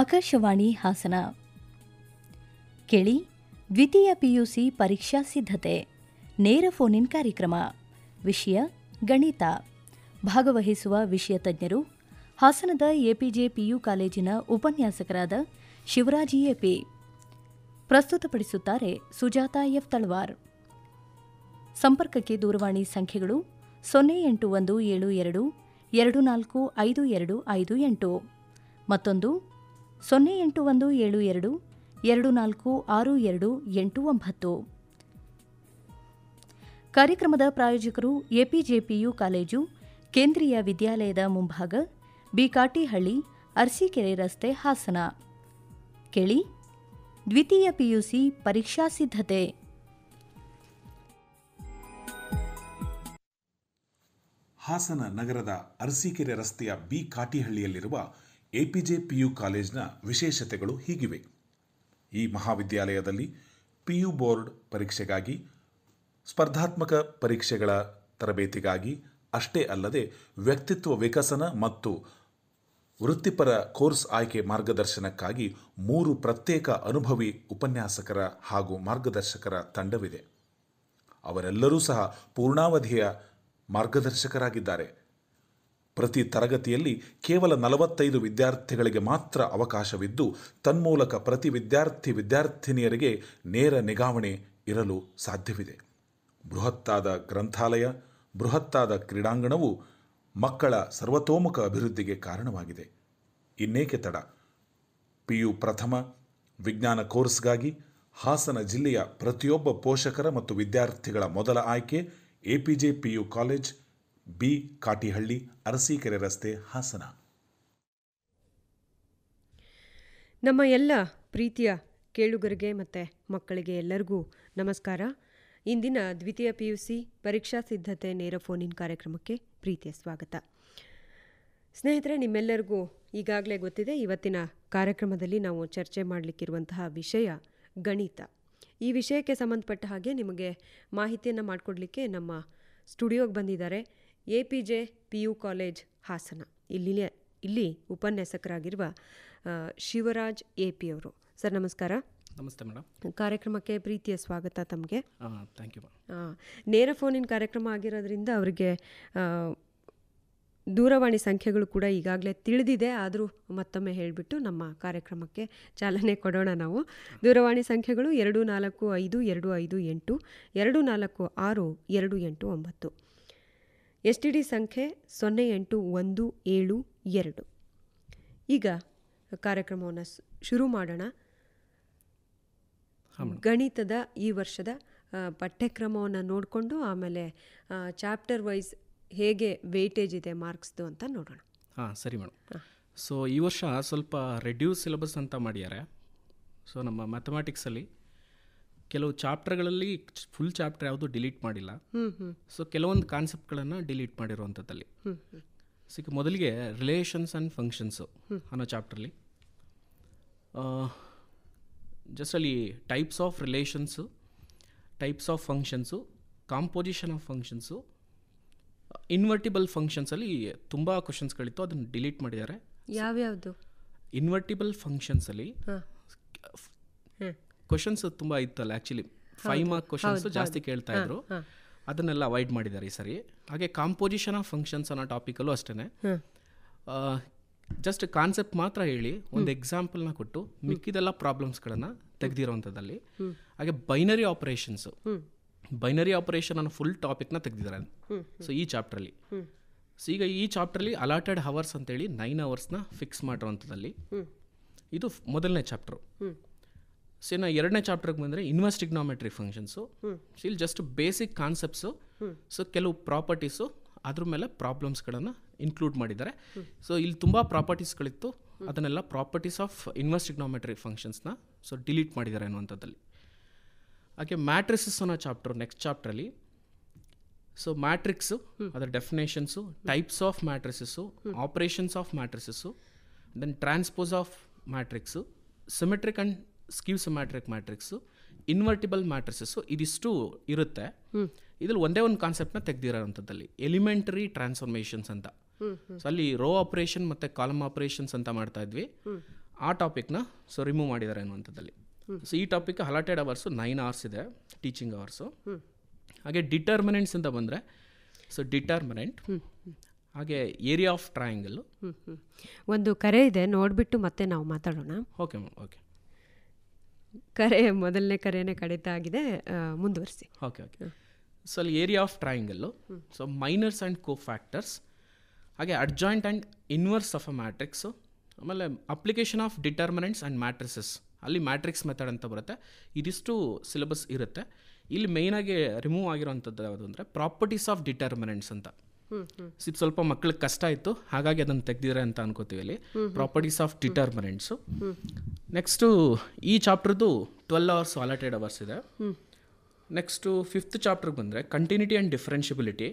ಆಕಾಶವಾಣಿ ಹಾಸನ. ಕೇಳಿ ದ್ವಿತೀಯ ಪಿಯುಸಿ ಪರೀಕ್ಷಾ ಸಿದ್ಧತೆ ನೇರ ಫೋನ್ ಇನ್ ಕಾರ್ಯಕ್ರಮ. ವಿಷಯ ಗಣಿತ. ಭಾಗವಹಿಸುವ ವಿಷಯ ತಜ್ಞರು ಹಾಸನದ ಎಪಿಜೆ ಪಿಯು ಕಾಲೇಜಿನ ಉಪನ್ಯಾಸಕರಾದ ಶಿವರಾಜ್ ಎಪಿ. ಪ್ರಸ್ತುತಪಡಿಸುತ್ತಾರೆ ಸುಜಾತಾ ಎಫ್ ತಳವಾರ್. ಸಂಪರ್ಕಕ್ಕೆ ದೂರವಾಣಿ ಸಂಖ್ಯೆಗಳು 081722245258 ಮತ್ತೊಂದು 081722246289. ಕಾರ್ಯಕ್ರಮದ ಪ್ರಾಯೋಜಕರು ಎಪಿಜೆಪಿಯು ಕಾಲೇಜು, ಕೇಂದ್ರೀಯ ವಿದ್ಯಾಲಯದ ಮುಂಭಾಗ, ಬಿಕಾಟಿಹಳ್ಳಿ, ಅರಸೀಕೆರೆ ರಸ್ತೆ, ಹಾಸನ. ಕೇಳಿ ದ್ವಿತೀಯ ಪಿಯುಸಿ ಪರೀಕ್ಷಾ ಸಿದ್ಧತೆ. ಹಾಸನ ನಗರದ ಅರಸೀಕೆರೆ ರಸ್ತೆಯ ಬಿ ಕಾಟಿಹಳ್ಳಿಯಲ್ಲಿರುವ ಎಪಿಜೆ ಪಿಯು ಕಾಲೇಜಿನ ವಿಶೇಷತೆಗಳು ಹೀಗಿವೆ. ಈ ಮಹಾವಿದ್ಯಾಲಯದಲ್ಲಿ ಪಿಯು ಬೋರ್ಡ್ ಪರೀಕ್ಷೆಗಾಗಿ, ಸ್ಪರ್ಧಾತ್ಮಕ ಪರೀಕ್ಷೆಗಳ ತರಬೇತಿಗಾಗಿ ಅಷ್ಟೇ ಅಲ್ಲದೆ ವ್ಯಕ್ತಿತ್ವ ವಿಕಸನ ಮತ್ತು ವೃತ್ತಿಪರ ಕೋರ್ಸ್ ಆಯ್ಕೆ ಮಾರ್ಗದರ್ಶನಕ್ಕಾಗಿ 3 ಪ್ರತ್ಯೇಕ ಅನುಭವಿ ಉಪನ್ಯಾಸಕರ ಹಾಗೂ ಮಾರ್ಗದರ್ಶಕರ ತಂಡವಿದೆ. ಅವರೆಲ್ಲರೂ ಸಹ ಪೂರ್ಣಾವಧಿಯ ಮಾರ್ಗದರ್ಶಕರಾಗಿದ್ದಾರೆ. ಪ್ರತಿ ತರಗತಿಯಲ್ಲಿ ಕೇವಲ 45 ವಿದ್ಯಾರ್ಥಿಗಳಿಗೆ ಮಾತ್ರ ಅವಕಾಶವಿದ್ದು, ತನ್ಮೂಲಕ ಪ್ರತಿ ವಿದ್ಯಾರ್ಥಿನಿಯರಿಗೆ ನೇರ ನಿಗಾವಣೆ ಇರಲು ಸಾಧ್ಯವಿದೆ. ಬೃಹತ್ತಾದ ಗ್ರಂಥಾಲಯ, ಬೃಹತ್ತಾದ ಕ್ರೀಡಾಂಗಣವು ಮಕ್ಕಳ ಸರ್ವತೋಮುಖ ಅಭಿವೃದ್ಧಿಗೆ ಕಾರಣವಾಗಿದೆ. ಇನ್ನೇಕೆ ತಡ? ಪಿಯು ಪ್ರಥಮ ವಿಜ್ಞಾನ ಕೋರ್ಸ್ಗಾಗಿ ಹಾಸನ ಜಿಲ್ಲೆಯ ಪ್ರತಿಯೊಬ್ಬ ಪೋಷಕರ ಮತ್ತು ವಿದ್ಯಾರ್ಥಿಗಳ ಮೊದಲ ಆಯ್ಕೆ APJ PU college, B Katihalli, Arsikere ರಸ್ತೆ, ಹಾಸನ. ನಮ್ಮ ಎಲ್ಲ ಪ್ರೀತಿಯ ಕೇಳುಗರಿಗೆ ಮತ್ತು ಮಕ್ಕಳಿಗೆ ಎಲ್ಲರಿಗೂ ನಮಸ್ಕಾರ. ಇಂದಿನ ದ್ವಿತೀಯ ಪಿಯುಸಿ ಪರೀಕ್ಷಾ ಸಿದ್ಧತೆ ನೇರ ಫೋನ್ ಇನ್ ಕಾರ್ಯಕ್ರಮಕ್ಕೆ ಪ್ರೀತಿಯ ಸ್ವಾಗತ. ಸ್ನೇಹಿತರೆ, ನಿಮ್ಮೆಲ್ಲರಿಗೂ ಈಗಾಗಲೇ ಗೊತ್ತಿದೆ, ಇವತ್ತಿನ ಕಾರ್ಯಕ್ರಮದಲ್ಲಿ ನಾವು ಚರ್ಚೆ ಮಾಡಲಿಕ್ಕಿರುವಂತಹ ವಿಷಯ ಗಣಿತ. ಈ ವಿಷಯಕ್ಕೆ ಸಂಬಂಧಪಟ್ಟ ಹಾಗೆ ನಿಮಗೆ ಮಾಹಿತಿಯನ್ನು ಮಾಡಿಕೊಡ್ಲಿಕ್ಕೆ ನಮ್ಮ ಸ್ಟುಡಿಯೋಗೆ ಬಂದಿದ್ದಾರೆ ಎಪಿಜೆ ಪಿಯು ಕಾಲೇಜ್ ಹಾಸನ. ಇಲ್ಲಿ ಉಪನ್ಯಾಸಕರಾಗಿರುವ ಶಿವರಾಜ್ ಎಪಿ ಅವರು. ಸರ್ ನಮಸ್ಕಾರ. ನಮಸ್ತೆ ಮೇಡಮ್. ಕಾರ್ಯಕ್ರಮಕ್ಕೆ ಪ್ರೀತಿಯ ಸ್ವಾಗತ ತಮಗೆ. Thank you. ನೇರ ಫೋನಿನ ಕಾರ್ಯಕ್ರಮ ಆಗಿರೋದ್ರಿಂದ ಅವರಿಗೆ ದೂರವಾಣಿ ಸಂಖ್ಯೆಗಳು ಕೂಡ ಈಗಾಗಲೇ ತಿಳಿದಿದೆ. ಆದರೂ ಮತ್ತೊಮ್ಮೆ ಹೇಳಿಬಿಟ್ಟು ನಮ್ಮ ಕಾರ್ಯಕ್ರಮಕ್ಕೆ ಚಾಲನೆ ಕೊಡೋಣ ನಾವು. ದೂರವಾಣಿ ಸಂಖ್ಯೆಗಳು 245258 246289. STD ಸಂಖ್ಯೆ 08172. ಈಗ ಕಾರ್ಯಕ್ರಮವನ್ನು ಶುರು ಮಾಡೋಣ. ಗಣಿತದ ಈ ವರ್ಷದ ಪಠ್ಯಕ್ರಮವನ್ನು ನೋಡಿಕೊಂಡು ಆಮೇಲೆ ಚಾಪ್ಟರ್ ವೈಸ್ ಹೇಗೆ ವೇಟೇಜ್ ಇದೆ ಮಾರ್ಕ್ಸ್ದು ಅಂತ ನೋಡೋಣ. ಸರಿ ಮೇಡಮ್. ಸೊ ಈ ವರ್ಷ ಸ್ವಲ್ಪ ರೆಡ್ಯೂಸ್ ಸಿಲೆಬಸ್ ಅಂತ ಮಾಡಿದ್ದಾರೆ. ಸೊ ನಮ್ಮ ಮ್ಯಾಥಮೆಟಿಕ್ಸಲ್ಲಿ ಕೆಲವು ಚಾಪ್ಟರ್ಗಳಲ್ಲಿ ಫುಲ್ ಚಾಪ್ಟರ್ ಯಾವುದು ಡಿಲೀಟ್ ಮಾಡಿಲ್ಲ. ಸೊ ಕೆಲವೊಂದು ಕಾನ್ಸೆಪ್ಟ್ಗಳನ್ನು ಡಿಲೀಟ್ ಮಾಡಿರುವಂಥದ್ದಲ್ಲಿ. ಸೊ ಈಗ ಮೊದಲಿಗೆ ರಿಲೇಷನ್ಸ್ ಆ್ಯಂಡ್ ಫಂಕ್ಷನ್ಸು ಅನ್ನೋ ಚಾಪ್ಟ್ರಲ್ಲಿ ಜಸ್ಟ್ ಅಲ್ಲಿ types of relations, types of functions, composition of functions, invertible ಫಂಕ್ಷನ್ಸಲ್ಲಿ ತುಂಬ ಕ್ವಶನ್ಸ್ಗಳಿತ್ತು, ಅದನ್ನು ಡಿಲೀಟ್ ಮಾಡಿದ್ದಾರೆ. ಯಾವ್ಯಾವುದು? ಇನ್ವರ್ಟಿಬಲ್ ಫಂಕ್ಷನ್ಸಲ್ಲಿ ಕ್ವಶನ್ಸ್ ತುಂಬ ಇತ್ತಲ್ಲ, ಆ್ಯಕ್ಚುಲಿ 5 ಮಾರ್ಕ್ ಕ್ವಶನ್ಸ್ ಜಾಸ್ತಿ ಕೇಳ್ತಾ ಇದ್ರು, ಅದನ್ನೆಲ್ಲ ಅವಾಯ್ಡ್ ಮಾಡಿದ್ದಾರೆ ಈ ಸರಿ. ಹಾಗೆ ಕಾಂಪೋಸಿಷನ್ ಆಫ್ ಫಂಕ್ಷನ್ಸ್ ಅನ್ನೋ ಟಾಪಿಕಲ್ಲೂ ಅಷ್ಟೇ ಜಸ್ಟ್ ಕಾನ್ಸೆಪ್ಟ್ ಮಾತ್ರ ಹೇಳಿ ಒಂದು ಎಕ್ಸಾಂಪಲ್ನ ಕೊಟ್ಟು ಮಿಕ್ಕಿದೆಲ್ಲ ಪ್ರಾಬ್ಲಮ್ಸ್ಗಳನ್ನು ತೆಗೆದಿರೋವಂಥದ್ದಲ್ಲಿ. ಹಾಗೆ ಬೈನರಿ ಆಪರೇಷನ್ ಅನ್ನೋ ಫುಲ್ ಟಾಪಿಕ್ನ ತೆಗೆದಿದ್ದಾರೆ. ಸೊ ಈ ಚಾಪ್ಟ್ರಲ್ಲಿ ಈಗ ಈ ಚಾಪ್ಟ್ರಲ್ಲಿ ಅಲಾಟೆಡ್ ಹವರ್ಸ್ ಅಂತೇಳಿ 9 ಅವರ್ಸ್ನ ಫಿಕ್ಸ್ ಮಾಡಿರೋವಂಥದ್ದಲ್ಲಿ ಇದು ಮೊದಲನೇ ಚಾಪ್ಟ್ರು. ಸೊ ಇನ್ನು ಎರಡನೇ ಚಾಪ್ಟರ್ಗೆ ಬಂದರೆ ಇನ್ವೆಸ್ಟಿಗ್ನೋಮೆಟ್ರಿ ಫಂಕ್ಷನ್ಸು. ಸೊ ಇಲ್ಲಿ ಜಸ್ಟ್ ಬೇಸಿಕ್ ಕಾನ್ಸೆಪ್ಟ್ಸು, ಸೊ ಕೆಲವು ಪ್ರಾಪರ್ಟೀಸು, ಅದ್ರ ಮೇಲೆ ಪ್ರಾಬ್ಲಮ್ಸ್ಗಳನ್ನು ಇನ್ಕ್ಲೂಡ್ ಮಾಡಿದ್ದಾರೆ. ಸೊ ಇಲ್ಲಿ ತುಂಬ ಪ್ರಾಪರ್ಟೀಸ್ಗಳಿತ್ತು, ಅದನ್ನೆಲ್ಲ ಪ್ರಾಪರ್ಟೀಸ್ ಆಫ್ ಇನ್ವೆಸ್ಟಿಗ್ನೋಮೆಟ್ರಿ ಫಂಕ್ಷನ್ಸ್ನ ಸೊ ಡಿಲೀಟ್ ಮಾಡಿದ್ದಾರೆ ಅನ್ನುವಂಥದ್ದಲ್ಲಿ. ಹಾಗೆ ಮ್ಯಾಟ್ರಿಸಸ್ ಅನ್ನೋ ಚಾಪ್ಟರ್ ನೆಕ್ಸ್ಟ್ ಚಾಪ್ಟ್ರಲ್ಲಿ. ಸೊ ಮ್ಯಾಟ್ರಿಕ್ಸು, ಅದರ definitions, types of matrices, operations of matrices, then transpose of matrix, symmetric and skew symmetric matrix, invertible matrices, ಇದಿಷ್ಟು ಇರುತ್ತೆ. ಇದ್ರಲ್ಲಿ ಒಂದೇ ಒಂದು ಕಾನ್ಸೆಪ್ಟ್ನ ತೆಗೆದಿರೋಂಥದ್ದಲ್ಲಿ ಎಲಿಮೆಂಟರಿ ಟ್ರಾನ್ಸ್ಫಾರ್ಮೇಷನ್ಸ್ ಅಂತ. ಸೊ ಅಲ್ಲಿ ರೋ ಆಪರೇಷನ್ ಮತ್ತು ಕಾಲಮ್ ಆಪರೇಷನ್ಸ್ ಅಂತ ಮಾಡ್ತಾ ಇದ್ವಿ. ಆ ಟಾಪಿಕ್ನ ಸೊ ರಿಮೂವ್ ಮಾಡಿದ್ದಾರೆ ಅನ್ನುವಂಥದ್ದಲ್ಲಿ. ಸೊ ಈ ಟಾಪಿಕ್ ಅಲಾಟೆಡ್ ಅವರ್ಸು 9 hours ಇದೆ ಟೀಚಿಂಗ್ ಅವರ್ಸು. ಹಾಗೆ ಡಿಟರ್ಮಿನೆಂಟ್ಸ್ ಅಂತ ಬಂದರೆ ಸೊ ಡಿಟರ್ಮಿನೆಂಟ್, ಹಾಗೆ ಏರಿಯಾ ಆಫ್ ಟ್ರಯಾಂಗಲ್ಲು. ಒಂದು ಕರೆ ಇದೆ, ನೋಡಿಬಿಟ್ಟು ಮತ್ತೆ ನಾವು ಮಾತಾಡೋಣ. Okay ma'am, okay. ಮೊದಲನೇ ಕರೆನೇ ಕಡಿತ ಆಗಿದೆ, ಮುಂದುವರಿಸಿ. ಓಕೆ. ಸೊ ಅಲ್ಲಿ area of triangle, so minors and cofactors, ಹಾಗೆ adjoint and inverse of a matrix, ಆಮೇಲೆ application of determinants and matrices, ಅಲ್ಲಿ ಮ್ಯಾಟ್ರಿಕ್ಸ್ ಮೆಥಡ್ ಅಂತ ಬರುತ್ತೆ. ಇದಿಷ್ಟು ಸಿಲೆಬಸ್ ಇರುತ್ತೆ. ಇಲ್ಲಿ ಮೇಯ್ನಾಗಿ ರಿಮೂವ್ ಆಗಿರೋವಂಥದ್ದು ಯಾವುದು ಅಂದರೆ ಪ್ರಾಪರ್ಟೀಸ್ ಆಫ್ ಡಿಟರ್ಮಿನೆಂಟ್ಸ್ ಅಂತ. ಇದು ಸ್ವಲ್ಪ ಮಕ್ಕಳಿಗೆ ಕಷ್ಟ ಇತ್ತು, ಹಾಗಾಗಿ ಅದನ್ನು ತೆಗೆದಿದ್ದಾರೆ ಅಂತ ಅನ್ಕೋತೀವಿ. ಅಲ್ಲಿ ಪ್ರಾಪರ್ಟೀಸ್ ಆಫ್ ಡಿಟರ್ಮಿನೆಂಟ್ಸು. ನೆಕ್ಸ್ಟು ಈ ಚಾಪ್ಟರ್ದು 12 hours ಅಲಾಟೆಡ್ ಅವರ್ಸ್ ಇದೆ. ನೆಕ್ಸ್ಟು 5th ಚಾಪ್ಟರ್ಗೆ ಬಂದರೆ ಕಂಟಿನ್ಯೂಟಿ ಆ್ಯಂಡ್ ಡಿಫ್ರೆನ್ಷಿಬಿಲಿಟಿ.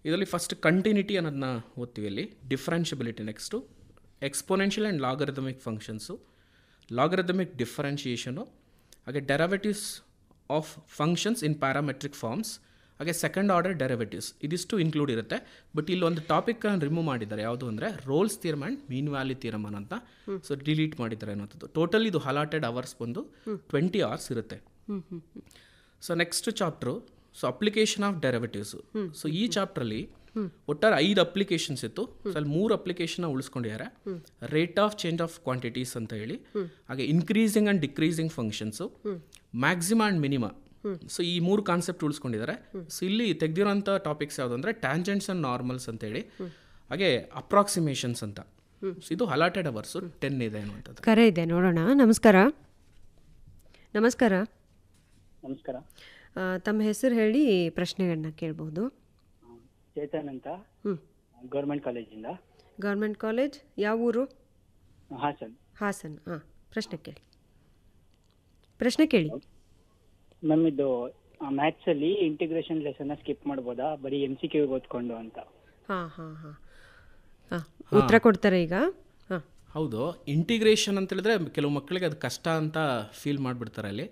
ಇದರಲ್ಲಿ ಫಸ್ಟ್ ಕಂಟಿನ್ಯೂಟಿ ಅನ್ನೋದನ್ನ ಓದ್ತೀವಿ. ಅಲ್ಲಿ differentiability, next exponential and logarithmic functions, logarithmic differentiation, ಹಾಗೆ derivatives of functions in parametric forms, ಹಾಗೆ ಸೆಕೆಂಡ್ ಆರ್ಡರ್ ಡೆರಿವೇಟಿವ್ಸ್. ಇದಿಷ್ಟು ಇನ್ಕ್ಲೂಡ್ ಇರುತ್ತೆ. ಬಟ್ ಇಲ್ಲಿ ಒಂದು ಟಾಪಿಕ್ ರಿಮೂವ್ ಮಾಡಿದ್ದಾರೆ, ಯಾವುದು ಅಂದರೆ Rolle's theorem and mean value theorem ಅಂತ. ಸೊ ಡಿಲೀಟ್ ಮಾಡಿದ್ದಾರೆ ಅನ್ನೋಂಥದ್ದು. ಟೋಟಲ್ ಇದು ಅಲಾಟೆಡ್ ಅವರ್ಸ್ ಬಂದು 20 hours ಇರುತ್ತೆ. So next chapter so application of derivatives. So ಈ ಚಾಪ್ಟ್ರಲ್ಲಿ ಒಟ್ಟಾರೆ 5 ಅಪ್ಲಿಕೇಶನ್ಸ್ ಇತ್ತು. ಸೊ ಅಲ್ಲಿ 3 ಅಪ್ಲಿಕೇಶನ್ನ ಉಳಿಸ್ಕೊಂಡಿದ್ದಾರೆ. Rate of change of quantities ಅಂತ ಹೇಳಿ, ಹಾಗೆ increasing and decreasing functions, maxima and minima. So ಈ 3 ಕಾನ್ಸೆಪ್ಟ್ ಉಳಿಸ್ಕೊಂಡಿದ್ದಾರೆ. ಸೊ ಇಲ್ಲಿ ತೆಗೆದಿರೋಂಥ ಟಾಪಿಕ್ಸ್ ಯಾವುದು ಅಂದರೆ ಟ್ಯಾಂಜೆಂಟ್ಸ್ ಆ್ಯಂಡ್ ನಾರ್ಮಲ್ಸ್ ಅಂತೇಳಿ, ಹಾಗೆ ಅಪ್ರಾಕ್ಸಿಮೇಷನ್ಸ್ ಅಂತ. ಸೊ ಇದು ಅಲಾಟೆಡ್ ಅವರ್ಸು 10 ಇದೆ ಅನ್ನುವಂಥದ್ದು. ಕರೆ ಇದೆ, ನೋಡೋಣ. ನಮಸ್ಕಾರ. ನಮಸ್ಕಾರ. ನಮಸ್ಕಾರ. ತಮ್ಮ ಹೆಸರು ಹೇಳಿ ಪ್ರಶ್ನೆಗಳನ್ನ ಕೇಳ್ಬೋದು. ಚೇತನ್ ಅಂತ, ಗೌರ್ಮೆಂಟ್ ಕಾಲೇಜಿಂದ. ಗೌರ್ಮೆಂಟ್ ಕಾಲೇಜ್, ಯಾವ ಊರು? ಹಾಸನ್. ಹಾಸನ್. ಪ್ರಶ್ನೆ ಕೇಳಿ. ಮ್ಯಾಮ್, ಇದು ಮ್ಯಾಥ್ಸಲ್ಲಿ ಇಂಟಿಗ್ರೇಷನ್ ಲೆಸನ್ನ ಸ್ಕಿಪ್ ಮಾಡ್ಬೋದಾ, ಬರೀ MCQ ಓದ್ಕೊಂಡು ಅಂತ? ಉತ್ತರ ಕೊಡ್ತಾರೆ ಈಗ. ಹೌದು, ಇಂಟಿಗ್ರೇಷನ್ ಅಂತ ಹೇಳಿದ್ರೆ ಕೆಲವು ಮಕ್ಕಳಿಗೆ ಅದು ಕಷ್ಟ ಅಂತ ಫೀಲ್ ಮಾಡಿಬಿಡ್ತಾರೆ.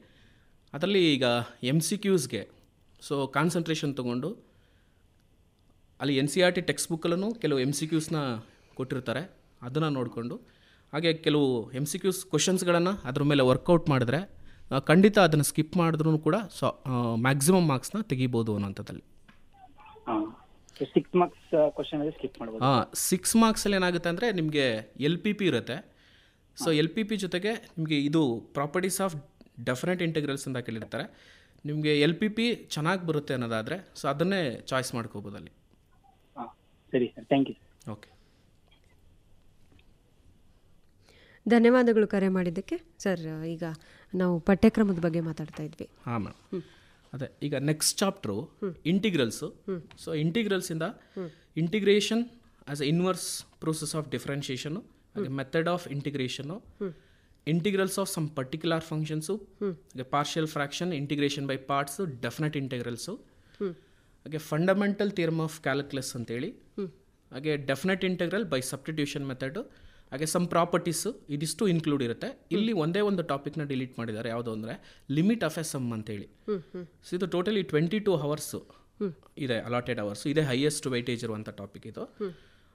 ಅದರಲ್ಲಿ ಈಗ MCQsಗೆ ಸೊ ಕಾನ್ಸಂಟ್ರೇಷನ್ ತೊಗೊಂಡು ಅಲ್ಲಿ NCERT ಟೆಕ್ಸ್ಟ್ ಬುಕ್ಕಲ್ಲೂ ಕೆಲವು MCQsನ ಕೊಟ್ಟಿರ್ತಾರೆ, ಅದನ್ನು ನೋಡಿಕೊಂಡು ಹಾಗೆ ಕೆಲವು MCQs ಕ್ವಶನ್ಸ್ಗಳನ್ನು ಅದ್ರ ಮೇಲೆ ವರ್ಕೌಟ್ ಮಾಡಿದ್ರೆ ಖಂಡಿತ ಅದನ್ನು ಸ್ಕಿಪ್ ಮಾಡಿದ್ರೂ ಕೂಡ ಸೊ ಮ್ಯಾಕ್ಸಿಮಮ್ ಮಾರ್ಕ್ಸ್ನ ತೆಗಿಬೋದು ಅನ್ನೋಂಥದ್ದಲ್ಲಿ. 6 marks ಕ್ವಶನ್ ಸ್ಕಿಪ್ ಮಾಡ್ಬೋದು. 6 marksಲ್ಲಿ ಏನಾಗುತ್ತೆ ಅಂದರೆ ನಿಮಗೆ LPP ಇರುತ್ತೆ. ಸೊ LPP ಜೊತೆಗೆ ನಿಮಗೆ ಇದು ಪ್ರಾಪರ್ಟೀಸ್ ಆಫ್ ಡೆಫಿನೆಟ್ ಇಂಟಿಗ್ರಲ್ಸ್ ಅಂತ ಕೇಳಿರ್ತಾರೆ. ನಿಮಗೆ LPP ಚೆನ್ನಾಗಿ ಬರುತ್ತೆ ಅನ್ನೋದಾದರೆ ಸೊ ಅದನ್ನೇ ಚಾಯ್ಸ್ ಮಾಡ್ಕೋಬೋದು ಅಲ್ಲಿ. ಸರಿ ಸರ್, ಥ್ಯಾಂಕ್ ಯು. ಓಕೆ, ಧನ್ಯವಾದಗಳು ಕರೆ ಮಾಡಿದ್ದಕ್ಕೆ. ಸರ್, ಈಗ ನಾವು ಪಠ್ಯಕ್ರಮದ ಬಗ್ಗೆ ಮಾತಾಡ್ತಾ ಇದ್ವಿ. ಹಾಂ ಮ್ಯಾಮ್, ಅದೇ ಈಗ ನೆಕ್ಸ್ಟ್ ಚಾಪ್ಟ್ರು ಇಂಟಿಗ್ರಲ್ಸು. ಸೊ ಇಂಟಿಗ್ರಲ್ಸಿಂದ integration as a inverse process of differentiation, ಹಾಗೆ method of integration, integrals of some particular functions, ಹಾಗೆ partial fraction, integration by parts, definite integrals, ಹಾಗೆ ಫಂಡಮೆಂಟಲ್ ಥಿಯರಮ್ ಆಫ್ ಕ್ಯಾಲ್ಕುಲಸ್ ಅಂತೇಳಿ, ಹಾಗೆ definite integral by substitution method, ಹಾಗೆ some properties. ಇದಿಷ್ಟು include ಇರುತ್ತೆ. ಇಲ್ಲಿ ಒಂದೇ ಒಂದು ಟಾಪಿಕ್ನ ಡಿಲೀಟ್ ಮಾಡಿದ್ದಾರೆ, ಯಾವುದು ಅಂದರೆ ಲಿಮಿಟ್ ಆಫ್ ಎ ಸಮ್ ಅಂತೇಳಿ. ಸೊ ಇದು ಟೋಟಲಿ 22 hours ಇದೆ ಅಲಾಟೆಡ್ ಅವರ್ಸು. ಇದೇ ಹೈಯೆಸ್ಟ್ ವೈಟೇಜ್ ಇರುವಂಥ ಟಾಪಿಕ್ ಇದು.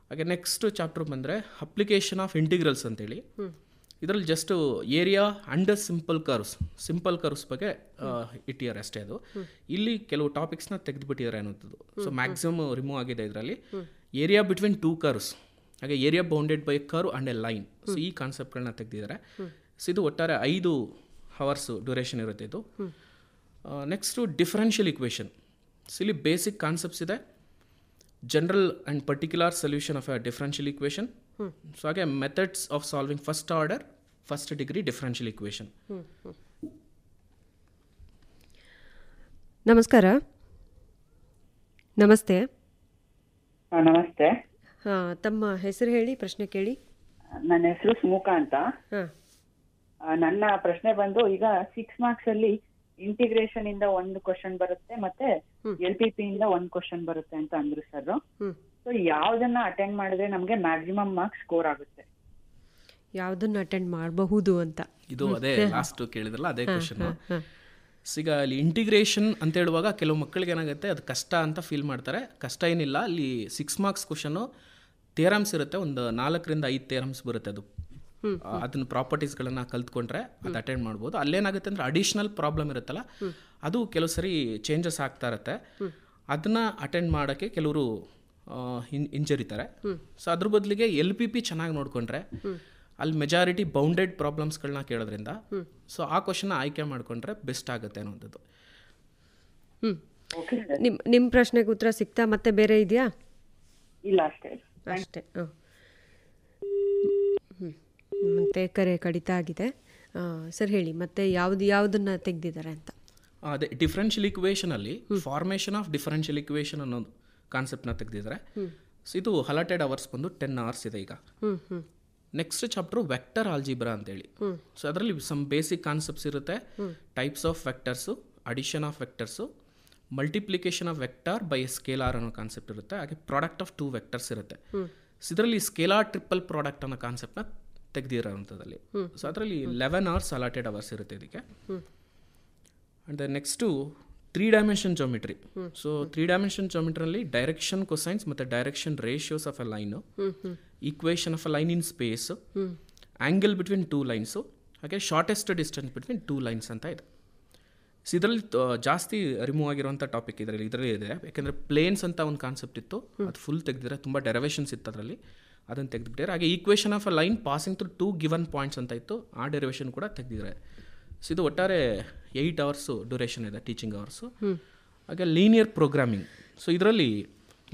ಹಾಗೆ ನೆಕ್ಸ್ಟ್ ಚಾಪ್ಟರ್ ಬಂದರೆ ಅಪ್ಲಿಕೇಶನ್ ಆಫ್ ಇಂಟಿಗ್ರಲ್ಸ್ ಅಂತೇಳಿ. ಇದರಲ್ಲಿ just area and simple curves ಬಗ್ಗೆ ಇಟ್ಟಿದ್ದಾರೆ ಅಷ್ಟೇ. ಅದು ಇಲ್ಲಿ ಕೆಲವು ಟಾಪಿಕ್ಸ್ನ ತೆಗೆದುಬಿಟ್ಟಿದ್ದಾರೆ ಅನ್ನೋದು. ಸೊ ಮ್ಯಾಕ್ಸಿಮಮ್ ರಿಮೂವ್ ಆಗಿದೆ ಇದರಲ್ಲಿ. ಏರಿಯಾ ಬಿಟ್ವೀನ್ 2 curves, ಹಾಗೆ area bounded by curve and A line. So ಈ ಕಾನ್ಸೆಪ್ಟ್ಗಳನ್ನ ತೆಗೆದಿದ್ದಾರೆ. ಸೊ ಇದು ಒಟ್ಟಾರೆ 5 hours ಡ್ಯೂರೇಷನ್ ಇರುತ್ತೆ ಇದು. Next differential equation. ಸೊ ಇಲ್ಲಿ ಬೇಸಿಕ್ ಕಾನ್ಸೆಪ್ಟ್ಸ್ ಇದೆ, general and particular solution of a differential equation. So ಹಾಗೆ methods of solving first order first degree differential equation. ನಮಸ್ಕಾರ. ನಮಸ್ತೆ. ನಮಸ್ತೆ. ತಮ್ಮ ಹೆಸರು ಹೇಳಿ, ಪ್ರಶ್ನೆ ಕೇಳಿ. ನನ್ನ ಹೆಸರು ಸುಮುಖ ಅಂತ. ನನ್ನ ಪ್ರಶ್ನೆ ಬಂದು, ಈಗ 6 marks ಅಲ್ಲಿ ಇಂಟಿಗ್ರೇಷನ್ ಇಂದ 1 question ಬರುತ್ತೆ, ಮತ್ತೆ LPP ಇಂದ 1 question ಬರುತ್ತೆ ಅಂತ ಅಂದ್ರು ಸರ್. ಸೊ ಯಾವ್ದನ್ನ ಅಟೆಂಡ್ ಮಾಡಿದ್ರೆ ನಮ್ಗೆ ಮ್ಯಾಕ್ಸಿಮಮ್ ಮಾರ್ಕ್ಸ್ ಸ್ಕೋರ್ ಆಗುತ್ತೆ? ಯಾವ್ದನ್ನ ಅಟೆಂಡ್ ಮಾಡಬಹುದು ಅಂತ. ಇದು ಅದೇ ಲಾಸ್ಟ್ ಕೇಳಿದ್ರಲ್ಲ ಅದೇ ಕ್ವಶನ್. ಈಗ ಅಲ್ಲಿ ಇಂಟಿಗ್ರೇಷನ್ ಅಂತ ಹೇಳುವಾಗ ಕೆಲವು ಮಕ್ಕಳಿಗೆ ಏನಾಗುತ್ತೆ, ಅದು ಕಷ್ಟ ಅಂತ ಫೀಲ್ ಮಾಡ್ತಾರೆ. ಕಷ್ಟ ಏನಿಲ್ಲ. ಅಲ್ಲಿ 6 marks ಕ್ವಶನು ಥಿಯರಮ್ಸ್ ಇರುತ್ತೆ, ಒಂದು 4 ರಿಂದ 5 ಥಿಯರಮ್ಸ್ ಬರುತ್ತೆ. ಅದು ಅದನ್ನ ಪ್ರಾಪರ್ಟೀಸ್ಗಳನ್ನು ಕಲ್ತ್ಕೊಂಡ್ರೆ ಅದು ಅಟೆಂಡ್ ಮಾಡ್ಬೋದು. ಅಲ್ಲೇನಾಗುತ್ತೆ ಅಂದರೆ ಅಡಿಷ್ನಲ್ ಪ್ರಾಬ್ಲಮ್ ಇರುತ್ತಲ್ಲ, ಅದು ಕೆಲವು ಸರಿ ಚೇಂಜಸ್ ಆಗ್ತಾ ಇರುತ್ತೆ. ಅದನ್ನ ಅಟೆಂಡ್ ಮಾಡೋಕ್ಕೆ ಕೆಲವರು ಹಿಂಜರಿತಾರೆ. ಸೊ ಅದ್ರ ಬದಲಿಗೆ LPP ಚೆನ್ನಾಗಿ ನೋಡಿಕೊಂಡ್ರೆ ಅಲ್ಲಿ ಮೆಜಾರಿಟಿ ಬೌಂಡೆಡ್ ಪ್ರಾಬ್ಲಮ್ಸ್ಗಳನ್ನ ಕೇಳೋದ್ರಿಂದ ಸೊ ಆ ಕ್ವಶನ್ನ ಆಯ್ಕೆ ಮಾಡಿಕೊಂಡ್ರೆ ಬೆಸ್ಟ್ ಆಗುತ್ತೆ ಅನ್ನೋದು. ನಿಮ್ಮ ಪ್ರಶ್ನೆಗೆ ಉತ್ತರ ಸಿಗ್ತಾ ಮತ್ತೆ ಬೇರೆ ಇದೆಯಾ? ಇಲ್ಲ, ಅಷ್ಟೇ. ಮತ್ತೆ ಕರೆ ಕಡಿತ ಆಗಿದೆ ಸರ್, ಹೇಳಿ ಮತ್ತೆ ಯಾವುದನ್ನ ತೆಗೆದಿದ್ದಾರೆ ಅಂತ. ಅದೇ ಡಿಫರೆನ್ಷಿಯಲ್ ಇಕ್ವೇಷನಲ್ಲಿ ಫಾರ್ಮೇಷನ್ ಆಫ್ ಡಿಫರೆನ್ಷಿಯಲ್ ಇಕ್ವೇಷನ್ ಅನ್ನೋದು ಕಾನ್ಸೆಪ್ಟ್ನ ತೆಗೆದಿದ್ದಾರೆ. ಸೊ ಇದು ಅಲಾಟೆಡ್ ಅವರ್ಸ್ ಬಂದು 10 hours ಇದೆ ಈಗ. ನೆಕ್ಸ್ಟ್ ಚಾಪ್ಟರ್ ವೆಕ್ಟರ್ ಆಲ್ಜಿಬ್ರಾ ಅಂತೇಳಿ. ಸೊ ಅದರಲ್ಲಿ ಸಮ್ ಬೇಸಿಕ್ ಕಾನ್ಸೆಪ್ಟ್ಸ್ ಇರುತ್ತೆ. Types of vectors, addition of vectors, multiplication of vector by scalar ಅನ್ನೋ ಕಾನ್ಸೆಪ್ಟ್ ಇರುತ್ತೆ. ಹಾಗೆ ಪ್ರಾಡಕ್ಟ್ ಆಫ್ 2 ವೆಕ್ಟರ್ಸ್ ಇರುತ್ತೆ. ಸೊ ಇದರಲ್ಲಿ ಸ್ಕೇಲಾರ್ ಟ್ರಿಪಲ್ ಪ್ರಾಡಕ್ಟ್ ಅನ್ನೋ ಕಾನ್ಸೆಪ್ಟ್ನ ತೆಗೆದಿರೋಂಥದ್ದಲ್ಲಿ. ಸೊ ಅದರಲ್ಲಿ 11 hours ಅಲಾಟೆಡ್ ಅವರ್ಸ್ ಇರುತ್ತೆ ಇದಕ್ಕೆ. And next 3 dimension geometry. So 3 dimension ಜಾಮಿಟ್ರಲ್ಲಿ ಡೈರೆಕ್ಷನ್ ಕೊಸೈನ್ಸ್ ಮತ್ತು direction ratios of a line, equation of a line in space, angle between 2 lines, ಹಾಗೆ shortest distance between 2 lines ಅಂತ ಇದೆ. So ಇದರಲ್ಲಿ ಜಾಸ್ತಿ ರಿಮೂವ್ ಆಗಿರುವಂಥ ಟಾಪಿಕ್ ಇದರಲ್ಲಿ ಇದೆ. ಯಾಕೆಂದರೆ ಪ್ಲೇನ್ಸ್ ಅಂತ ಒಂದು ಕಾನ್ಸೆಪ್ಟ್ ಇತ್ತು, ಅದು ಫುಲ್ ತೆಗೆದಿದ್ದಾರೆ. ತುಂಬ ಡೆರಿವೇಷನ್ಸ್ ಇತ್ತು ಅದರಲ್ಲಿ, ಅದನ್ನು ತೆಗೆದುಬಿಟ್ಟಿದ್ದಾರೆ. ಹಾಗೆ equation of a line passing through 2 given points ಅಂತ ಇತ್ತು, ಆ ಡೆರಿವೇಷನ್ ಕೂಡ ತೆಗೆದಿದ್ದಾರೆ. ಸೊ ಇದು ಒಟ್ಟಾರೆ 8 hours ಡ್ಯೂರೇಷನ್ ಇದೆ ಟೀಚಿಂಗ್ ಅವರ್ಸು. ಹಾಗೆ ಲೀನಿಯರ್ ಪ್ರೋಗ್ರಾಮಿಂಗ್. ಸೊ ಇದರಲ್ಲಿ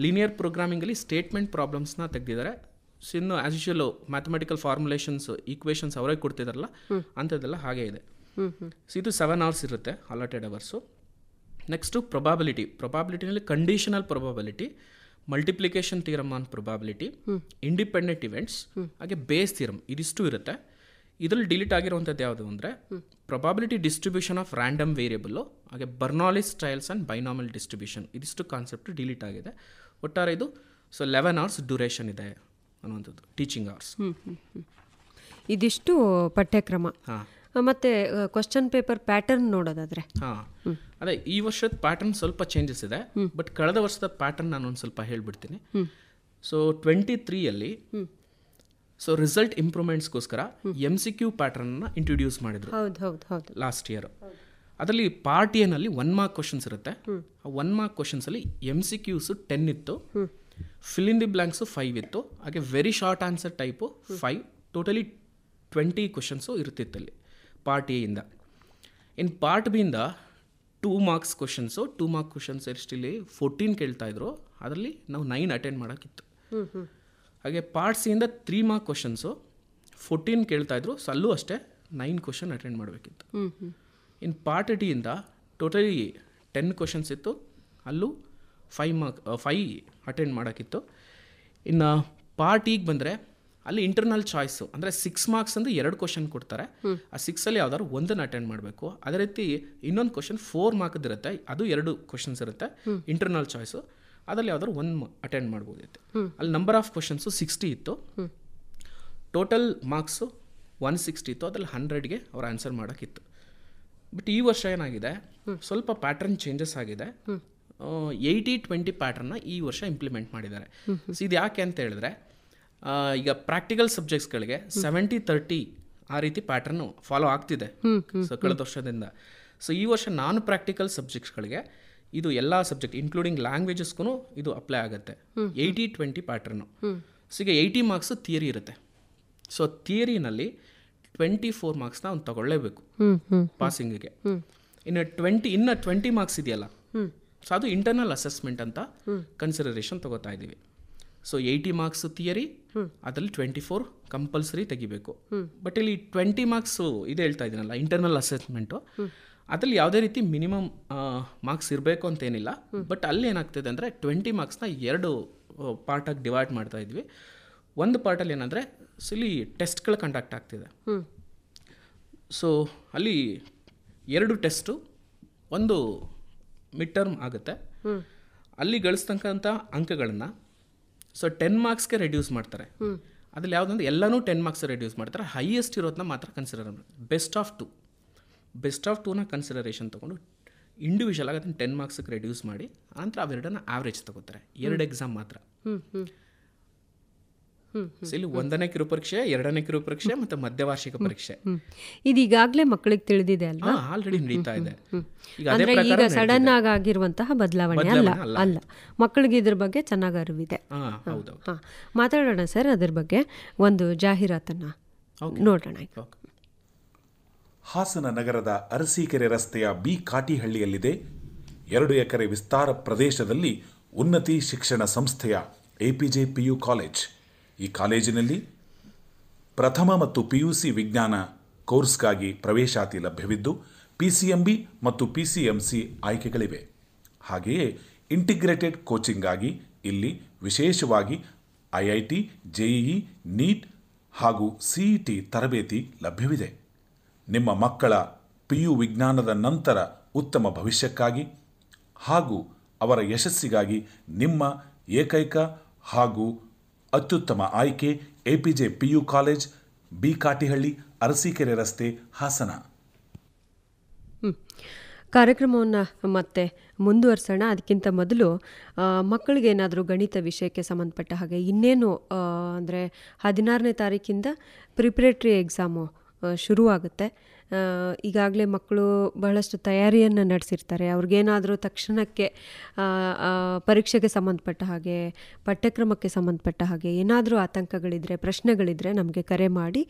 ಲೀನಿಯರ್ ಪ್ರೋಗ್ರಾಮಿಂಗಲ್ಲಿ ಸ್ಟೇಟ್ಮೆಂಟ್ ಪ್ರಾಬ್ಲಮ್ಸ್ನ ತೆಗೆದಿದ್ದಾರೆ. ಸೊ ಇನ್ನು as usual mathematical formulations, equations ಅವರೇ ಕೊಡ್ತಿದಾರಲ್ಲ ಅಂಥದ್ದೆಲ್ಲ ಹಾಗೆ ಇದೆ. ಸೊ ಇದು 7 hours ಇರುತ್ತೆ ಅಲಾಟೆಡ್ ಅವರ್ಸು. ನೆಕ್ಸ್ಟು ಪ್ರೊಬಾಬಿಲಿಟಿನಲ್ಲಿ conditional probability, multiplication theorem on probability, independent events, ಹಾಗೆ ಬೇಸ್ ಥಿಯರಮ್, ಇದಿಷ್ಟು ಇರುತ್ತೆ. ಇದರಲ್ಲಿ ಡಿಲೀಟ್ ಆಗಿರುವಂಥದ್ದು ಯಾವುದು ಅಂದರೆ probability distribution of random variable, ಹಾಗೆ Bernoulli's trials and binomial distribution, ಇದಿಷ್ಟು ಕಾನ್ಸೆಪ್ಟ್ ಡಿಲೀಟ್ ಆಗಿದೆ. ಒಟ್ಟಾರೆ ಇದು 11 hours ಡ್ಯೂರೇಷನ್ ಇದೆ ಅನ್ನುವಂಥದ್ದು ಟೀಚಿಂಗ್ ಅವರ್ಸ್. ಇದಿಷ್ಟು ಪಠ್ಯಕ್ರಮ. ಮತ್ತು ಕ್ವಶನ್ ಪೇಪರ್ ಪ್ಯಾಟರ್ನ್ ನೋಡೋದಾದರೆ ಅದೇ ಈ ವರ್ಷದ ಪ್ಯಾಟರ್ನ್ ಸ್ವಲ್ಪ ಚೇಂಜಸ್ ಇದೆ. ಬಟ್ ಕಳೆದ ವರ್ಷದ ಪ್ಯಾಟರ್ನ್ ನಾನು ಒಂದು ಸ್ವಲ್ಪ ಹೇಳ್ಬಿಡ್ತೀನಿ. ಸೊ 23ಯಲ್ಲಿ ಸೊ ರಿಸಲ್ಟ್ ಇಂಪ್ರೂವ್ಮೆಂಟ್ಸ್ಗೋಸ್ಕರ MCQ ಪ್ಯಾಟರ್ನ್ನ ಇಂಟ್ರೊಡ್ಯೂಸ್ ಮಾಡಿದ್ರು ಲಾಸ್ಟ್ ಇಯರ್. ಅದರಲ್ಲಿ ಪಾರ್ಟ್ ಎನಲ್ಲಿ 1 mark ಕ್ವಶನ್ಸ್ ಇರುತ್ತೆ. ಆ 1 mark ಕ್ವಶನ್ಸಲ್ಲಿ MCQs 10 ಇತ್ತು, ಫಿಲ್ ಇನ್ ದಿ ಬ್ಲ್ಯಾಂಕ್ಸು 5 ಇತ್ತು, ಹಾಗೆ very short answer type 5, totally 20 questions ಇರ್ತಿತ್ತಲ್ಲಿ ಪಾರ್ಟ್ ಎಯಿಂದ. ಇನ್ನು ಪಾರ್ಟ್ ಬಿಯಿಂದ 2 marks ಕ್ವಶನ್ಸು, 2 mark ಕ್ವಶನ್ಸ್ ಎಷ್ಟಿಲ್ಲಿ 14 ಕೇಳ್ತಾಯಿದ್ರು, ಅದರಲ್ಲಿ ನಾವು 9 ಅಟೆಂಡ್ ಮಾಡೋಕ್ಕಿತ್ತು. ಹಾಗೆ ಪಾರ್ಟ್ ಸಿಯಿಂದ 3 mark ಕ್ವಶನ್ಸು 14 ಕೇಳ್ತಾಯಿದ್ರು, ಸೊ ಅಲ್ಲೂ ಅಷ್ಟೇ 9 ಕ್ವಶನ್ ಅಟೆಂಡ್ ಮಾಡಬೇಕಿತ್ತು. ಇನ್ನು ಪಾರ್ಟ್ ಡಿಯಿಂದ ಟೋಟಲಿ 10 ಕ್ವಶನ್ಸ್ ಇತ್ತು, ಅಲ್ಲೂ 5 ಅಟೆಂಡ್ ಮಾಡೋಕ್ಕಿತ್ತು. ಇನ್ನು ಪಾರ್ಟ್ ಈಗ ಬಂದರೆ ಅಲ್ಲಿ ಇಂಟರ್ನಲ್ ಚಾಯ್ಸು ಅಂದರೆ 6 marks ಅಂದರೆ 2 ಕ್ವಶನ್ ಕೊಡ್ತಾರೆ. ಆ 6ಅಲ್ಲಿ ಯಾವ್ದಾದ್ರು ಒಂದನ್ನು ಅಟೆಂಡ್ ಮಾಡಬೇಕು. ಅದೇ ರೀತಿ ಇನ್ನೊಂದು ಕ್ವಶನ್ 4 mark ಇರುತ್ತೆ, ಅದು 2 ಕ್ವಶನ್ಸ್ ಇರುತ್ತೆ ಇಂಟರ್ನಲ್ ಚಾಯ್ಸು, ಅದರಲ್ಲಿ ಯಾವ್ದಾದ್ರು 1 ಅಟೆಂಡ್ ಮಾಡ್ಬೋದಿತ್ತು. ಅಲ್ಲಿ ನಂಬರ್ ಆಫ್ ಕ್ವಶನ್ಸು 60 ಇತ್ತು, ಟೋಟಲ್ ಮಾರ್ಕ್ಸು 160 ಇತ್ತು, ಅದರಲ್ಲಿ 100ಗೆ ಅವ್ರು ಆನ್ಸರ್ ಮಾಡೋಕ್ಕಿತ್ತು. ಬಟ್ ಈ ವರ್ಷ ಏನಾಗಿದೆ, ಸ್ವಲ್ಪ ಪ್ಯಾಟರ್ನ್ ಚೇಂಜಸ್ ಆಗಿದೆ. 80-20 ಪ್ಯಾಟರ್ನ್ನ ಈ ವರ್ಷ ಇಂಪ್ಲಿಮೆಂಟ್ ಮಾಡಿದ್ದಾರೆ. ಸೊ ಇದು ಯಾಕೆ ಅಂತ ಹೇಳಿದ್ರೆ, ಈಗ ಪ್ರಾಕ್ಟಿಕಲ್ ಸಬ್ಜೆಕ್ಟ್ಸ್ಗಳಿಗೆ 70-30 ಆ ರೀತಿ ಪ್ಯಾಟರ್ನು ಫಾಲೋ ಆಗ್ತಿದೆ ಸೊ ಕಳೆದ ವರ್ಷದಿಂದ. ಸೊ ಈ ವರ್ಷ ನಾನ್ ಪ್ರಾಕ್ಟಿಕಲ್ ಸಬ್ಜೆಕ್ಟ್ಸ್ಗಳಿಗೆ ಇದು ಎಲ್ಲ ಸಬ್ಜೆಕ್ಟ್ ಇನ್ಕ್ಲೂಡಿಂಗ್ ಲ್ಯಾಂಗ್ವೇಜಸ್ಗೂ ಇದು ಅಪ್ಲೈ ಆಗುತ್ತೆ. 80-20 ಪ್ಯಾಟರ್ನು. ಸೊ ಈಗ 80 marks ಥಿಯರಿ ಇರುತ್ತೆ. ಸೊ ಥಿಯರಿನಲ್ಲಿ 24 marksನ ಅವ್ನು ತಗೊಳ್ಳೇಬೇಕು ಪಾಸಿಂಗಿಗೆ. ಇನ್ನು 20 marks ಇದೆಯಲ್ಲ, ಸೊ ಅದು ಇಂಟರ್ನಲ್ ಅಸೆಸ್ಮೆಂಟ್ ಅಂತ ಕನ್ಸಿಡರೇಷನ್ ತಗೋತಾ ಇದ್ದೀವಿ. ಸೊ 80 marks ಥಿಯರಿ, ಅದರಲ್ಲಿ 24 ಕಂಪಲ್ಸರಿ ತೆಗಿಬೇಕು. ಬಟ್ ಇಲ್ಲಿ 20 marks ಇದು ಹೇಳ್ತಾ ಇದ್ದೀನಲ್ಲ ಇಂಟರ್ನಲ್ ಅಸೆಸ್ಮೆಂಟು, ಅದರಲ್ಲಿ ಯಾವುದೇ ರೀತಿ ಮಿನಿಮಮ್ ಮಾರ್ಕ್ಸ್ ಇರಬೇಕು ಅಂತೇನಿಲ್ಲ. ಬಟ್ ಅಲ್ಲಿ ಏನಾಗ್ತಿದೆ ಅಂದರೆ 20 marksನ 2 ಪಾರ್ಟಾಗಿ ಡಿವೈಡ್ ಮಾಡ್ತಾ ಇದ್ವಿ. ಒಂದು ಪಾರ್ಟಲ್ಲಿ ಏನಂದರೆ ಇಲ್ಲಿ ಟೆಸ್ಟ್ಗಳು ಕಂಡಕ್ಟ್ ಆಗ್ತಿದೆ. ಸೊ ಅಲ್ಲಿ 2 ಟೆಸ್ಟು, ಒಂದು ಮಿಡ್ ಟರ್ಮ್ ಆಗುತ್ತೆ. ಅಲ್ಲಿ ಗಳಿಸ್ತಕ್ಕಂಥ ಅಂಕಗಳನ್ನು ಸೊ 10 marksಗೆ ರೆಡ್ಯೂಸ್ ಮಾಡ್ತಾರೆ. ಅದ್ರಲ್ಲಿ ಯಾವುದಂದ್ರೆ ಎಲ್ಲನೂ 10 marks ರೆಡ್ಯೂಸ್ ಮಾಡ್ತಾರೆ. ಹೈಯೆಸ್ಟ್ ಇರೋದನ್ನ ಮಾತ್ರ ಕನ್ಸಿಡರ್ ಮಾಡ್ತಾರೆ. ಬೆಸ್ಟ್ ಆಫ್ ಟೂನ ಕನ್ಸಿಡರೇಷನ್ ತೊಗೊಂಡು ಇಂಡಿವಿಜುವಲ್ ಆಗಿ ಅದನ್ನು 10 marksಗೆ ರೆಡ್ಯೂಸ್ ಮಾಡಿ ಆನಂತರ ಅವೆರಡನ್ನ ಆವ್ರೇಜ್ ತೊಗೋತಾರೆ. 2 ಎಕ್ಸಾಮ್ ಮಾತ್ರ. ಸೊ ಇಲ್ಲಿ 1ನೇ ಕಿರು ಪರೀಕ್ಷೆ, 2ನೇ ಕಿರು ಪರೀಕ್ಷೆ ಮತ್ತು ಮಧ್ಯವಾರ್ಷಿಕ ಪರೀಕ್ಷೆ ಇದೀಗಾಗಲೇ ಮಕ್ಕಳಿಗೆ ತಿಳಿದಿದೆ ಅಲ್ವಾ? ಆಲ್ರೆಡಿ ನಡೀತಾ ಇದೆ. ಅಂದ್ರೆ ಈಗ ಸಡನ್ ಆಗಿರುವಂತಹ ಬದಲಾವಣೆ ಅಲ್ಲ, ಮಕ್ಕಳಿಗೆ ಇದ್ರ ಬಗ್ಗೆ ಚೆನ್ನಾಗಿ ಅರಿವಿದೆ. ಮಾತಾಡೋಣ ಸರ್ ಅದ್ರ ಬಗ್ಗೆ. ಒಂದು ಜಾಹೀರಾತನ್ನ ನೋಡೋಣ. ಹಾಸನ ನಗರದ ಅರಸೀಕೆರೆ ರಸ್ತೆಯ ಬಿ ಕಾಟಿಹಳ್ಳಿಯಲ್ಲಿದೆ 2 ಎಕರೆ ವಿಸ್ತಾರ ಪ್ರದೇಶದಲ್ಲಿ ಉನ್ನತಿ ಶಿಕ್ಷಣ ಸಂಸ್ಥೆಯ ಎಪಿಜೆ ಪಿಯು ಕಾಲೇಜ್. ಈ ಕಾಲೇಜಿನಲ್ಲಿ ಪ್ರಥಮ ಮತ್ತು ಪಿಯುಸಿ ವಿಜ್ಞಾನ ಕೋರ್ಸ್ಗಾಗಿ ಪ್ರವೇಶಾತಿ ಲಭ್ಯವಿದ್ದು ಪಿಸಿಎಂಬಿ ಮತ್ತು ಪಿಸಿಎಂಸಿ ಆಯ್ಕೆಗಳಿವೆ. ಹಾಗೆಯೇ ಇಂಟಿಗ್ರೇಟೆಡ್ ಕೋಚಿಂಗಾಗಿ ಇಲ್ಲಿ ವಿಶೇಷವಾಗಿ ಐಐಟಿ, ಜೆಇಇ, ನೀಟ್ ಹಾಗೂ ಸಿಇಟಿ ತರಬೇತಿ ಲಭ್ಯವಿದೆ. ನಿಮ್ಮ ಮಕ್ಕಳ ಪಿಯು ವಿಜ್ಞಾನದ ನಂತರ ಉತ್ತಮ ಭವಿಷ್ಯಕ್ಕಾಗಿ ಹಾಗೂ ಅವರ ಯಶಸ್ಸಿಗಾಗಿ ನಿಮ್ಮ ಏಕೈಕ ಹಾಗೂ ಅತ್ಯುತ್ತಮ ಆಯ್ಕೆ APJ PU college, B Katihalli, Arsikere ರಸ್ತೆ, ಹಾಸನ. ಕಾರ್ಯಕ್ರಮವನ್ನು ಮತ್ತೆ ಮುಂದುವರ್ಸೋಣ. ಅದಕ್ಕಿಂತ ಮೊದಲು ಮಕ್ಕಳಿಗೆ ಏನಾದರೂ ಗಣಿತ ವಿಷಯಕ್ಕೆ ಸಂಬಂಧಪಟ್ಟ ಹಾಗೆ ಇನ್ನೇನು ಅಂದರೆ 16ನೇ ತಾರೀಕಿಂದ ಪ್ರಿಪ್ರೇಟ್ರಿ ಎಕ್ಸಾಮು ಶುರುವಾಗುತ್ತೆ. ಈಗಾಗಲೇ ಮಕ್ಕಳು ಬಹಳಷ್ಟು ತಯಾರಿಯನ್ನು ನಡೆಸಿರ್ತಾರೆ. ಅವ್ರಿಗೇನಾದರೂ ತಕ್ಷಣಕ್ಕೆ ಪರೀಕ್ಷೆಗೆ ಸಂಬಂಧಪಟ್ಟ ಹಾಗೆ, ಪಠ್ಯಕ್ರಮಕ್ಕೆ ಸಂಬಂಧಪಟ್ಟ ಹಾಗೆ ಏನಾದರೂ ಆತಂಕಗಳಿದ್ದರೆ, ಪ್ರಶ್ನೆಗಳಿದ್ದರೆ ನಮಗೆ ಕರೆ ಮಾಡಿ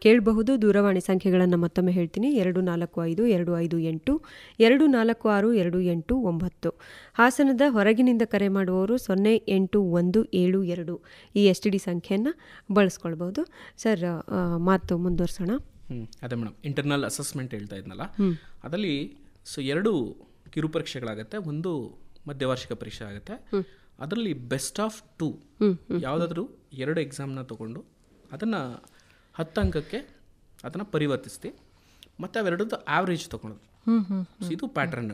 ಕೇಳಬಹುದು. ದೂರವಾಣಿ ಸಂಖ್ಯೆಗಳನ್ನು ಮತ್ತೊಮ್ಮೆ ಹೇಳ್ತೀನಿ: 245-258, 246-289. ಹಾಸನದ ಹೊರಗಿನಿಂದ ಕರೆ ಮಾಡುವವರು 08172 ಈ STD ಸಂಖ್ಯೆಯನ್ನು ಬಳಸ್ಕೊಳ್ಬೋದು. ಸರ್, ಮಾತು ಮುಂದುವರ್ಸೋಣ. ಅದೇ ಮೇಡಮ್, ಇಂಟರ್ನಲ್ ಅಸೆಸ್ಮೆಂಟ್ ಹೇಳ್ತಾ ಇದ್ನಲ್ಲ, ಅದರಲ್ಲಿ 2 ಕಿರು ಪರೀಕ್ಷೆಗಳಾಗುತ್ತೆ, ಒಂದು ಮಧ್ಯವಾರ್ಷಿಕ ಪರೀಕ್ಷೆ ಆಗುತ್ತೆ. ಅದರಲ್ಲಿ ಬೆಸ್ಟ್ ಆಫ್ 2 ಯಾವುದಾದ್ರೂ 2 ಎಕ್ಸಾಮ್ನ ತೊಗೊಂಡು ಅದನ್ನು 10 ಅಂಕಕ್ಕೆ ಅದನ್ನು ಪರಿವರ್ತಿಸ್ತಿ ಮತ್ತು ಅವೆರಡದ್ದು ಆವ್ರೇಜ್ ತೊಗೊಳೋದು. ಇದು ಪ್ಯಾಟ್ರನ್.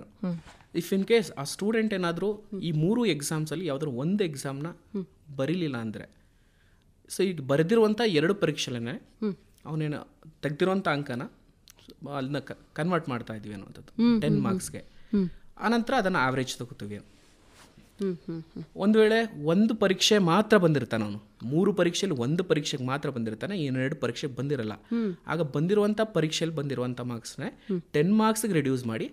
ಇಫ್ ಇನ್ ಕೇಸ್ ಆ ಸ್ಟೂಡೆಂಟ್ ಏನಾದರೂ ಈ 3 ಎಕ್ಸಾಮ್ಸಲ್ಲಿ ಯಾವುದಾದ್ರು ಒಂದು ಎಕ್ಸಾಮ್ನ ಬರೀಲಿಲ್ಲ ಅಂದರೆ, ಸೊ ಈಗ ಬರೆದಿರುವಂಥ 2 ಪರೀಕ್ಷೆಲೇ ಅವನೇನು ತೆಗ್ದಿರೋಂಥ ಅಂಕನ ಅದನ್ನ ಕನ್ವರ್ಟ್ ಮಾಡ್ತಾ ಇದ್ದೀವಿ ಅನ್ನುವಂಥದ್ದು 10 ಮಾರ್ಕ್ಸ್ಗೆ. ಆನಂತರ ಅದನ್ನು ಆವ್ರೇಜ್ ತಗೋತೀವಿ. ಒಂದು ವೇಳೆ ಒಂದು ಪರೀಕ್ಷೆ ಮಾತ್ರ ಬಂದಿರ್ತಾನೆ ಅವನು, 3 ಪರೀಕ್ಷೆಯಲ್ಲಿ 1 ಪರೀಕ್ಷೆಗೆ ಮಾತ್ರ ಬಂದಿರ್ತಾನೆ, 2 ಪರೀಕ್ಷೆಗೆ ಬಂದಿರಲ್ಲ. ಆಗ ಬಂದಿರುವಂಥ ಪರೀಕ್ಷೆಯಲ್ಲಿ ಬಂದಿರುವಂಥ ಮಾರ್ಕ್ಸ್ನೇ 10 ಮಾರ್ಕ್ಸ್ಗೆ ರಿಡ್ಯೂಸ್ ಮಾಡಿ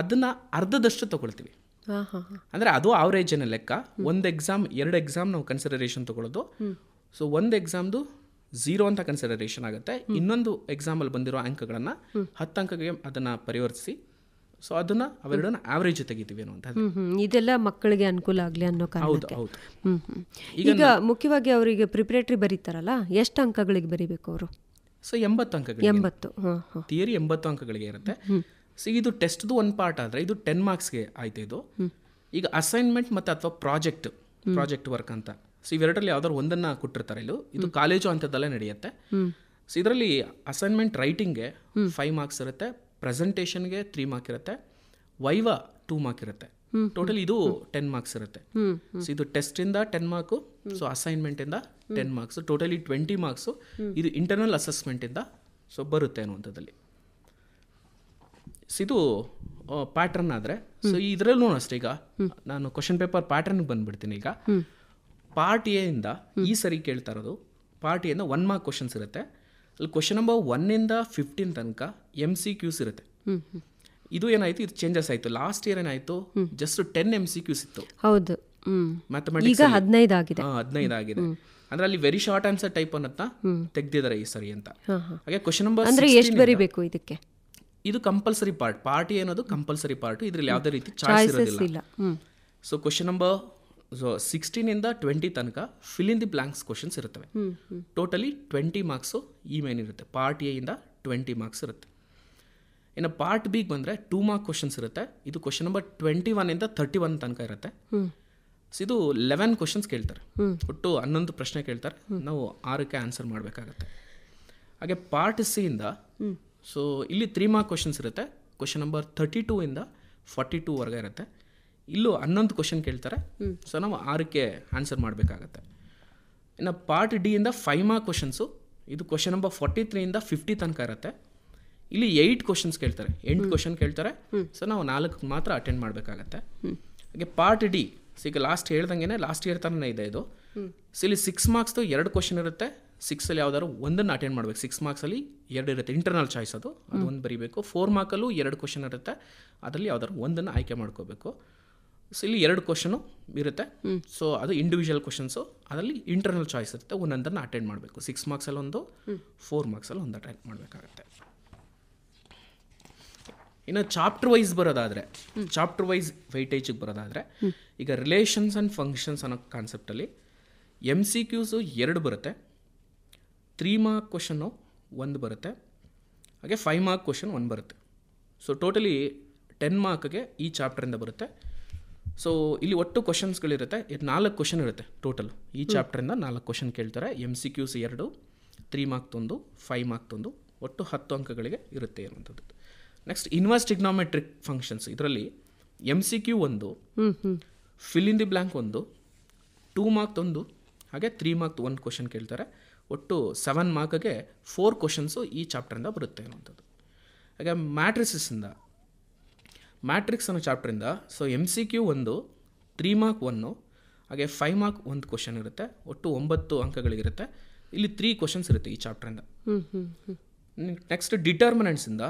ಅದನ್ನು ಅರ್ಧದಷ್ಟು ತಗೊಳ್ತೀವಿ. ಅಂದರೆ ಅದು ಆವ್ರೇಜನ್ನ ಲೆಕ್ಕ. 1 ಎಕ್ಸಾಮ್ 2 ಎಕ್ಸಾಮ್ ನಾವು ಕನ್ಸಿಡರೇಷನ್ ತಗೊಳ್ಳೋದು. ಸೊ 1 ಎಕ್ಸಾಮ್ದು 0 ಅಂತ ಕನ್ಸಿಡರೇಷನ್ ಆಗುತ್ತೆ. ಇನ್ನೊಂದು ಎಕ್ಸಾಮಲ್ಲಿ ಬಂದಿರೋ ಅಂಕಗಳನ್ನು 10 ಅಂಕಕ್ಕೆ ಅದನ್ನು ಪರಿವರ್ತಿಸಿ, ಸೊ ಅದನ್ನು ಅವೆರಡನ್ನ ಆವ್ರೇಜ್ ತೆಗಿತೀವಿ ಅನ್ನುವಂಥದ್ದು. ಇದೆಲ್ಲ ಮಕ್ಕಳಿಗೆ ಅನುಕೂಲ ಆಗಲಿ ಅನ್ನೋ ಕಾರಣಕ್ಕೆ. ಈಗ ಮುಖ್ಯವಾಗಿ ಅವರಿಗೆ ಪ್ರಿಪ್ರೇಟರಿ ಬರೀತಾರಲ್ಲ, ಎಷ್ಟು ಅಂಕಗಳಿಗೆ ಬರೀಬೇಕು ಅವರು? ಸೊ 80 ಅಂಕಗಳಿಗೆ. 80 ಥಿಯರಿ 80 ಅಂಕಗಳಿಗೆ ಇರುತ್ತೆ. ಸೊ ಇದು ಟೆಸ್ಟ್ದು ಒಂದು ಪಾರ್ಟ್ ಆದರೆ ಇದು 10 ಮಾರ್ಕ್ಸ್ಗೆ ಆಯ್ತು. ಇದು ಈಗ ಅಸೈನ್ಮೆಂಟ್ ಮತ್ತು ಅಥವಾ ಪ್ರಾಜೆಕ್ಟ್ ವರ್ಕ್ ಅಂತ, ಸೊ ಇವೆರಡರಲ್ಲಿ ಯಾವ್ದಾದ್ರು ಒಂದನ್ನು ಕೊಟ್ಟಿರ್ತಾರೆ. ಇದು ಕಾಲೇಜು ಅಂಥದ್ದಲ್ಲೇ ನಡೆಯುತ್ತೆ. ಸೊ ಇದರಲ್ಲಿ ಅಸೈನ್ಮೆಂಟ್ ರೈಟಿಂಗ್ಗೆ 5 ಮಾರ್ಕ್ಸ್ ಇರುತ್ತೆ, ಪ್ರೆಸೆಂಟೇಷನ್ಗೆ 3 ಮಾರ್ಕ್ ಇರುತ್ತೆ, ವೈವಾ 2 ಮಾರ್ಕ್ ಇರುತ್ತೆ. ಟೋಟಲ್ ಇದು 10 ಮಾರ್ಕ್ಸ್ ಇರುತ್ತೆ. ಸೊ ಇದು ಟೆಸ್ಟಿಂದ 10 ಮಾರ್ಕು, ಸೊ ಅಸೈನ್ಮೆಂಟಿಂದ 10 ಮಾರ್ಕ್ಸ್, ಟೋಟಲಿ 20 ಮಾರ್ಕ್ಸು ಇದು ಇಂಟರ್ನಲ್ ಅಸೆಸ್ಮೆಂಟಿಂದ ಸೊ ಬರುತ್ತೆ ಅನ್ನುವಂಥದ್ದಲ್ಲಿ. ಸೊ ಇದು ಪ್ಯಾಟ್ರನ್ ಆದರೆ, ಸೊ ಇದರಲ್ಲೂ ಅಷ್ಟೇ. ಈಗ ನಾನು ಕ್ವಶನ್ ಪೇಪರ್ ಪ್ಯಾಟ್ರನ್ಗೆ ಬಂದುಬಿಡ್ತೀನಿ. ಈಗ ಪಾರ್ಟ್ ಎ ಇಂದ ಈ ಸರಿ ಕೇಳ್ತಾ ಇರೋದು, ಪಾರ್ಟ್ ಎ ಇಂದ 1 ಮಾರ್ಕ್ ಕ್ವಶನ್ಸ್ ಇರುತ್ತೆ. ಅಲ್ಲಿ ಕ್ವಶನ್ ನಂಬರ್ 1 ಇಂದ 15 ತನಕ MCQs ಇರುತ್ತೆ. ಇದು ಏನಾಯಿತು, ಇದು ಚೇಂಜಸ್ ಆಯಿತು. ಲಾಸ್ಟ್ ಇಯರ್ ಏನಾಯಿತು, ಜಸ್ಟ್ 10 MCQs ಇತ್ತು. ಹೌದು, ಮ್ಯಾಥಮೆಟಿಕ್ಸ್ 15 ಆಗಿದೆ. 15 ಆಗಿದೆ. ಅಂದ್ರೆ ಅಲ್ಲಿ ವೆರಿ ಶಾರ್ಟ್ ಆನ್ಸರ್ ಟೈಪ್ ಅನ್ನತ್ತ ತೆಗ್ದಿದ್ದಾರೆ ಈ ಸರಿ ಅಂತ. ಹಾಗೆ ಕ್ವಶನ್ ನಂಬರ್ ಎಷ್ಟು ಬರೀಬೇಕು ಇದಕ್ಕೆ? ಇದು ಕಂಪಲ್ಸರಿ ಪಾರ್ಟ್ ಎ ಅನ್ನೋದು ಕಂಪಲ್ಸರಿ ಪಾರ್ಟ್. ಇದರಲ್ಲಿ ಯಾವುದೇ ರೀತಿ ಚಾಯ್ಸ್ ಇರೋದಿಲ್ಲ. ಸೊ ಕ್ವಶನ್ ನಂಬರ್ 16 ಇಂದ 20 ತನಕ fill in the blanks questions ಇರುತ್ತವೆ. ಟೋಟಲಿ 20 ಮಾರ್ಕ್ಸು ಈ ಮೇನ್ ಇರುತ್ತೆ. ಪಾರ್ಟ್ ಎ ಇಂದ 20 ಮಾರ್ಕ್ಸ್ ಇರುತ್ತೆ. ಇನ್ನು ಪಾರ್ಟ್ ಬಿಗೆ ಬಂದರೆ 2 ಮಾರ್ಕ್ ಕ್ವಶನ್ಸ್ ಇರುತ್ತೆ. ಇದು ಕ್ವಶನ್ ನಂಬರ್ 21 ಇಂದ 31 ತನಕ ಇರುತ್ತೆ. ಸೊ ಇದು 11 ಕ್ವಶನ್ಸ್ ಕೇಳ್ತಾರೆ. ಒಟ್ಟು 11 ಪ್ರಶ್ನೆ ಕೇಳ್ತಾರೆ. ನಾವು 6ಕ್ಕೆ ಆನ್ಸರ್ ಮಾಡಬೇಕಾಗತ್ತೆ. ಹಾಗೆ ಪಾರ್ಟ್ ಸಿ ಇಂದ ಸೊ ಇಲ್ಲಿ 3 ಮಾರ್ಕ್ ಕ್ವಶನ್ಸ್ ಇರುತ್ತೆ. ಕ್ವಶನ್ ನಂಬರ್ 32 ಇಂದ 42ವರೆಗೆ ಇರುತ್ತೆ. ಇಲ್ಲೂ 11 ಕ್ವಶನ್ ಕೇಳ್ತಾರೆ. ಸೊ ನಾವು 6ಕ್ಕೆ ಆನ್ಸರ್ ಮಾಡಬೇಕಾಗತ್ತೆ. ಇನ್ನು ಪಾರ್ಟ್ ಡಿ ಇಂದ 5 ಮಾರ್ಕ್ ಕ್ವಶನ್ಸು. ಇದು ಕ್ವಶನ್ ನಂಬರ್ 43 ಇಂದ 50 ತನಕ ಇರುತ್ತೆ. ಇಲ್ಲಿ 8 ಕ್ವಶನ್ಸ್ ಕೇಳ್ತಾರೆ, 8 ಕ್ವಶನ್ ಕೇಳ್ತಾರೆ. ಸೊ ನಾವು 4 ಮಾತ್ರ ಅಟೆಂಡ್ ಮಾಡಬೇಕಾಗತ್ತೆ. ಹಾಗೆ ಪಾರ್ಟ್ ಡಿ, ಸೊ ಈಗ ಲಾಸ್ಟ್ ಹೇಳ್ದಂಗೆ ಲಾಸ್ಟ್ ಇಯರ್ ಥರನೇ ಇದೆ ಇದು. ಸೊ ಇಲ್ಲಿ 6 ಮಾರ್ಕ್ಸ್ದು 2 ಕ್ವಶನ್ ಇರುತ್ತೆ. 6ಅಲ್ಲಿ ಯಾವ್ದಾದ್ರು ಒಂದನ್ನು ಅಟೆಂಡ್ ಮಾಡಬೇಕು. 6 ಮಾರ್ಕ್ಸಲ್ಲಿ 2 ಇರುತ್ತೆ, ಇಂಟರ್ನಲ್ ಚಾಯ್ಸ್ ಅದು ಒಂದು ಬರೀಬೇಕು. 4 ಮಾರ್ಕಲ್ಲೂ 2 ಕ್ವಶನ್ ಇರುತ್ತೆ, ಅದರಲ್ಲಿ ಯಾವ್ದಾದ್ರು ಒಂದನ್ನು ಆಯ್ಕೆ ಮಾಡ್ಕೋಬೇಕು. ಸೊ ಇಲ್ಲಿ 2 ಕ್ವಶನು ಇರುತ್ತೆ. ಸೊ ಅದು ಇಂಡಿವಿಜುವಲ್ ಕ್ವಶನ್ಸು, ಅದರಲ್ಲಿ ಇಂಟರ್ನಲ್ ಚಾಯ್ಸ್ ಇರುತ್ತೆ, ಒಂದೊಂದನ್ನು ಅಟೆಂಡ್ ಮಾಡಬೇಕು. 6 ಮಾರ್ಕ್ಸಲ್ಲಿ ಒಂದು, 4 ಮಾರ್ಕ್ಸಲ್ಲಿ ಒಂದು ಅಟೆಂಡ್ ಮಾಡಬೇಕಾಗತ್ತೆ. ಇನ್ನು ಚಾಪ್ಟರ್ ವೈಸ್ ಬರೋದಾದರೆ, ಚಾಪ್ಟರ್ ವೈಸ್ ವೈಟೇಜಿಗೆ ಬರೋದಾದರೆ, ಈಗ ರಿಲೇಷನ್ಸ್ ಆ್ಯಂಡ್ ಫಂಕ್ಷನ್ಸ್ ಅನ್ನೋ ಕಾನ್ಸೆಪ್ಟಲ್ಲಿ MCQs 2 ಬರುತ್ತೆ, 3 ಮಾರ್ಕ್ ಕ್ವಶನ್ನು 1 ಬರುತ್ತೆ, ಹಾಗೆ 5 ಮಾರ್ಕ್ ಕ್ವಶನ್ 1 ಬರುತ್ತೆ. ಸೊ ಟೋಟಲಿ 10 ಮಾರ್ಕ್ಗೆ ಈ ಚಾಪ್ಟರಿಂದ ಬರುತ್ತೆ. ಸೊ ಇಲ್ಲಿ ಒಟ್ಟು ಕ್ವಶನ್ಸ್ಗಳಿರುತ್ತೆ, 4 ಕ್ವಶನ್ ಇರುತ್ತೆ ಟೋಟಲ್. ಈ ಚಾಪ್ಟರಿಂದ 4 ಕ್ವಶನ್ ಕೇಳ್ತಾರೆ. MCQs 2, 3 ಮಾರ್ಕ್ 1, 5 ಮಾರ್ಕ್ 1, ಒಟ್ಟು 10 ಅಂಕಗಳಿಗೆ ಇರುತ್ತೆ ಅನ್ನುವಂಥದ್ದು. ನೆಕ್ಸ್ಟ್ ಇನ್ವರ್ಸ್ ಟ್ರಿಗ್ನೋಮೆಟ್ರಿಕ್ ಫಂಕ್ಷನ್ಸ್, ಇದರಲ್ಲಿ MCQ 1, fill in the blank 1, 2 mark 1, ಹಾಗೆ 3 ಮಾರ್ಕ್ 1 ಕ್ವಶನ್ ಕೇಳ್ತಾರೆ. ಒಟ್ಟು 7 ಮಾರ್ಕ್ಗೆ 4 ಕ್ವಶನ್ಸು ಈ ಚಾಪ್ಟರಿಂದ ಬರುತ್ತೆ ಅನ್ನುವಂಥದ್ದು. ಹಾಗೆ ಮ್ಯಾಟ್ರಿಕ್ಸ್ ಅನ್ನೋ ಚಾಪ್ಟರಿಂದ ಸೊ MCQ 1, 3 ಮಾರ್ಕ್ 1, ಹಾಗೆ 5 ಮಾರ್ಕ್ 1 ಕ್ವಶನ್ ಇರುತ್ತೆ, ಒಟ್ಟು 9 ಅಂಕಗಳಿಗಿರುತ್ತೆ. ಇಲ್ಲಿ 3 ಕ್ವಶನ್ಸ್ ಇರುತ್ತೆ ಈ ಚಾಪ್ಟರಿಂದ. ನೆಕ್ಸ್ಟ್ ಡಿಟರ್ಮಿನೆಂಟ್ಸಿಂದ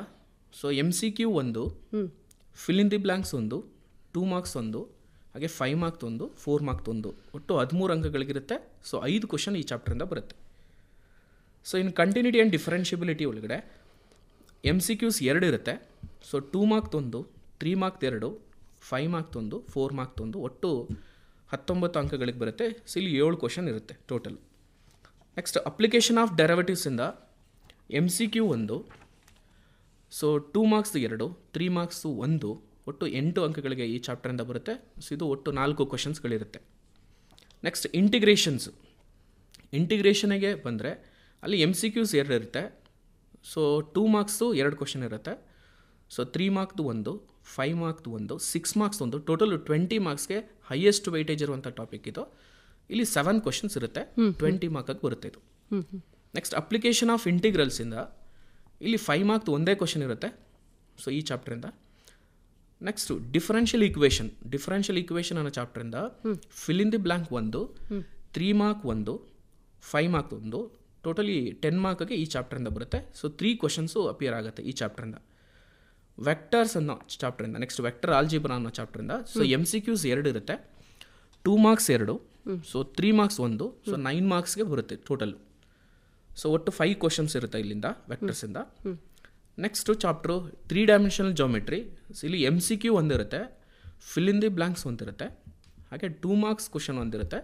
so MCQ 1, fill in the blanks 1, 2 marks 1, ಹಾಗೆ 5 ಮಾರ್ಕ್ 1, 4 ಮಾರ್ಕ್ 1, ಒಟ್ಟು 13 ಅಂಕಗಳಿಗಿರುತ್ತೆ. ಸೊ 5 ಕ್ವಶನ್ ಈ ಚಾಪ್ಟರಿಂದ ಬರುತ್ತೆ. ಸೊ ಇನ್ನು ಕಂಟಿನ್ಯೂಟಿ ಆ್ಯಂಡ್ ಡಿಫರೆನ್ಷಿಯಬಿಲಿಟಿ ಒಳಗಡೆ MCQs 2 ಇರುತ್ತೆ. So 2 mark 1, 3 mark 2, 5 mark 1, 4 mark 1, ಒಟ್ಟು 19 ಅಂಕಗಳಿಗೆ ಬರುತ್ತೆ. ಸೊ ಇಲ್ಲಿ 7 ಕ್ವಶನ್ ಇರುತ್ತೆ ಟೋಟಲ್. ನೆಕ್ಸ್ಟ್ ಅಪ್ಲಿಕೇಶನ್ ಆಫ್ ಡೆರಿವೇಟಿವ್ಸಿಂದ MCQ 1, ಸೊ 2 ಮಾರ್ಕ್ಸ್ 2, 3 ಮಾರ್ಕ್ಸ್ 1, ಒಟ್ಟು 8 ಅಂಕಗಳಿಗೆ ಈ ಚಾಪ್ಟರಿಂದ ಬರುತ್ತೆ. ಸೊ ಇದು ಒಟ್ಟು 4 ಕ್ವಶನ್ಸ್ಗಳಿರುತ್ತೆ. ನೆಕ್ಸ್ಟ್ ಇಂಟಿಗ್ರೇಷನ್ಗೆ ಬಂದರೆ ಅಲ್ಲಿ MCQs 2 ಇರುತ್ತೆ. ಸೊ 2 ಮಾರ್ಕ್ಸು 2 ಕ್ವಶನ್ ಇರುತ್ತೆ. ಸೊ 3 ಮಾರ್ಕ್ದು 1, 5 ಮಾರ್ಕ್ದು 1, 6 ಮಾರ್ಕ್ಸ್ 1, ಟೋಟಲ್ 20 ಮಾರ್ಕ್ಸ್ಗೆ ಹೈಯೆಸ್ಟ್ ವೈಟೇಜ್ ಇರುವಂಥ ಟಾಪಿಕ್ ಇದು. ಇಲ್ಲಿ 7 ಕ್ವಶನ್ಸ್ ಇರುತ್ತೆ, 20 ಮಾರ್ಕಾಗಿ ಬರುತ್ತೆ ಇದು. ನೆಕ್ಸ್ಟ್ ಅಪ್ಲಿಕೇಶನ್ ಆಫ್ ಇಂಟಿಗ್ರಲ್ಸಿಂದ ಇಲ್ಲಿ 5 ಮಾರ್ಕ್ದು ಒಂದೇ ಕ್ವಶನ್ ಇರುತ್ತೆ. ಸೊ ಈ ಚಾಪ್ಟರಿಂದ. ನೆಕ್ಸ್ಟು ಡಿಫರೆನ್ಷಿಯಲ್ ಈಕ್ವೇಷನ್ ಅನ್ನೋ ಚಾಪ್ಟರಿಂದ fill in the blank 1, 3 mark 1, 5 mark 1, totally 10 ಮಾರ್ಕ್ಗೆ ಈ ಚಾಪ್ಟರಿಂದ ಬರುತ್ತೆ. ಸೊ 3 ಕ್ವಶನ್ಸು ಅಪಿಯರ್ ಆಗುತ್ತೆ ಈ ಚಾಪ್ಟರಿಂದ. ವೆಕ್ಟರ್ಸ್ ಅನ್ನೋ ಚಾಪ್ಟರಿಂದ, ನೆಕ್ಸ್ಟ್ ವೆಕ್ಟರ್ ಆಲ್ಜಿಬ್ರಾ ಅನ್ನೋ ಚಾಪ್ಟರಿಂದ ಸೊ MCQs 2 ಇರುತ್ತೆ, 2 ಮಾರ್ಕ್ಸ್ 2, ಸೊ 3 ಮಾರ್ಕ್ಸ್ 1, ಸೊ 9 ಮಾರ್ಕ್ಸ್ಗೆ ಬರುತ್ತೆ ಟೋಟಲ್. ಸೊ ಒಟ್ಟು 5 ಕ್ವಶನ್ಸ್ ಇರುತ್ತೆ ಇಲ್ಲಿಂದ ವೆಕ್ಟರ್ಸಿಂದ. Next chapter 3 dimensional geometry. So ಇಲ್ಲಿ MCQ 1 ಇರುತ್ತೆ, ಫಿಲ್ ಇನ್ ದಿ ಬ್ಲ್ಯಾಂಕ್ಸ್ 1 ಇರುತ್ತೆ, ಹಾಗೆ 2 ಮಾರ್ಕ್ಸ್ ಕ್ವಶನ್ 1 ಇರುತ್ತೆ,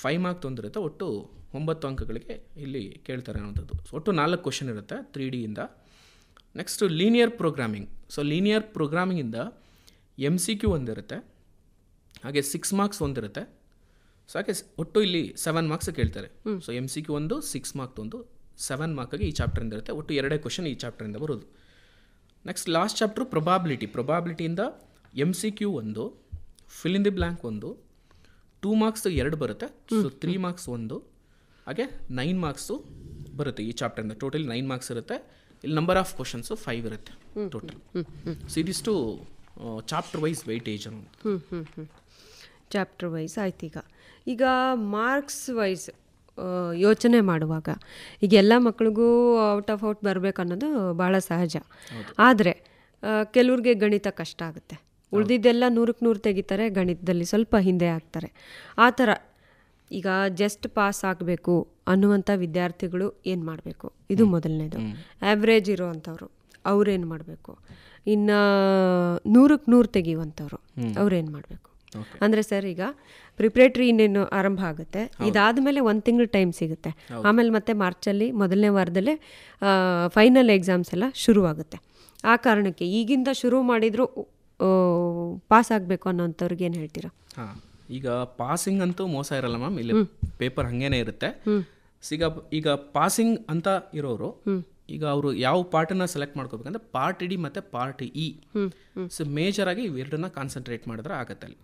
5 ಮಾರ್ಕ್ 1 ಇರುತ್ತೆ, ಒಟ್ಟು 9 ಅಂಕಗಳಿಗೆ ಇಲ್ಲಿ ಕೇಳ್ತಾರೆ ಅನ್ನೋಂಥದ್ದು. ಸೊ ಒಟ್ಟು 4 ಕ್ವಶನ್ ಇರುತ್ತೆ 3Dಯಿಂದ. Next linear programming. So linear ಪ್ರೋಗ್ರಾಮಿಂಗಿಂದ MCQ 1 ಇರುತ್ತೆ, ಹಾಗೆ 6 ಮಾರ್ಕ್ಸ್ 1 ಇರುತ್ತೆ. ಸೊ ಹಾಗೆ ಒಟ್ಟು ಇಲ್ಲಿ 7 ಮಾರ್ಕ್ಸ್ ಕೇಳ್ತಾರೆ. ಸೊ MCQ 1, 6 ಮಾರ್ಕ್ 1, 7 ಮಾರ್ಕ್ಗೆ ಈ ಚಾಪ್ಟರಿಂದ ಇರುತ್ತೆ. ಒಟ್ಟು 2 ಕ್ವಶನ್ ಈ ಚಾಪ್ಟರಿಂದ ಬರೋದು. ನೆಕ್ಸ್ಟ್ ಲಾಸ್ಟ್ ಚಾಪ್ಟ್ರು ಪ್ರೊಬಾಬಿಲಿಟಿಯಿಂದ MCQ 1, fill in the blank 1, 2 marks 2 ಬರುತ್ತೆ. ಸೊ 3 ಮಾರ್ಕ್ಸ್ 1, ಹಾಗೆ 9 ಮಾರ್ಕ್ಸು ಬರುತ್ತೆ ಈ ಚಾಪ್ಟರಿಂದ. ಟೋಟಲ್ 9 ಮಾರ್ಕ್ಸ್ ಇರುತ್ತೆ. ಇಲ್ಲಿ ನಂಬರ್ ಆಫ್ ಕ್ವಶನ್ಸು 5 ಇರುತ್ತೆ ಟೋಟಲ್. ಸೊ ಇದಿಷ್ಟು ಚಾಪ್ಟರ್ ವೈಸ್ ವೈಟೇಜ್ ಅನ್ನೋದು. ಚಾಪ್ಟರ್ ವೈಸ್ ಆಯ್ತು. ಈಗ ಮಾರ್ಕ್ಸ್ ವೈಸ್ ಯೋಚನೆ ಮಾಡುವಾಗ ಈಗ ಎಲ್ಲ ಮಕ್ಳಿಗೂ ಔಟ್ ಆಫ್ ಔಟ್ ಬರಬೇಕು ಅನ್ನೋದು ಭಾಳ ಸಹಜ. ಆದರೆ ಕೆಲವ್ರಿಗೆ ಗಣಿತ ಕಷ್ಟ ಆಗುತ್ತೆ, ಉಳಿದಿದ್ದೆಲ್ಲ 100ಕ್ಕೆ 100 ತೆಗಿತಾರೆ, ಗಣಿತದಲ್ಲಿ ಸ್ವಲ್ಪ ಹಿಂದೆ ಆಗ್ತಾರೆ. ಆ ಥರ ಈಗ ಜಸ್ಟ್ ಪಾಸ್ ಆಗಬೇಕು ಅನ್ನುವಂಥ ವಿದ್ಯಾರ್ಥಿಗಳು ಏನು ಮಾಡಬೇಕು? ಇದು ಮೊದಲನೇದು. ಆ್ಯಾವ್ರೇಜ್ ಇರೋವಂಥವ್ರು ಅವ್ರೇನು ಮಾಡಬೇಕು? ಇನ್ನು 100ಕ್ಕೆ 100 ತೆಗಿಯುವಂಥವ್ರು ಅವ್ರೇನು ಮಾಡಬೇಕು? ಅಂದರೆ ಸರ್ ಈಗ ಪ್ರಿಪ್ರೇಟ್ರಿ ಇನ್ನೇನು ಆರಂಭ ಆಗುತ್ತೆ, ಇದಾದಮೇಲೆ 1 ತಿಂಗಳು ಟೈಮ್ ಸಿಗುತ್ತೆ, ಆಮೇಲೆ ಮತ್ತೆ ಮಾರ್ಚಲ್ಲಿ ಮೊದಲನೇ ವಾರದಲ್ಲೇ ಫೈನಲ್ ಎಕ್ಸಾಮ್ಸ್ ಎಲ್ಲ ಶುರುವಾಗುತ್ತೆ. ಆ ಕಾರಣಕ್ಕೆ ಈಗಿಂದ ಶುರು ಮಾಡಿದ್ರು ಪಾಸ್ ಆಗಬೇಕು ಅನ್ನೋಂಥವ್ರಿಗೆ ಏನು ಹೇಳ್ತೀರಾ? ಹಾಂ, ಈಗ ಪಾಸಿಂಗ್ ಅಂತೂ ಮೋಸ ಇರಲ್ಲ ಮ್ಯಾಮ್, ಇಲ್ಲಿ ಪೇಪರ್ ಹಾಗೇನೆ ಇರುತ್ತೆ. ಈಗ ಪಾಸಿಂಗ್ ಅಂತ ಇರೋರು ಈಗ ಅವರು ಯಾವ ಪಾರ್ಟನ್ನ ಸೆಲೆಕ್ಟ್ ಮಾಡ್ಕೋಬೇಕಂದ್ರೆ ಪಾರ್ಟ್ ಡಿ ಮತ್ತು ಪಾರ್ಟ್ ಇ. ಸೊ ಮೇಜರ್ ಆಗಿ ಇವೆರಡನ್ನ ಕಾನ್ಸಂಟ್ರೇಟ್ ಮಾಡಿದ್ರೆ ಆಗತ್ತೆ ಅಲ್ಲಿ,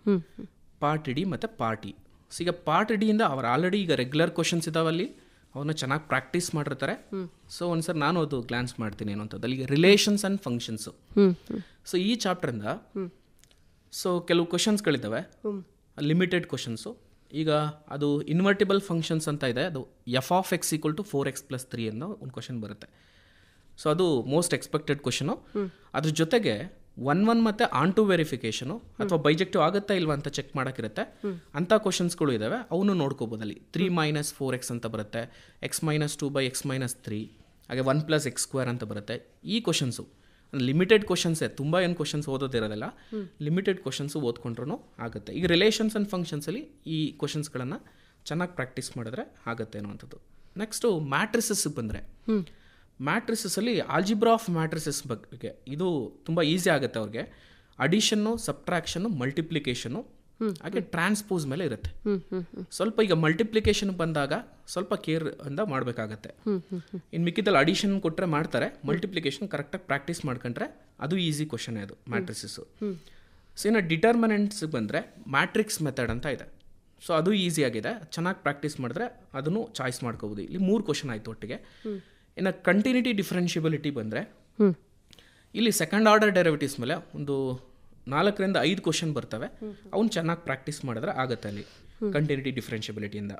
ಪಾರ್ಟ್ ಡಿ ಮತ್ತು ಪಾರ್ಟ್ ಇ. ಸೊ ಈಗ ಪಾರ್ಟ್ ಡಿಯಿಂದ ಅವ್ರು ಆಲ್ರೆಡಿ ಈಗ ರೆಗ್ಯುಲರ್ ಕ್ವಶನ್ಸ್ ಇದಾವಲ್ಲಿ ಅವನ್ನ ಚೆನ್ನಾಗಿ ಪ್ರಾಕ್ಟೀಸ್ ಮಾಡಿರ್ತಾರೆ. ಸೊ ಒಂದ್ಸರಿ ನಾನು ಅದು ಗ್ಲಾನ್ಸ್ ಮಾಡ್ತೀನಿ ಏನು ಅಂತದ್ದು ಅಲ್ಲಿಗೆ ರಿಲೇಷನ್ಸ್ ಆ್ಯಂಡ್ ಫಂಕ್ಷನ್ಸು. ಸೊ ಈ ಚಾಪ್ಟರಿಂದ ಸೊ ಕೆಲವು ಕ್ವಶನ್ಸ್ಗಳಿದ್ದಾವೆ, ಲಿಮಿಟೆಡ್ ಕ್ವಶನ್ಸು, ಈಗ ಅದು ಇನ್ವರ್ಟಿಬಲ್ ಫಂಕ್ಷನ್ಸ್ ಅಂತ ಇದೆ, ಅದು f of x equal to 4x+3 ಅನ್ನೋ ಒಂದು ಕ್ವಶನ್ ಬರುತ್ತೆ. ಸೊ ಅದು ಮೋಸ್ಟ್ ಎಕ್ಸ್ಪೆಕ್ಟೆಡ್ ಕ್ವಶನು. ಅದ್ರ ಜೊತೆಗೆ 1 ಮತ್ತು ಆನ್ ಟು ವೆರಿಫಿಕೇಷನು ಅಥವಾ ಬೈಜೆಕ್ಟಿವ್ ಆಗುತ್ತಾ ಇಲ್ವಾ ಅಂತ ಚೆಕ್ ಮಾಡೋಕ್ಕಿರುತ್ತೆ. ಅಂಥ ಕ್ವಶನ್ಸ್ಗಳು ಇದ್ದಾವೆ, ಅವನು ನೋಡ್ಕೋಬೋದು. ಅಲ್ಲಿ 3 - 4x ಅಂತ ಬರುತ್ತೆ, x - 2/x - 3, ಹಾಗೆ 1 + x² ಅಂತ ಬರುತ್ತೆ. ಈ ಕ್ವಶನ್ಸು ಲಿಮಿಟೆಡ್ ಕ್ವಶನ್ಸೇ, ತುಂಬ ಏನು ಕ್ವಶನ್ಸ್ ಓದೋದಿರೋದಿಲ್ಲ, ಲಿಮಿಟೆಡ್ ಕ್ವಶನ್ಸು ಓದ್ಕೊಂಡ್ರೂ ಆಗುತ್ತೆ. ಈಗ ರಿಲೇಷನ್ಸ್ ಆ್ಯಂಡ್ ಫಂಕ್ಷನ್ಸಲ್ಲಿ ಈ ಕ್ವಶನ್ಸ್ಗಳನ್ನು ಚೆನ್ನಾಗಿ ಪ್ರಾಕ್ಟೀಸ್ ಮಾಡಿದ್ರೆ ಆಗುತ್ತೆ ಅನ್ನೋವಂಥದ್ದು. ನೆಕ್ಸ್ಟು ಮ್ಯಾಟ್ರಿಸಸ್ಗೆ ಬಂದರೆ, ಮ್ಯಾಟ್ರಿಸಸ್ಸಲ್ಲಿ ಆಲ್ಜಿಬ್ರಾ ಆಫ್ ಮ್ಯಾಟ್ರಿಸಸ್ ಬಗ್ಗೆ ಇದು ತುಂಬ ಈಸಿ ಆಗುತ್ತೆ ಅವ್ರಿಗೆ. ಅಡಿಷನ್ನು, ಸಬ್ಟ್ರಾಕ್ಷನ್ನು, ಮಲ್ಟಿಪ್ಲಿಕೇಶನು, ಹಾಗೆ ಟ್ರಾನ್ಸ್ಪೋಸ್ ಮೇಲೆ ಇರುತ್ತೆ. ಸ್ವಲ್ಪ ಈಗ ಮಲ್ಟಿಪ್ಲಿಕೇಶನ್ ಬಂದಾಗ ಸ್ವಲ್ಪ ಕೇರ್ ಇಂದ ಮಾಡಬೇಕಾಗತ್ತೆ. ಇನ್ನು ಮಿಕ್ಕಿದಲ್ಲಿ ಅಡಿಷನ್ ಕೊಟ್ಟರೆ ಮಾಡ್ತಾರೆ, ಮಲ್ಟಿಪ್ಲಿಕೇಶನ್ ಕರೆಕ್ಟಾಗಿ ಪ್ರಾಕ್ಟೀಸ್ ಮಾಡ್ಕೊಂಡ್ರೆ ಅದು ಈಸಿ ಕ್ವಶನ್ ಅದು ಮ್ಯಾಟ್ರಿಸಸ್ಸು. ಸೊ ಇನ್ನು ಡಿಟರ್ಮಿನೆಂಟ್ಸ್ಗೆ ಬಂದರೆ ಮ್ಯಾಟ್ರಿಕ್ಸ್ ಮೆಥಡ್ ಅಂತ ಇದೆ. ಸೊ ಅದು ಈಸಿ ಆಗಿದೆ, ಚೆನ್ನಾಗಿ ಪ್ರಾಕ್ಟೀಸ್ ಮಾಡಿದ್ರೆ ಅದನ್ನು ಚಾಯ್ಸ್ ಮಾಡ್ಕೋಬೋದು. ಇಲ್ಲಿ 3 ಕ್ವಶನ್ ಆಯಿತು ಒಟ್ಟಿಗೆ. ಇನ್ನು ಕಂಟಿನ್ಯೂಟಿ ಡಿಫ್ರೆನ್ಷಿಯಬಿಲಿಟಿ ಬಂದರೆ ಇಲ್ಲಿ ಸೆಕೆಂಡ್ ಆರ್ಡರ್ ಡೆರಿವೇಟಿವ್ಸ್ ಮೇಲೆ ಒಂದು 4 ರಿಂದ 5 ಕ್ವಶನ್ ಬರ್ತವೆ. ಅವ್ನು ಚೆನ್ನಾಗಿ ಪ್ರಾಕ್ಟೀಸ್ ಮಾಡಿದ್ರೆ ಆಗುತ್ತೆ ಅಲ್ಲಿ ಕಂಟಿನ್ಯೂಟಿ ಡಿಫ್ರೆನ್ಷಿಯಬಿಲಿಟಿಯಿಂದ.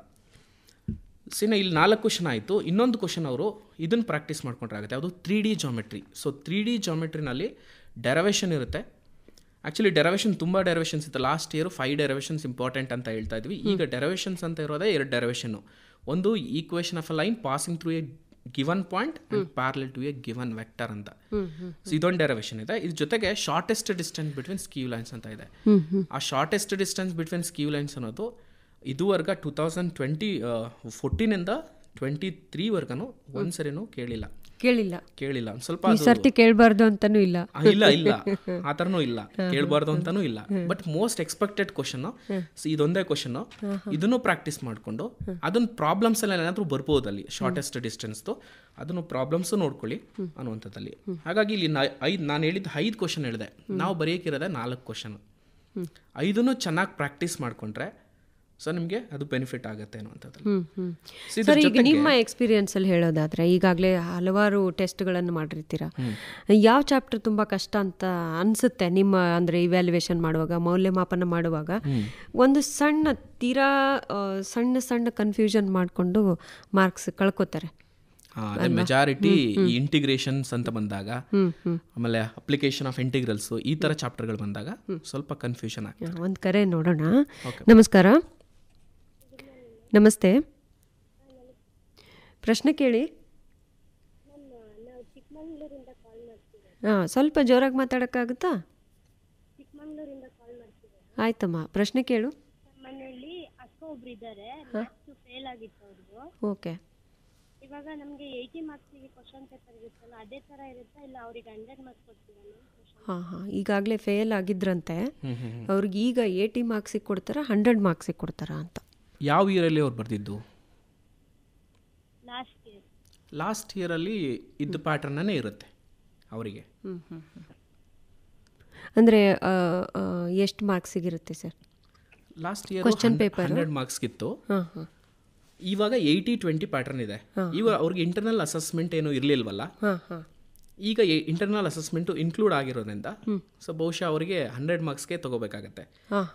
ಸಿನ ಇಲ್ಲಿ 4 ಕ್ವಶನ್ ಆಯಿತು. ಇನ್ನೊಂದು ಕ್ವಶನ್ ಅವರು ಇದನ್ನು ಪ್ರಾಕ್ಟೀಸ್ ಮಾಡ್ಕೊಂಡ್ರೆ ಆಗುತ್ತೆ, ಅದು 3D ಜಾಮೆಟ್ರಿ. ಸೊ 3D ಜಾಮೆಟ್ರಿನಲ್ಲಿ ಡೆರವೇಷನ್ ಇರುತ್ತೆ. ಆ್ಯಕ್ಚುಲಿ ಡೆರವೇಷನ್ ತುಂಬ ಡೆರವೇಷನ್ಸ್ ಇತ್ತು. ಲಾಸ್ಟ್ ಇಯರ್ 5 ಡೆರವೇಷನ್ಸ್ ಇಂಪಾರ್ಟೆಂಟ್ ಅಂತ ಹೇಳ್ತಾ ಇದ್ವಿ. ಈಗ ಡೆರವೇಷನ್ಸ್ ಅಂತ ಇರೋದೇ 2 ಡೆರವೇಷನ್ನು. ಒಂದು equation of a line passing through a given point and parallel to a given vector ಅಂತ. ಸೊ ಇದೊಂದು ಡೆರವೇಷನ್ ಇದೆ. ಇದ್ರ ಜೊತೆಗೆ shortest distance between skew lines ಅಂತ ಇದೆ. ಆ shortest distance between skew lines ಅನ್ನೋದು ಇದುವರೆಗೆ 2014 23 ಒಂದ್ಸರಿನೂ ಕೇಳಿಲ್ಲ. ಸ್ವಲ್ಪ ಸರ್ತಿ ಕೇಳಬಾರ್ದು ಅಂತಾನೂ ಇಲ್ಲ, ಆ ಥರನೂ ಇಲ್ಲ, ಕೇಳಬಾರ್ದು ಅಂತಾನೂ ಇಲ್ಲ. ಬಟ್ ಮೋಸ್ಟ್ ಎಕ್ಸ್ಪೆಕ್ಟೆಡ್ ಕ್ವಶನ್ ಇದೊಂದೇ ಕ್ವಶನ್. ಇದನ್ನು ಪ್ರಾಕ್ಟೀಸ್ ಮಾಡಿಕೊಂಡು ಅದನ್ನ ಪ್ರಾಬ್ಲಮ್ಸ್ ಎಲ್ಲ ಏನಾದರೂ ಬರ್ಬೋದು ಅಲ್ಲಿ ಶಾರ್ಟೆಸ್ಟ್ ಡಿಸ್ಟೆನ್ಸ್ದು, ಅದನ್ನು ಪ್ರಾಬ್ಲಮ್ಸು ನೋಡ್ಕೊಳ್ಳಿ ಅನ್ನುವಂಥದ್ದಲ್ಲಿ. ಹಾಗಾಗಿ ಇಲ್ಲಿ ನಾನು ಹೇಳಿದ್ದು 5 ಕ್ವಶನ್ ಹೇಳಿದೆ, ನಾವು ಬರೆಯೋಕ್ಕಿರೋದೆ 4 ಕ್ವಶನ್. 5 ಚೆನ್ನಾಗಿ ಪ್ರಾಕ್ಟೀಸ್ ಮಾಡಿಕೊಂಡ್ರೆ ಸೊ ನಿಮಗೆ ಅದು ಬೆನಿಫಿಟ್ ಆಗುತ್ತೆ ಅನ್ನುವಂಥದ್ದು. ಸರ್, ಈಗ ನಿಮ್ಮ ಎಕ್ಸ್ಪೀರಿಯನ್ಸಲ್ಲಿ ಹೇಳೋದಾದರೆ, ಈಗಾಗಲೇ ಹಲವಾರು ಟೆಸ್ಟ್ಗಳನ್ನು ಮಾಡಿರ್ತೀರ, ಯಾವ ಚಾಪ್ಟರ್ ತುಂಬ ಕಷ್ಟ ಅಂತ ಅನಿಸುತ್ತೆ ನಿಮ್ಮ ಅಂದರೆ ಇವ್ಯಾಲ್ಯುಯೇಷನ್ ಮಾಡುವಾಗ, ಮೌಲ್ಯಮಾಪನ ಮಾಡುವಾಗ? ಒಂದು ತೀರಾ ಸಣ್ಣ ಕನ್ಫ್ಯೂಷನ್ ಮಾಡಿಕೊಂಡು ಮಾರ್ಕ್ಸ್ ಕಳ್ಕೊತಾರೆ. ಮೆಜಾರಿಟಿ ಇಂಟಿಗ್ರೇಷನ್ಸ್ ಅಂತ ಬಂದಾಗ, ಆಮೇಲೆ ಅಪ್ಲಿಕೇಶನ್ ಆಫ್ ಇಂಟಿಗ್ರಲ್ಸ್, ಈ ಥರ ಚಾಪ್ಟರ್ಗಳು ಬಂದಾಗ ಸ್ವಲ್ಪ ಕನ್ಫ್ಯೂಷನ್ ಆಗ್ತದೆ. ಒಂದು ಕರೆ ನೋಡೋಣ. ನಮಸ್ಕಾರ. ನಮಸ್ತೆ, ಪ್ರಶ್ನೆ ಕೇಳಿ. ಸ್ವಲ್ಪ ಜೋರಾಗಿ ಮಾತಾಡೋಕ್ಕಾಗುತ್ತಾ? ಆಯ್ತಮ್ಮ, ಪ್ರಶ್ನೆ ಕೇಳು. ಮನೆಯಲ್ಲಿ ಅಕ್ಕ ಒಬ್ರು ಇದ್ದಾರೆ, ಫೇಲ್ ಆಗಿತ್ತು ಅವ್ರದ್ದು. ಓಕೆ. ಇವಾಗ ನಮಗೆ 80 ಮಾರ್ಕ್ಸಿಗೆ ಕ್ವಶನ್ ಪೇಪರ್ ಇರುತ್ತಲ್ಲ, ಅದೇ ಥರ ಇರುತ್ತಾ ಇಲ್ಲ ಅವ್ರಿಗೆ 100 ಮಾರ್ಕ್ಸ್ ಕೊಡ್ತೀರಾ? ಹಾಂ, ಈಗಾಗಲೇ ಫೇಲ್ ಆಗಿದ್ರಂತೆ, ಅವ್ರಿಗೆ ಈಗ 80 ಮಾರ್ಕ್ಸಿಗೆ ಕೊಡ್ತಾರಾ 100 ಮಾರ್ಕ್ಸಿಗೆ ಕೊಡ್ತಾರಾ ಅಂತ? ಯಾವ ಇಯರಲ್ಲಿ ಅವ್ರು ಬರ್ತಿದ್ದು? ಲಾಸ್ಟ್ ಇಯರಲ್ಲಿ ಇದ್ದ ಪ್ಯಾಟರ್ನೇ ಇರುತ್ತೆ ಅವರಿಗೆ. ಅಂದರೆ ಎಷ್ಟು ಮಾರ್ಕ್ಸಿಗಿರುತ್ತೆ sir? Last year question paper 100 ಮಾರ್ಕ್ಸ್ಗಿತ್ತು. ಇವಾಗ 80-20 ಪ್ಯಾಟರ್ನ್ ಇದೆ. ಇವಾಗ ಅವ್ರಿಗೆ ಇಂಟರ್ನಲ್ ಅಸೆಸ್ಮೆಂಟ್ ಏನು ಇರಲಿಲ್ವಲ್ಲ, ಈಗ ಇಂಟರ್ನಲ್ ಅಸೆಸ್ಮೆಂಟು ಇನ್ಕ್ಲೂಡ್ ಆಗಿರೋದ್ರಿಂದ ಸೊ ಬಹುಶಃ ಅವರಿಗೆ 100 ಮಾರ್ಕ್ಸ್ಗೆ ತೊಗೋಬೇಕಾಗತ್ತೆ.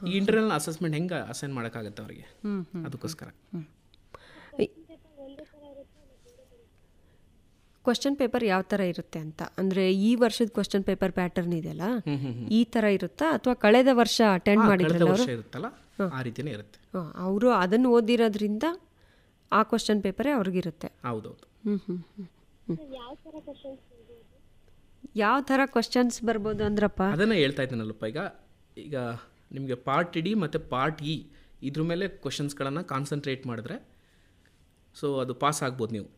ಈ ಇಂಟರ್ನಲ್ ಅಸೆಸ್ಮೆಂಟ್ ಹೆಂಗೆ ಅಸೈನ್ ಮಾಡೋಕ್ಕಾಗತ್ತೆ ಅವರಿಗೆ, ಅದಕ್ಕೋಸ್ಕರ. ಕ್ವಶನ್ ಪೇಪರ್ ಯಾವ ಥರ ಇರುತ್ತೆ ಅಂತ ಅಂದರೆ, ಈ ವರ್ಷದ ಕ್ವಶನ್ ಪೇಪರ್ ಪ್ಯಾಟರ್ನ್ ಇದೆಯಲ್ಲ, ಈ ಥರ ಇರುತ್ತಾ ಅಥವಾ ಕಳೆದ ವರ್ಷ ಅಟೆಂಡ್ ಮಾಡಿದ್ರಲ್ಲ ಅವರು ಇರುತ್ತಲ್ಲ ಆ ರೀತಿಯೇ ಇರುತ್ತೆ. ಅವರು ಅದನ್ನು ಓದಿರೋದ್ರಿಂದ ಆ ಕ್ವಶನ್ ಪೇಪರೇ ಅವ್ರಿಗಿರುತ್ತೆ. ಹೌದೌದು. ಯಾವ ಥರ ಕ್ವಶನ್ಸ್ ಬರ್ಬೋದು ಅಂದ್ರಪ್ಪ? ಅದನ್ನೇ ಹೇಳ್ತಾ ಇದ್ದೀನಲ್ಲಪ್ಪ. ಈಗ ನಿಮಗೆ ಪಾರ್ಟ್ ಡಿ ಮತ್ತು ಪಾರ್ಟ್ ಇ ಇದ್ರ ಮೇಲೆ ಕ್ವಶನ್ಸ್ಗಳನ್ನು ಕಾನ್ಸಂಟ್ರೇಟ್ ಮಾಡಿದ್ರೆ ಸೊ ಅದು ಪಾಸ್ ಆಗ್ಬೋದು ನೀವು.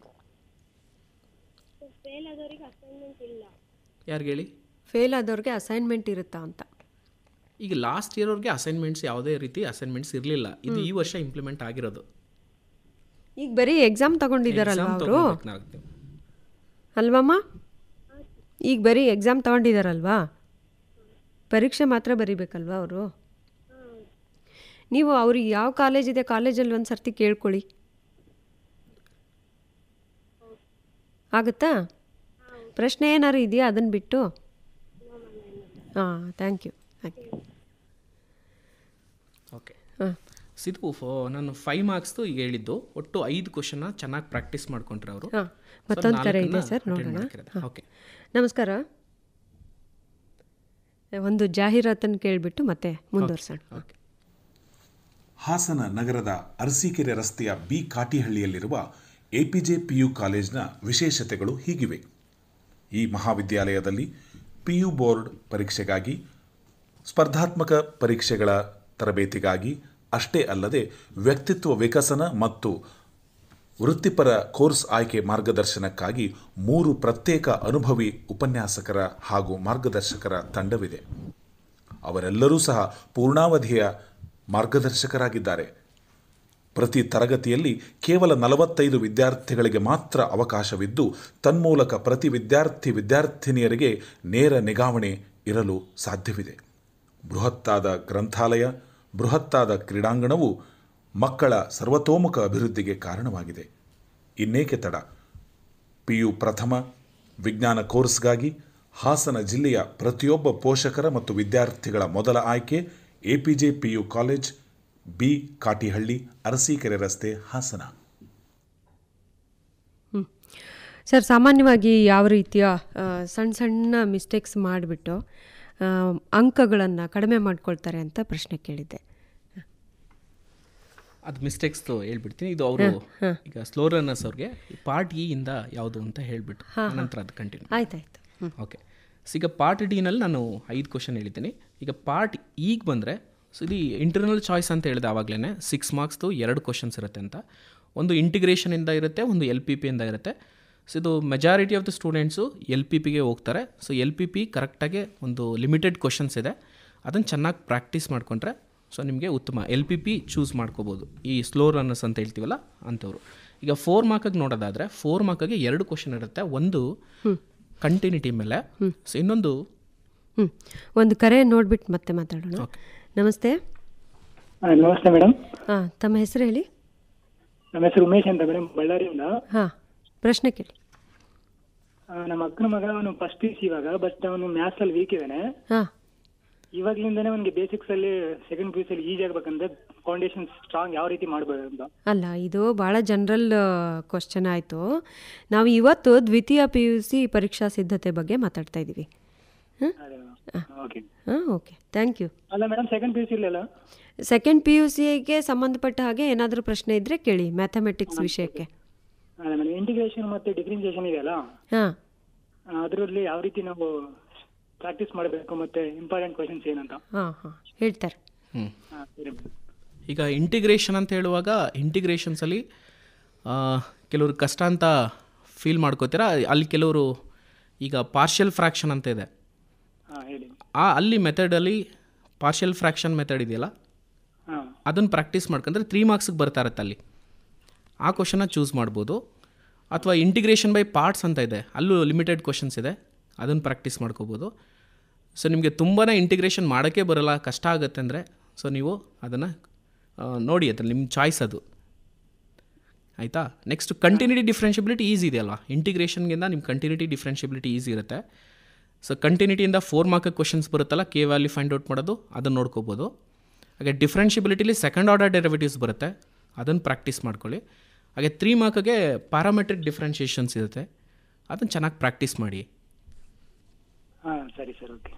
ಯಾರಿಗೆ ಹೇಳಿ? ಫೇಲ್ ಆದವ್ರಿಗೆ ಅಸೈನ್ಮೆಂಟ್ ಇರುತ್ತಾ ಅಂತ. ಈಗ ಲಾಸ್ಟ್ ಇಯರ್ ಅವ್ರಿಗೆ ಅಸೈನ್ಮೆಂಟ್ಸ್ ಯಾವುದೇ ರೀತಿ ಅಸೈನ್ಮೆಂಟ್ಸ್ ಇರಲಿಲ್ಲ, ಇದು ಈ ವರ್ಷ ಇಂಪ್ಲಿಮೆಂಟ್ ಆಗಿರೋದು. ಈಗ ಬರೀ ಎಕ್ಸಾಮ್ ತಗೊಂಡಿದ್ದಾರಲ್ವ ಅವರು, ಅಲ್ವಮ್ಮ? ಈಗ ಬರೀ ಎಕ್ಸಾಮ್ ತಗೊಂಡಿದ್ದಾರಲ್ವಾ, ಪರೀಕ್ಷೆ ಮಾತ್ರ ಬರೀಬೇಕಲ್ವಾ ಅವರು? ನೀವು ಅವ್ರಿಗೆ ಯಾವ ಕಾಲೇಜ್ ಇದೆ ಕಾಲೇಜಲ್ಲಿ ಒಂದು ಸರ್ತಿ ಕೇಳ್ಕೊಳ್ಳಿ, ಆಗುತ್ತಾ? ಪ್ರಶ್ನೆ ಏನಾದ್ರು ಇದೆಯಾ ಅದನ್ನು ಬಿಟ್ಟು? Thank you. ಓಕೆ. ಇದು ನಾನು 5 ಮಾರ್ಕ್ಸ್ದು ಈಗ ಹೇಳಿದ್ದು ಒಟ್ಟು 5 ಕ್ವಶನ್ನ ಚೆನ್ನಾಗಿ ಪ್ರಾಕ್ಟೀಸ್ ಮಾಡ್ಕೊಂಡ್ರೆ ಅವರು. ಮತ್ತೊಂದು ಕರೆ ಇದೆ ಸರ್, ನೋಡೋಣ. ಓಕೆ, ನಮಸ್ಕಾರ. ಒಂದು ಜಾಹೀರಾತನ್ನು ಕೇಳಿಬಿಟ್ಟು ಮತ್ತೆ ಮುಂದುವರ್ಸೋಣ. ಹಾಸನ ನಗರದ ಅರಸೀಕೆರೆ ರಸ್ತೆಯ ಬಿ ಕಾಟಿಹಳ್ಳಿಯಲ್ಲಿರುವ ಎಪಿಜೆ ಪಿಯು ಕಾಲೇಜ್ನ ವಿಶೇಷತೆಗಳು ಹೀಗಿವೆ. ಈ ಮಹಾವಿದ್ಯಾಲಯದಲ್ಲಿ ಪಿಯು ಬೋರ್ಡ್ ಪರೀಕ್ಷೆಗಾಗಿ, ಸ್ಪರ್ಧಾತ್ಮಕ ಪರೀಕ್ಷೆಗಳ ತರಬೇತಿಗಾಗಿ ಅಷ್ಟೇ ಅಲ್ಲದೆ ವ್ಯಕ್ತಿತ್ವ ವಿಕಸನ ಮತ್ತು ವೃತ್ತಿಪರ ಕೋರ್ಸ್ ಆಯ್ಕೆ ಮಾರ್ಗದರ್ಶನಕ್ಕಾಗಿ 3 ಪ್ರತ್ಯೇಕ ಅನುಭವಿ ಉಪನ್ಯಾಸಕರ ಹಾಗೂ ಮಾರ್ಗದರ್ಶಕರ ತಂಡವಿದೆ. ಅವರೆಲ್ಲರೂ ಸಹ ಪೂರ್ಣಾವಧಿಯ ಮಾರ್ಗದರ್ಶಕರಾಗಿದ್ದಾರೆ. ಪ್ರತಿ ತರಗತಿಯಲ್ಲಿ ಕೇವಲ 45 ವಿದ್ಯಾರ್ಥಿಗಳಿಗೆ ಮಾತ್ರ ಅವಕಾಶವಿದ್ದು, ತನ್ಮೂಲಕ ಪ್ರತಿ ವಿದ್ಯಾರ್ಥಿನಿಯರಿಗೆ ನೇರ ನಿಗಾವಣೆ ಇರಲು ಸಾಧ್ಯವಿದೆ. ಬೃಹತ್ತಾದ ಗ್ರಂಥಾಲಯ, ಬೃಹತ್ತಾದ ಕ್ರೀಡಾಂಗಣವು ಮಕ್ಕಳ ಸರ್ವತೋಮುಖ ಅಭಿವೃದ್ಧಿಗೆ ಕಾರಣವಾಗಿದೆ. ಇನ್ನೇಕೆ ತಡ? ಪಿಯು ಪ್ರಥಮ ವಿಜ್ಞಾನ ಕೋರ್ಸ್ಗಾಗಿ ಹಾಸನ ಜಿಲ್ಲೆಯ ಪ್ರತಿಯೊಬ್ಬ ಪೋಷಕರ ಮತ್ತು ವಿದ್ಯಾರ್ಥಿಗಳ ಮೊದಲ ಆಯ್ಕೆ APJ PU college, B Katihalli, Arsikere ರಸ್ತೆ, ಹಾಸನ. ಸರ್, ಸಾಮಾನ್ಯವಾಗಿ ಯಾವ ರೀತಿಯ ಸಣ್ಣ ಸಣ್ಣ ಮಿಸ್ಟೇಕ್ಸ್ ಮಾಡಿಬಿಟ್ಟು ಅಂಕಗಳನ್ನು ಕಡಿಮೆ ಮಾಡ್ಕೊಳ್ತಾರೆ ಅಂತ ಪ್ರಶ್ನೆ ಕೇಳಿದ್ದೆ. ಅದು ಮಿಸ್ಟೇಕ್ಸ್ದು ಹೇಳ್ಬಿಡ್ತೀನಿ. ಇದು ಅವರು ಈಗ ಸ್ಲೋ ರನ್ನರ್ಸ್ ಅವ್ರಿಗೆ ಪಾರ್ಟ್ ಇ ಇಂದ ಯಾವುದು ಅಂತ ಹೇಳ್ಬಿಟ್ಟು ನಂತರ ಅದು ಕಂಟಿನ್ಯೂ. ಆಯ್ತಾಯ್ತು. ಓಕೆ, ಸೊ ಈಗ ಪಾರ್ಟ್ ಡಿನಲ್ಲಿ ನಾನು 5 ಕ್ವಶನ್ ಹೇಳಿದ್ದೀನಿ. ಈಗ ಪಾರ್ಟ್ ಈಗ ಬಂದರೆ, ಸೊ ಇದು ಇಂಟರ್ನಲ್ ಚಾಯ್ಸ್ ಅಂತ ಹೇಳಿದೆ ಆವಾಗಲೇ. 6 ಮಾರ್ಕ್ಸ್ದು 2 ಕ್ವಶನ್ಸ್ ಇರುತ್ತೆ ಅಂತ. ಒಂದು ಇಂಟಿಗ್ರೇಷನಿಂದ ಇರುತ್ತೆ, ಒಂದು LPP ಇಂದ ಇರುತ್ತೆ. ಸೊ ಇದು ಮೆಜಾರಿಟಿ ಆಫ್ ದ ಸ್ಟೂಡೆಂಟ್ಸು LPPಗೆ ಹೋಗ್ತಾರೆ. ಸೊ LPP ಕರೆಕ್ಟಾಗಿ ಒಂದು ಲಿಮಿಟೆಡ್ ಕ್ವಶನ್ಸ್ ಇದೆ, ಅದನ್ನು ಚೆನ್ನಾಗಿ ಪ್ರಾಕ್ಟೀಸ್ ಮಾಡಿಕೊಂಡ್ರೆ ಸೊ ನಿಮಗೆ ಉತ್ತಮ LPP ಚೂಸ್ ಮಾಡ್ಕೋಬೋದು. ಈ ಸ್ಲೋ ರನ್ನರ್ಸ್ ಅಂತ ಹೇಳ್ತೀವಲ್ಲ ಅಂಥವ್ರು. ಈಗ 4 ಮಾರ್ಕಿಗೆ ನೋಡೋದಾದರೆ 4 ಮಾರ್ಕಿಗೆ 2 ಕ್ವಶನ್ ಇರುತ್ತೆ. ಒಂದು ಕಂಟಿನ್ಯೂಟಿ ಮೇಲೆ, ಸೊ ಇನ್ನೊಂದು ಒಂದು ಕರೆ ನೋಡ್ಬಿಟ್ಟು ಮತ್ತೆ ಮಾತಾಡೋಣ. ನಮಸ್ತೆ. ನಮಸ್ತೆ ಮೇಡಮ್. ತಮ್ಮ ಹೆಸರು ಹೇಳಿ. ನಮ್ಮ ಹೆಸರು ಉಮೇಶ್ ಅಂತ ಮೇಡಮ್, ಬಳ್ಳಾರಿಯಿಂದ. ಪ್ರಶ್ನೆ ಕೇಳಿ. ನಮ್ಮ ಅಕ್ಕನ ಮಗ ಅವನು ಫಸ್ಟ್ PUC ಇವಾಗ, ಬಟ್ ಅವನು ಮ್ಯಾಥ್ಸ್ ಅಲ್ಲಿ ವೀಕ್ ಇದ್ದಾನೆ. ಇವಾಗ್ಲಿಂದಾನೆ ಅವನಿಗೆ ಬೇಸಿಕ್ಸ್ ಅಲ್ಲಿ ಸೆಕೆಂಡ್ PUC ಅಲ್ಲಿ ಈಜಿ ಆಗ್ಬೇಕಂದ್ರೆ ಫೌಂಡೇಶನ್ ಸ್ಟ್ರಾಂಗ್ ಯಾವ ರೀತಿ ಮಾಡ್ಬೋದು ಅಂತ. ಅಲ್ಲ, ಇದು ಭಾಳ ಜನರಲ್ ಕ್ವಶನ್ ಆಯಿತು. ನಾವು ಇವತ್ತು ದ್ವಿತೀಯ PUC ಪರೀಕ್ಷಾ ಸಿದ್ಧತೆ ಬಗ್ಗೆ ಮಾತಾಡ್ತಾ ಇದ್ದೀವಿ. Okay, thank you. ಅಲ್ಲ ಮೇಡಮ್, ಸೆಕೆಂಡ್ PUC ಇಲ್ಲಲ್ಲ? ಸೆಕೆಂಡ್ PUCಗೆ ಸಂಬಂಧಪಟ್ಟ ಹಾಗೆ ಏನಾದರೂ ಪ್ರಶ್ನೆ ಇದ್ದರೆ ಕೇಳಿ, ಮ್ಯಾಥಮೆಟಿಕ್ಸ್ ವಿಷಯಕ್ಕೆ. ಇಂಟಿಗ್ರೇಷನ್ ಮತ್ತೆ ಡಿಫ್ರೆನ್ಸಿಯೇಷನ್ ಇದೆಯಲ್ಲ, ಅದರಲ್ಲಿ ಯಾವ ರೀತಿ ನಾವು ಪ್ರಾಕ್ಟೀಸ್ ಮಾಡಬೇಕು ಮತ್ತೆ ಇಂಪಾರ್ಟೆಂಟ್ ಕ್ವೆಶ್ಚನ್ಸ್ ಏನಂತ ಹೇಳ್ತಾರೆ. ಈಗ ಇಂಟಿಗ್ರೇಷನ್ ಅಂತ ಹೇಳುವಾಗ ಇಂಟಿಗ್ರೇಷನ್ಸಲ್ಲಿ ಕೆಲವರು ಕಷ್ಟ ಅಂತ ಫೀಲ್ ಮಾಡ್ಕೋತೀರಾ. ಅಲ್ಲಿ ಕೆಲವರು ಈಗ ಪಾರ್ಷಿಯಲ್ ಫ್ರ್ಯಾಕ್ಷನ್ ಅಂತ ಇದೆ, ಅಲ್ಲಿ ಮೆಥಡಲ್ಲಿ ಪಾರ್ಷಿಯಲ್ ಫ್ರ್ಯಾಕ್ಷನ್ ಮೆಥಡ್ ಇದೆಯಲ್ಲ, ಅದನ್ನು ಪ್ರಾಕ್ಟೀಸ್ ಮಾಡ್ಕೊಂಡ್ರೆ 3 ಮಾರ್ಕ್ಸಿಗೆ ಬರ್ತಾ ಇರುತ್ತೆ. ಅಲ್ಲಿ ಆ ಕ್ವಶನ್ನ ಚೂಸ್ ಮಾಡ್ಬೋದು. ಅಥವಾ ಇಂಟಿಗ್ರೇಷನ್ ಬೈ ಪಾರ್ಟ್ಸ್ ಅಂತ ಇದೆ, ಅಲ್ಲೂ ಲಿಮಿಟೆಡ್ ಕ್ವಶನ್ಸ್ ಇದೆ, ಅದನ್ನು ಪ್ರಾಕ್ಟೀಸ್ ಮಾಡ್ಕೋಬೋದು. ಸೊ ನಿಮಗೆ ತುಂಬಾ ಇಂಟಿಗ್ರೇಷನ್ ಮಾಡೋಕ್ಕೆ ಬರೋಲ್ಲ, ಕಷ್ಟ ಆಗುತ್ತೆ ಅಂದರೆ ಸೊ ನೀವು ಅದನ್ನು ನೋಡಿ, ಅದ್ರಲ್ಲಿ ನಿಮ್ಮ ಚಾಯ್ಸ್ ಅದು. ಆಯಿತಾ? ನೆಕ್ಸ್ಟ್ ಕಂಟಿನ್ಯೂಟಿ ಡಿಫ್ರೆನ್ಷಿಯಬಿಲಿಟಿ ಈಸಿ ಇದೆಯಲ್ವಾ, ಇಂಟಿಗ್ರೇಷನ್ಗಿಂತ ನಿಮ್ಮ ಕಂಟಿನ್ಯೂಟಿ ಡಿಫ್ರೆನ್ಷಿಯಬಿಲಿಟಿ ಈಸಿ ಇರುತ್ತೆ. ಸೊ ಕಂಟಿನ್ಯೂಟಿಯಿಂದ 4 ಮಾರ್ಕ್ ಕ್ವಶನ್ಸ್ ಬರುತ್ತಲ್ಲ, ಕೆ ವ್ಯಾಲ್ಯೂ ಫೈಂಡ್ ಔಟ್ ಮಾಡೋದು, ಅದನ್ನು ನೋಡ್ಕೋಬೋದು. ಹಾಗೆ ಡಿಫ್ರೆನ್ಷಿಯಬಿಲಿಟಿಲಿ ಸೆಕೆಂಡ್ ಆರ್ಡರ್ ಡೆರಿವೇಟಿವ್ಸ್ ಬರುತ್ತೆ, ಅದನ್ನು ಪ್ರಾಕ್ಟೀಸ್ ಮಾಡ್ಕೊಳ್ಳಿ. ಹಾಗೆ 3 ಮಾರ್ಕ್ಗೆ ಪ್ಯಾರಾಮೆಟ್ರಿಕ್ ಡಿಫ್ರೆನ್ಷಿಯೇಷನ್ಸ್ ಇರುತ್ತೆ, ಅದನ್ನು ಚೆನ್ನಾಗಿ ಪ್ರಾಕ್ಟೀಸ್ ಮಾಡಿ. ಸರಿ ಸರ್,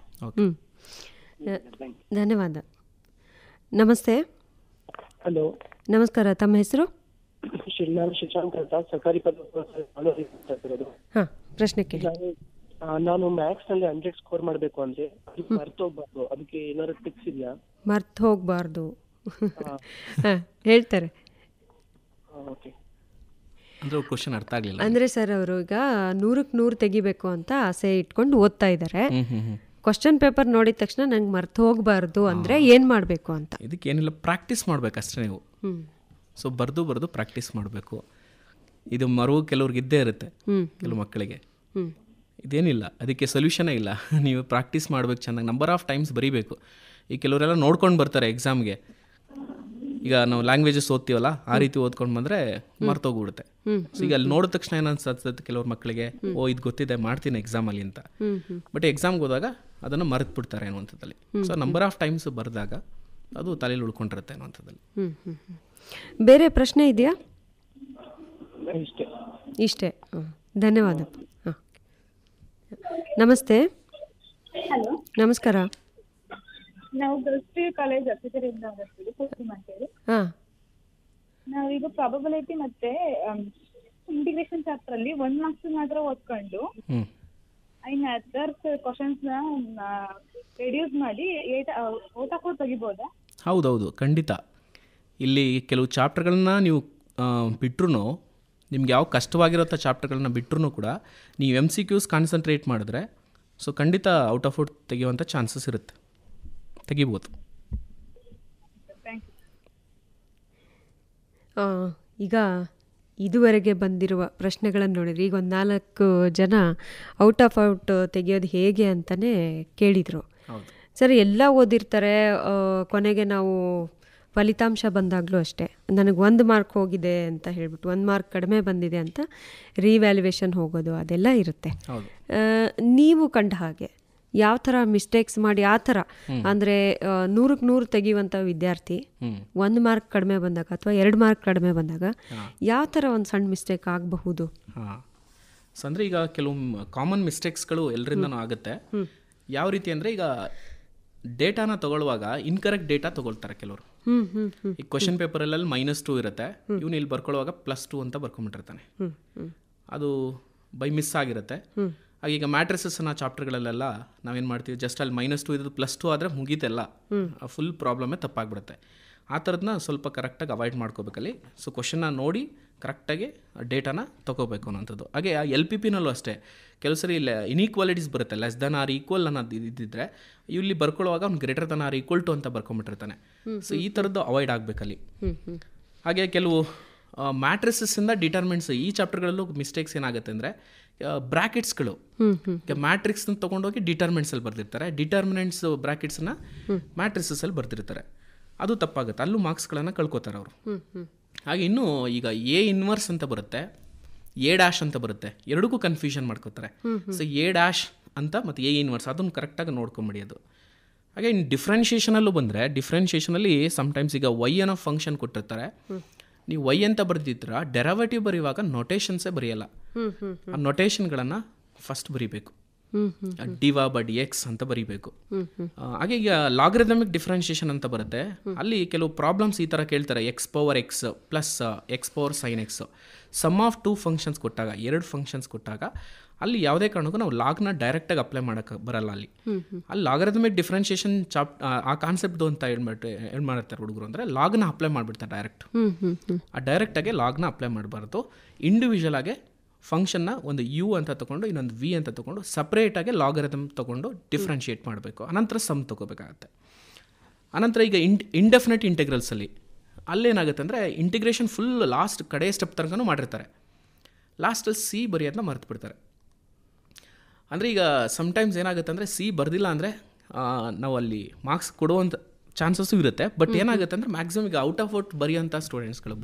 ಓಕೆ. ಧನ್ಯವಾದ. ನಮಸ್ತೆ. ಹಲೋ, ನಮಸ್ಕಾರ. ತಮ್ಮ ಹೆಸರು? ನಾನು ಶಶಾಂಕ್ ಅಂತ, ಸರ್ಕಾರಿ ಪದವಿ. ಪ್ರಶ್ನೆ ಕೇಳಿ. ನಾನು ಮ್ಯಾಥ್ಸ್ ನಲ್ಲಿ 100 ಸ್ಕೋರ್ ಮಾಡಬೇಕು ಅಂದ್ರೆ ಮರ್ತೋಗ್ಬಾರ್ದು, ಅದಕ್ಕೆ ಏನಾದ್ರು ಟಿಪ್ಸ್ ಇದೆಯಾ? ಮರ್ತು ಹೋಗ್ಬಾರ್ದು ಹೇಳ್ತಾರೆ. ಅಂದರೆ ಕ್ವಶನ್ ಅರ್ಥ ಆಗಲಿಲ್ಲ. ಅಂದರೆ ಸರ್, ಅವರು ಈಗ 100ಕ್ಕೆ 100 ತೆಗಿಬೇಕು ಅಂತ ಆಸೆ ಇಟ್ಕೊಂಡು ಓದ್ತಾ ಇದ್ದಾರೆ. ಕ್ವಶನ್ ಪೇಪರ್ ನೋಡಿದ ತಕ್ಷಣ ನಂಗೆ ಮರ್ತು ಹೋಗಬಾರ್ದು ಅಂದರೆ ಏನು ಮಾಡಬೇಕು ಅಂತ. ಇದಕ್ಕೇನಿಲ್ಲ, ಪ್ರಾಕ್ಟೀಸ್ ಮಾಡಬೇಕಷ್ಟೇ ನೀವು. ಸೊ ಬರೆದು ಪ್ರಾಕ್ಟೀಸ್ ಮಾಡಬೇಕು. ಇದು ಮರವು ಕೆಲವ್ರಿಗೆ ಇದ್ದೇ ಇರುತ್ತೆ, ಕೆಲವು ಮಕ್ಕಳಿಗೆ. ಇದೇನಿಲ್ಲ, ಅದಕ್ಕೆ ಸೊಲ್ಯೂಷನೇ ಇಲ್ಲ. ನೀವು ಪ್ರಾಕ್ಟೀಸ್ ಮಾಡಬೇಕು ಚೆನ್ನಾಗಿ, ನಂಬರ್ ಆಫ್ ಟೈಮ್ಸ್ ಬರೀಬೇಕು. ಈ ಕೆಲವರೆಲ್ಲ ನೋಡ್ಕೊಂಡು ಬರ್ತಾರೆ ಎಕ್ಸಾಮ್ಗೆ. ಈಗ ನಾವು ಲ್ಯಾಂಗ್ವೇಜಸ್ ಓದ್ತೀವಲ್ಲ, ಆ ರೀತಿ ಓದ್ಕೊಂಡು ಬಂದರೆ ಮರ್ತೋಗ್ಬಿಡುತ್ತೆ. ಸೊ ಈಗ ಅಲ್ಲಿ ನೋಡಿದ ತಕ್ಷಣ ಏನನ್ಸುತ್ತೆ ಕೆಲವ್ರ ಮಕ್ಕಳಿಗೆ, ಇದು ಗೊತ್ತಿದೆ ಮಾಡ್ತೀನಿ ಎಕ್ಸಾಮಲ್ಲಿ ಅಂತ. ಬಟ್ ಎಕ್ಸಾಮ್ಗೆ ಹೋದಾಗ ಅದನ್ನು ಮರೆತು ಬಿಡ್ತಾರೆ ಅನ್ನುವಂಥದ್ದಲ್ಲಿ. ಸೊ ನಂಬರ್ ಆಫ್ ಟೈಮ್ಸ್ ಬರೆದಾಗ ಅದು ತಲೆಯಲ್ಲಿ ಉಳ್ಕೊಂಡಿರುತ್ತೆ ಅನ್ನೋಂಥದ್ದಲ್ಲಿ. ಬೇರೆ ಪ್ರಶ್ನೆ ಇದೆಯಾ? ಇಷ್ಟೇ. ಇಷ್ಟೇ. ಧನ್ಯವಾದ. ಹಾಂ, ನಮಸ್ತೆ. ಹಲೋ, ನಮಸ್ಕಾರ. ನಾವು ಗಲ್ಫ್ರಿ ಕಾಲೇಜ್ ಅಫಿಸರಿಂದ ಬರ್ತೀವಿ, ಪೂರ್ತಿ ಮಾಡ್ತೀವಿ. ಹಾಂ, ನಾವೀಗ ಪ್ರಾಬಬಿಲಿಟಿ ಮತ್ತೆ ಇಂಟಿಗ್ರೇಷನ್ ಚಾಪ್ಟರ್ ಅಲ್ಲಿ 1 ಮಾರ್ಕ್ಸ್ ಮಾತ್ರ ಓದ್ಕೊಂಡು ಇನ್ ಅದರ್ಸ್ ಕ್ವಶನ್ಸ್ ನ ರೆಡ್ಯೂಸ್ ಮಾಡಿ ಔಟ್ ಆಫ್ ತೆಗಿಬೋದಾ? ಹೌದೌದು, ಖಂಡಿತ. ಇಲ್ಲಿ ಕೆಲವು ಚಾಪ್ಟರ್ಗಳನ್ನ ನೀವು ಬಿಟ್ರೂ, ನಿಮ್ಗೆ ಯಾವ ಕಷ್ಟವಾಗಿರೋಂಥ ಚಾಪ್ಟರ್ಗಳನ್ನ ಬಿಟ್ರೂ ಕೂಡ ನೀವು MCQs ಕಾನ್ಸಂಟ್ರೇಟ್ ಮಾಡಿದ್ರೆ ಸೊ ಖಂಡಿತ ಔಟ್ ಆಫ್ ಔಟ್ ತೆಗೆಯುವಂಥ ಚಾನ್ಸಸ್ ಇರುತ್ತೆ, ತೆಗಿಬೋದು. ಈಗ ಇದುವರೆಗೆ ಬಂದಿರುವ ಪ್ರಶ್ನೆಗಳನ್ನು ನೋಡಿದ್ರೆ ಈಗ ಒಂದು 4 ಜನ ಔಟ್ ಆಫ್ ಔಟ್ ತೆಗೆಯೋದು ಹೇಗೆ ಅಂತಲೇ ಕೇಳಿದರು. ಸರಿ, ಎಲ್ಲ ಓದಿರ್ತಾರೆ, ಕೊನೆಗೆ ನಾವು ಫಲಿತಾಂಶ ಬಂದಾಗಲೂ ಅಷ್ಟೇ ನನಗೆ 1 ಮಾರ್ಕ್ ಹೋಗಿದೆ ಅಂತ ಹೇಳ್ಬಿಟ್ಟು 1 ಮಾರ್ಕ್ ಕಡಿಮೆ ಬಂದಿದೆ ಅಂತ ರಿವ್ಯಾಲ್ಯುವೇಷನ್ ಹೋಗೋದು ಅದೆಲ್ಲ ಇರುತ್ತೆ. ನೀವು ಕಂಡ ಹಾಗೆ ಯಾವ ಥರ ಮಿಸ್ಟೇಕ್ಸ್ ಮಾಡಿ ಆ ಥರ ಅಂದರೆ 100ಕ್ಕೆ 100 ತೆಗೆಯುವಂಥ ವಿದ್ಯಾರ್ಥಿ 1 ಮಾರ್ಕ್ ಕಡಿಮೆ ಬಂದಾಗ ಅಥವಾ 2 ಮಾರ್ಕ್ ಕಡಿಮೆ ಬಂದಾಗ ಯಾವ ಥರ ಒಂದು ಸಣ್ಣ ಮಿಸ್ಟೇಕ್ ಆಗಬಹುದು? ಹಾಂ, ಸೊ ಅಂದರೆ ಈಗ ಕೆಲವು ಕಾಮನ್ ಮಿಸ್ಟೇಕ್ಸ್ಗಳು ಎಲ್ಲರಿಂದನೂ ಆಗುತ್ತೆ. ಯಾವ ರೀತಿ ಅಂದರೆ ಈಗ ಡೇಟಾನ ತಗೊಳ್ಳುವಾಗ ಇನ್ಕರೆಕ್ಟ್ ಡೇಟಾ ತಗೊಳ್ತಾರೆ ಕೆಲವರು. ಈಗ ಕ್ವಶನ್ ಪೇಪರಲ್ಲಿ -2 ಇರುತ್ತೆ, ಇವನು ಇಲ್ಲಿ ಬರ್ಕೊಳ್ಳುವಾಗ +2 ಅಂತ ಬರ್ಕೊಂಬಿಟ್ಟಿರ್ತಾನೆ. ಅದು ಬೈ ಮಿಸ್ ಆಗಿರುತ್ತೆ. ಈಗ ಮ್ಯಾಟ್ರಿಸಸ್ನ ಚಾಪ್ಟರ್ಗಳಲ್ಲೆಲ್ಲ ನಾವೇನು ಮಾಡ್ತೀವಿ, ಜಸ್ಟ್ ಅಲ್ಲಿ -2 ಇದ್ದು +2 ಆದರೆ ಮುಗೀತೆಲ್ಲ, ಫುಲ್ ಪ್ರಾಬ್ಲಮ್ಮೇ ತಪ್ಪಾಗ್ಬಿಡುತ್ತೆ. ಆ ಥರದನ್ನ ಸ್ವಲ್ಪ ಕರೆಕ್ಟಾಗಿ ಅವಾಯ್ಡ್ ಮಾಡ್ಕೋಬೇಕಲ್ಲಿ. ಸೊ ಕ್ವಶನ್ನ ನೋಡಿ ಕರೆಕ್ಟಾಗಿ ಡೇಟಾನ ತೊಗೋಬೇಕು ಅನ್ನೋಂಥದ್ದು. ಹಾಗೆ LPPನಲ್ಲೂ ಅಷ್ಟೇ ಕೆಲವು ಸರಿ ಇಲ್ಲ ಇನ್ಈಕ್ವಾಲಿಟೀಸ್ ಬರುತ್ತೆ, ಲೆಸ್ ದನ್ ಆರ್ ಈಕ್ವಲ್ ಅನ್ನೋದು ಇದ್ದಿದ್ರೆ ಇಲ್ಲಿ ಬರ್ಕೊಳ್ಳುವಾಗ ಅವ್ನು greater than or equal to ಅಂತ ಬರ್ಕೊಂಬಿಟ್ಟಿರ್ತಾನೆ. ಸೊ ಈ ಥರದ್ದು ಅವಾಯ್ಡ್ ಆಗಬೇಕಲ್ಲಿ. ಹಾಗೆ ಕೆಲವು ಮ್ಯಾಟ್ರಿಸಸ್ಸಿಂದ ಡಿಟರ್ಮೆಂಟ್ಸ್ ಈ ಚಾಪ್ಟರ್ಗಳಲ್ಲೂ ಮಿಸ್ಟೇಕ್ಸ್ ಏನಾಗುತ್ತೆ ಅಂದರೆ ಬ್ರ್ಯಾಕೆಟ್ಸ್ಗಳು, ಮ್ಯಾಟ್ರಿಕ್ಸ್ನ ತೊಗೊಂಡೋಗಿ ಡಿಟರ್ಮೆಂಟ್ಸಲ್ಲಿ ಬರ್ದಿರ್ತಾರೆ, ಡಿಟರ್ಮಿನೆಂಟ್ಸ್ ಬ್ರ್ಯಾಕೆಟ್ಸ್ನ ಮ್ಯಾಟ್ರಿಸಸ್ಸಲ್ಲಿ ಬರ್ದಿರ್ತಾರೆ. ಅದು ತಪ್ಪಾಗುತ್ತೆ, ಅಲ್ಲೂ ಮಾರ್ಕ್ಸ್ಗಳನ್ನು ಕಳ್ಕೊತಾರೆ ಅವರು. ಹಾಗೆ ಇನ್ನೂ ಈಗ A ಇನ್ವರ್ಸ್ ಅಂತ ಬರುತ್ತೆ, A' ಅಂತ ಬರುತ್ತೆ, ಎರಡಕ್ಕೂ ಕನ್ಫ್ಯೂಷನ್ ಮಾಡ್ಕೋತಾರೆ. ಸೊ A' ಅಂತ ಮತ್ತು A ಇನ್ವರ್ಸ್ ಅದನ್ನು ಕರೆಕ್ಟಾಗಿ ನೋಡ್ಕೊಂಬಿಡಿ ಅದು. ಹಾಗೆ ಇನ್ನು ಡಿಫ್ರೆನ್ಷಿಯೇಷನಲ್ಲೂ ಬಂದರೆ, ಡಿಫ್ರೆನ್ಷಿಯೇಷನಲ್ಲಿ ಸಮ್ಟೈಮ್ಸ್ ಈಗ Y ಅನ್ನೋ ಫಂಕ್ಷನ್ ಕೊಟ್ಟಿರ್ತಾರೆ, ನೀವು Y ಅಂತ ಬರೆದಿದ್ದೀರ, ಡೆರವೇಟಿವ್ ಬರೆಯುವಾಗ ನೊಟೇಷನ್ಸೇ ಬರೆಯಲ್ಲ. ಆ ನೊಟೇಷನ್ಗಳನ್ನು ಫಸ್ಟ್ ಬರೀಬೇಕು, ಡಿವಾ/dx ಅಂತ ಬರೀಬೇಕು. ಹಾಗೆ ಈಗ ಲಾಗರಿಥಮಿಕ್ ಡಿಫ್ರೆನ್ಷಿಯೇಷನ್ ಅಂತ ಬರುತ್ತೆ, ಅಲ್ಲಿ ಕೆಲವು ಪ್ರಾಬ್ಲಮ್ಸ್ ಈ ಥರ ಕೇಳ್ತಾರೆ, x⁴x plus x⁴sin x sum of 2 functions ಕೊಟ್ಟಾಗ, 2 ಫಂಕ್ಷನ್ಸ್ ಕೊಟ್ಟಾಗ ಅಲ್ಲಿ ಯಾವುದೇ ಕಾರಣಕ್ಕೂ ನಾವು ಲಾಗ್ನ ಡೈರೆಕ್ಟಾಗಿ ಅಪ್ಲೈ ಮಾಡೋಕ್ಕೆ ಬರಲ್ಲ. ಅಲ್ಲಿ ಲಾಗರಿಥಮಿಕ್ ಡಿಫ್ರೆನ್ಷಿಯೇಷನ್ ಆ ಕಾನ್ಸೆಪ್ಟು ಅಂತ ಏನು ಮಾಡ್ತಾರೆ ಹುಡುಗರು ಅಂದರೆ ಲಾಗ್ನ ಅಪ್ಲೈ ಮಾಡಿಬಿಡ್ತಾರೆ ಡೈರೆಕ್ಟ್. ಆ ಡೈರೆಕ್ಟಾಗಿ ಲಾಗ್ನ ಅಪ್ಲೈ ಮಾಡಬಾರ್ದು, ಇಂಡಿವಿಜುವಲ್ ಆಗಿ ಫಂಕ್ಷನ್ನ ಒಂದು U ಅಂತ ತೊಗೊಂಡು ಇನ್ನೊಂದು V ಅಂತ ತೊಗೊಂಡು ಸಪ್ರೇಟಾಗಿ ಲಾಗರಿಥಮ್ ತೊಗೊಂಡು ಡಿಫ್ರೆನ್ಷಿಯೇಟ್ ಮಾಡಬೇಕು, ಅನಂತರ ಸಮ್ ತೊಗೋಬೇಕಾಗತ್ತೆ. ಅನಂತರ ಈಗ ಇಂಡೆಫಿನೆಟ್ ಇಂಟೆಗ್ರಲ್ಸಲ್ಲಿ ಅಲ್ಲೇನಾಗುತ್ತೆ ಅಂದರೆ ಇಂಟಿಗ್ರೇಷನ್ ಫುಲ್ ಲಾಸ್ಟ್ ಕಡೆ ಸ್ಟೆಪ್ ತನಕನೂ ಮಾಡಿರ್ತಾರೆ, ಲಾಸ್ಟಲ್ಲಿ C ಬರೆಯೋದನ್ನ ಮರೆತು ಬಿಡ್ತಾರೆ. ಅಂದರೆ ಈಗ ಸಮ್ಟೈಮ್ಸ್ ಏನಾಗುತ್ತೆ ಅಂದರೆ C ಬರ್ದಿಲ್ಲ ಅಂದರೆ ನಾವು ಅಲ್ಲಿ ಮಾರ್ಕ್ಸ್ ಕೊಡುವಂಥ ಚಾನ್ಸಸ್ಸು ಇರುತ್ತೆ. ಬಟ್ ಏನಾಗುತ್ತೆ ಅಂದರೆ ಮ್ಯಾಕ್ಸಿಮಮ್ ಈಗ ಔಟ್ ಆಫ್ ಔಟ್ ಬರೆಯುವಂಥ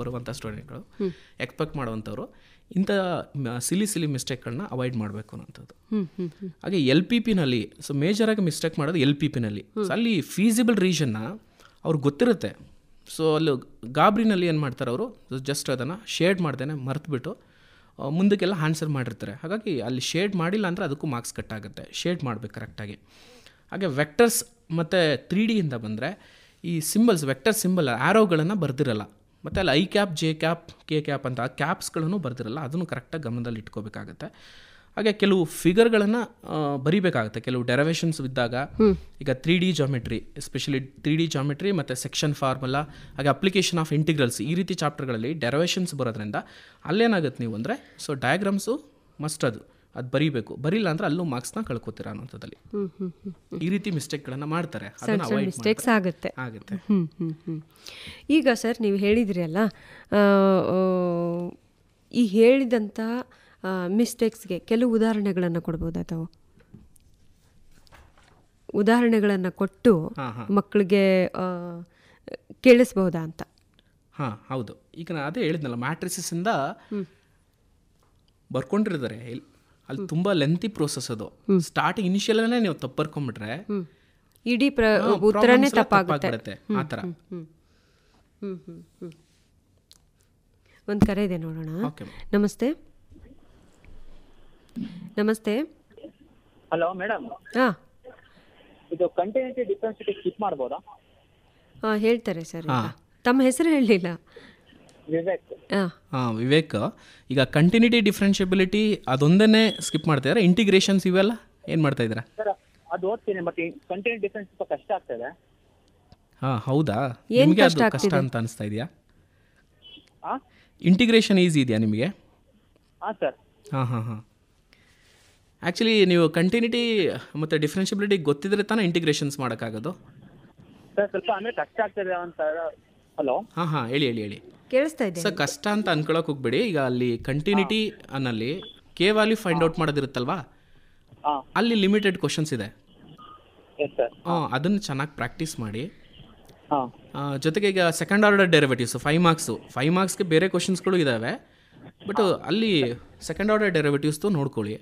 ಬರುವಂಥ ಸ್ಟೂಡೆಂಟ್ಗಳು ಎಕ್ಸ್ಪೆಕ್ಟ್ ಮಾಡುವಂಥವ್ರು ಇಂಥ ಸಿಲಿ ಮಿಸ್ಟೇಕ್ಗಳನ್ನ ಅವಾಯ್ಡ್ ಮಾಡಬೇಕು ಅನ್ನೋಂಥದ್ದು. ಹಾಗೆ LPPನಲ್ಲಿ ಸೊ ಮೇಜರಾಗಿ ಮಿಸ್ಟೇಕ್ ಮಾಡೋದು LPPನಲ್ಲಿ. ಸೊ ಅಲ್ಲಿ ಫೀಸಿಬಲ್ ರೀಜನ್ನ ಅವ್ರಿಗೆ ಗೊತ್ತಿರುತ್ತೆ. ಸೊ ಅಲ್ಲಿ ಗಾಬ್ರಿನಲ್ಲಿ ಏನು ಮಾಡ್ತಾರೆ ಅವರು, ಜಸ್ಟ್ ಅದನ್ನು ಶೇಡ್ ಮಾಡ್ದೇನೆ ಮರೆತುಬಿಟ್ಟು ಮುಂದಕ್ಕೆಲ್ಲ ಆನ್ಸರ್ ಮಾಡಿರ್ತಾರೆ. ಹಾಗಾಗಿ ಅಲ್ಲಿ ಶೇಡ್ ಮಾಡಿಲ್ಲ ಅಂದರೆ ಅದಕ್ಕೂ ಮಾರ್ಕ್ಸ್ ಕಟ್ ಆಗುತ್ತೆ, ಶೇಡ್ ಮಾಡಬೇಕು ಕರೆಕ್ಟಾಗಿ. ಹಾಗೆ ವೆಕ್ಟರ್ಸ್ ಮತ್ತು 3D ಇಂದ ಬಂದರೆ ಈ ಸಿಂಬಲ್ಸ್, ವೆಕ್ಟರ್ ಸಿಂಬಲ್ ಆ್ಯರೋಗಳನ್ನು ಬರ್ದಿರಲ್ಲ, ಮತ್ತು ಅಲ್ಲಿ I cap J cap K cap ಅಂತ ಕ್ಯಾಪ್ಸ್ಗಳನ್ನು ಬರ್ದಿರಲ್ಲ, ಅದನ್ನು ಕರೆಕ್ಟಾಗಿ ಗಮನದಲ್ಲಿ ಇಟ್ಕೋಬೇಕಾಗತ್ತೆ. ಹಾಗೆ ಕೆಲವು ಫಿಗರ್ಗಳನ್ನು ಬರೀಬೇಕಾಗುತ್ತೆ, ಕೆಲವು ಡೆರವೇಷನ್ಸ್ ಇದ್ದಾಗ. ಈಗ 3D geometry, especially 3D geometry ಮತ್ತು ಸೆಕ್ಷನ್ ಫಾರ್ಮುಲಾ, ಹಾಗೆ ಅಪ್ಲಿಕೇಶನ್ ಆಫ್ ಇಂಟಿಗ್ರಲ್ಸ್, ಈ ರೀತಿ ಚಾಪ್ಟರ್ಗಳಲ್ಲಿ ಡೆರವೇಷನ್ಸ್ ಬರೋದ್ರಿಂದ ಅಲ್ಲೇನಾಗುತ್ತೆ ನೀವು ಅಂದರೆ ಸೊ ಡಯಾಗ್ರಾಮ್ಸು ಮಸ್ಟ್ ಅದು ಬರೀಬೇಕು, ಬರೀಲ್ಲ ಅಂದರೆ ಅಲ್ಲೂ ಮಾರ್ಕ್ಸ್ನ ಕಳ್ಕೊತೀರ ಅನ್ನೋಂಥದ್ದಲ್ಲಿ. ಈ ರೀತಿ ಮಿಸ್ಟೇಕ್ಗಳನ್ನು ಮಾಡ್ತಾರೆ, ಮಿಸ್ಟೇಕ್ಸ್ ಆಗುತ್ತೆ. ಈಗ ಸರ್ ನೀವು ಹೇಳಿದ್ರಿ ಅಲ್ಲ, ಈ ಹೇಳಿದಂಥ ಮಿಸ್ಟೇಕ್ಸ್ಗೆ ಕೆಲವು ಉದಾಹರಣೆಗಳನ್ನು ಕೊಡ್ಬೋದು, ಅಥವಾ ಉದಾಹರಣೆಗಳನ್ನು ಕೊಟ್ಟು ಮಕ್ಕಳಿಗೆ ಕೇಳಿಸ್ಬೋದಾ ಅಂತ? ಹಾಂ, ಹೌದು. ಈಗ ನಾನು ಅದೇ ಹೇಳಿದ್ನಲ್ಲ, ಮ್ಯಾಟ್ರಿಸಸ್ಸಿಂದ ಬರ್ಕೊಂಡಿರ್ತಾರೆ, ಅಲ್ಲಿ ತುಂಬ ಲೆಂತಿ ಪ್ರೋಸೆಸ್ ಅದು. ಸ್ಟಾರ್ಟಿಂಗ್ ಇನಿಷಿಯಲೇ ನೀವು ತಪ್ಪು ಬರ್ಕೊಂಬಿಟ್ರೆ ಇಡೀ ಉತ್ತರನೇ ತಪ್ಪಾಗುತ್ತೆ. ಆ ಥರ. ಒಂದು ಕರೆ ಇದೆ ನೋಡೋಣ. ನಮಸ್ತೆ. ನಮಸ್ತೆ. Hello madam. ಹಾಂ, ಇದು ಕಂಟಿನ್ಯೂಟಿ ಡಿಫರೆನ್ಸಿಟಿ ಸ್ಕಿಪ್ ಮಾಡ್ಬೋದಾ? ಹಾಂ, ಹೇಳ್ತಾರೆ ಸರ್. ತಮ್ಮ ಹೆಸರು ಹೇಳಲಿಲ್ಲ. ವಿವೇಕ್. ಹಾಂ, ವಿವೇಕ್. ಈಗ ಕಂಟಿನ್ಯೂಟಿ ಡಿಫ್ರೆನ್ಷಿಯಬಿಲಿಟಿ ಅದೊಂದನ್ನೇ ಸ್ಕಿಪ್ ಮಾಡ್ತಾಯಿದ್ರೆ ಇಂಟಿಗ್ರೇಷನ್ಸ್ ಇವೆಲ್ಲ ಏನು ಮಾಡ್ತಾ ಇದ್ದೀರಾ? ಸರ್ ಅದು ಓದ್ತೀನಿ, ಬಟ್ ಕಂಟಿನ್ಯೂಟಿ ಡಿಫರೆನ್ಸ್ ಸ್ವಲ್ಪ ಕಷ್ಟ ಆಗ್ತದೆ. ಹಾಂ, ಹೌದಾ? ನಿಮಗೆ ಅದು ಕಷ್ಟ ಅಂತ ಅನಿಸ್ತಾ ಇದೆಯಾ? ಇಂಟಿಗ್ರೇಷನ್ ಈಸಿ ಇದೆಯಾ ನಿಮಗೆ? ಹಾಂ ಸರ್. ಹಾಂ ಹಾಂ ಹಾಂ. ಆ್ಯಕ್ಚುಲಿ ನೀವು ಕಂಟಿನ್ಯೂಟಿ ಮತ್ತು ಡಿಫ್ರೆನ್ಷಿಯಬಿಲಿಟಿ ಗೊತ್ತಿದ್ರೆ ತಾನೇ ಇಂಟಿಗ್ರೇಷನ್ಸ್ ಮಾಡೋಕ್ಕಾಗೋದು. ಸರ್ ಸ್ವಲ್ಪ ಅಂದರೆ ಕಷ್ಟ ಆಗ್ತದೆ ಅಂತ. ಹಲೋ. ಹಾಂ ಹಾಂ, ಹೇಳಿ. ಕೇಳಿಸ್ತಾ ಇದೆ ಸರ್. ಕಷ್ಟ ಅಂತ ಅನ್ಕೊಳಕ್ಕೆ ಹೋಗ್ಬೇಡಿ. ಈಗ ಅಲ್ಲಿ ಕಂಟಿನ್ಯೂಟಿ ಅನ್ನಲ್ಲಿ ಕೆ ವ್ಯಾಲ್ಯೂ ಫೈಂಡ್ ಔಟ್ ಮಾಡೋದಿರುತ್ತಲ್ವಾ, ಅಲ್ಲಿ ಲಿಮಿಟೆಡ್ ಕ್ವಶನ್ಸ್ ಇದೆ. ಅದನ್ನು ಚೆನ್ನಾಗಿ ಪ್ರಾಕ್ಟೀಸ್ ಮಾಡಿ. ಜೊತೆಗೆ ಈಗ ಸೆಕೆಂಡ್ ಆರ್ಡರ್ ಡೆರಿವೇಟಿವ್ಸ್ 5 ಮಾರ್ಕ್ಸ್ಗೆ ಬೇರೆ ಕ್ವಶನ್ಸ್ಗಳು ಇದ್ದಾವೆ, ಬಟ್ ಅಲ್ಲಿ ಸೆಕೆಂಡ್ ಆರ್ಡರ್ ಡೆರಿವೇಟಿವ್ಸ್ದು ನೋಡ್ಕೊಳ್ಳಿ.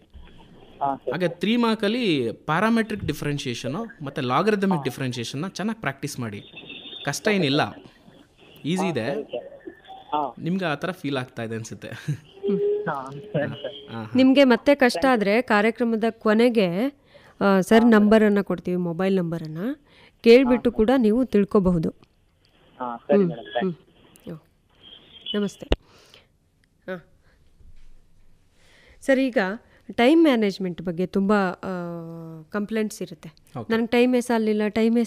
ಹಾಗೆ 3 ಮಾರ್ಕಲ್ಲಿ ಪ್ಯಾರಾಮೆಟ್ರಿಕ್ ಡಿಫ್ರೆನ್ಷಿಯೇಷನು ಮತ್ತು ಲಾಗರಿದಮಿಕ್ ಡಿಫ್ರೆನ್ಷಿಯೇಷನ್ನ ಚೆನ್ನಾಗಿ ಪ್ರಾಕ್ಟೀಸ್ ಮಾಡಿ. ಕಷ್ಟ ಏನಿಲ್ಲ, ಈಸಿ ಇದೆ. ನಿಮ್ಗೆ ಆ ಥರ ಫೀಲ್ ಆಗ್ತಾ ಇದೆ ಅನಿಸುತ್ತೆ. ನಿಮಗೆ ಮತ್ತೆ ಕಷ್ಟ ಆದರೆ ಕಾರ್ಯಕ್ರಮದ ಕೊನೆಗೆ ಸರ್ ನಂಬರನ್ನು ಕೊಡ್ತೀವಿ, ಮೊಬೈಲ್ ನಂಬರನ್ನು ಕೇಳಿಬಿಟ್ಟು ಕೂಡ ನೀವು ತಿಳ್ಕೊಬಹುದು. ನಮಸ್ತೆ. ಹಾಂ ಸರ್, ಈಗ ಟೈಮ್ ಮ್ಯಾನೇಜ್ಮೆಂಟ್ ಬಗ್ಗೆ ತುಂಬ ಕಂಪ್ಲೇಂಟ್ಸ್ ಇರುತ್ತೆ. ನನಗೆ ಟೈಮೇ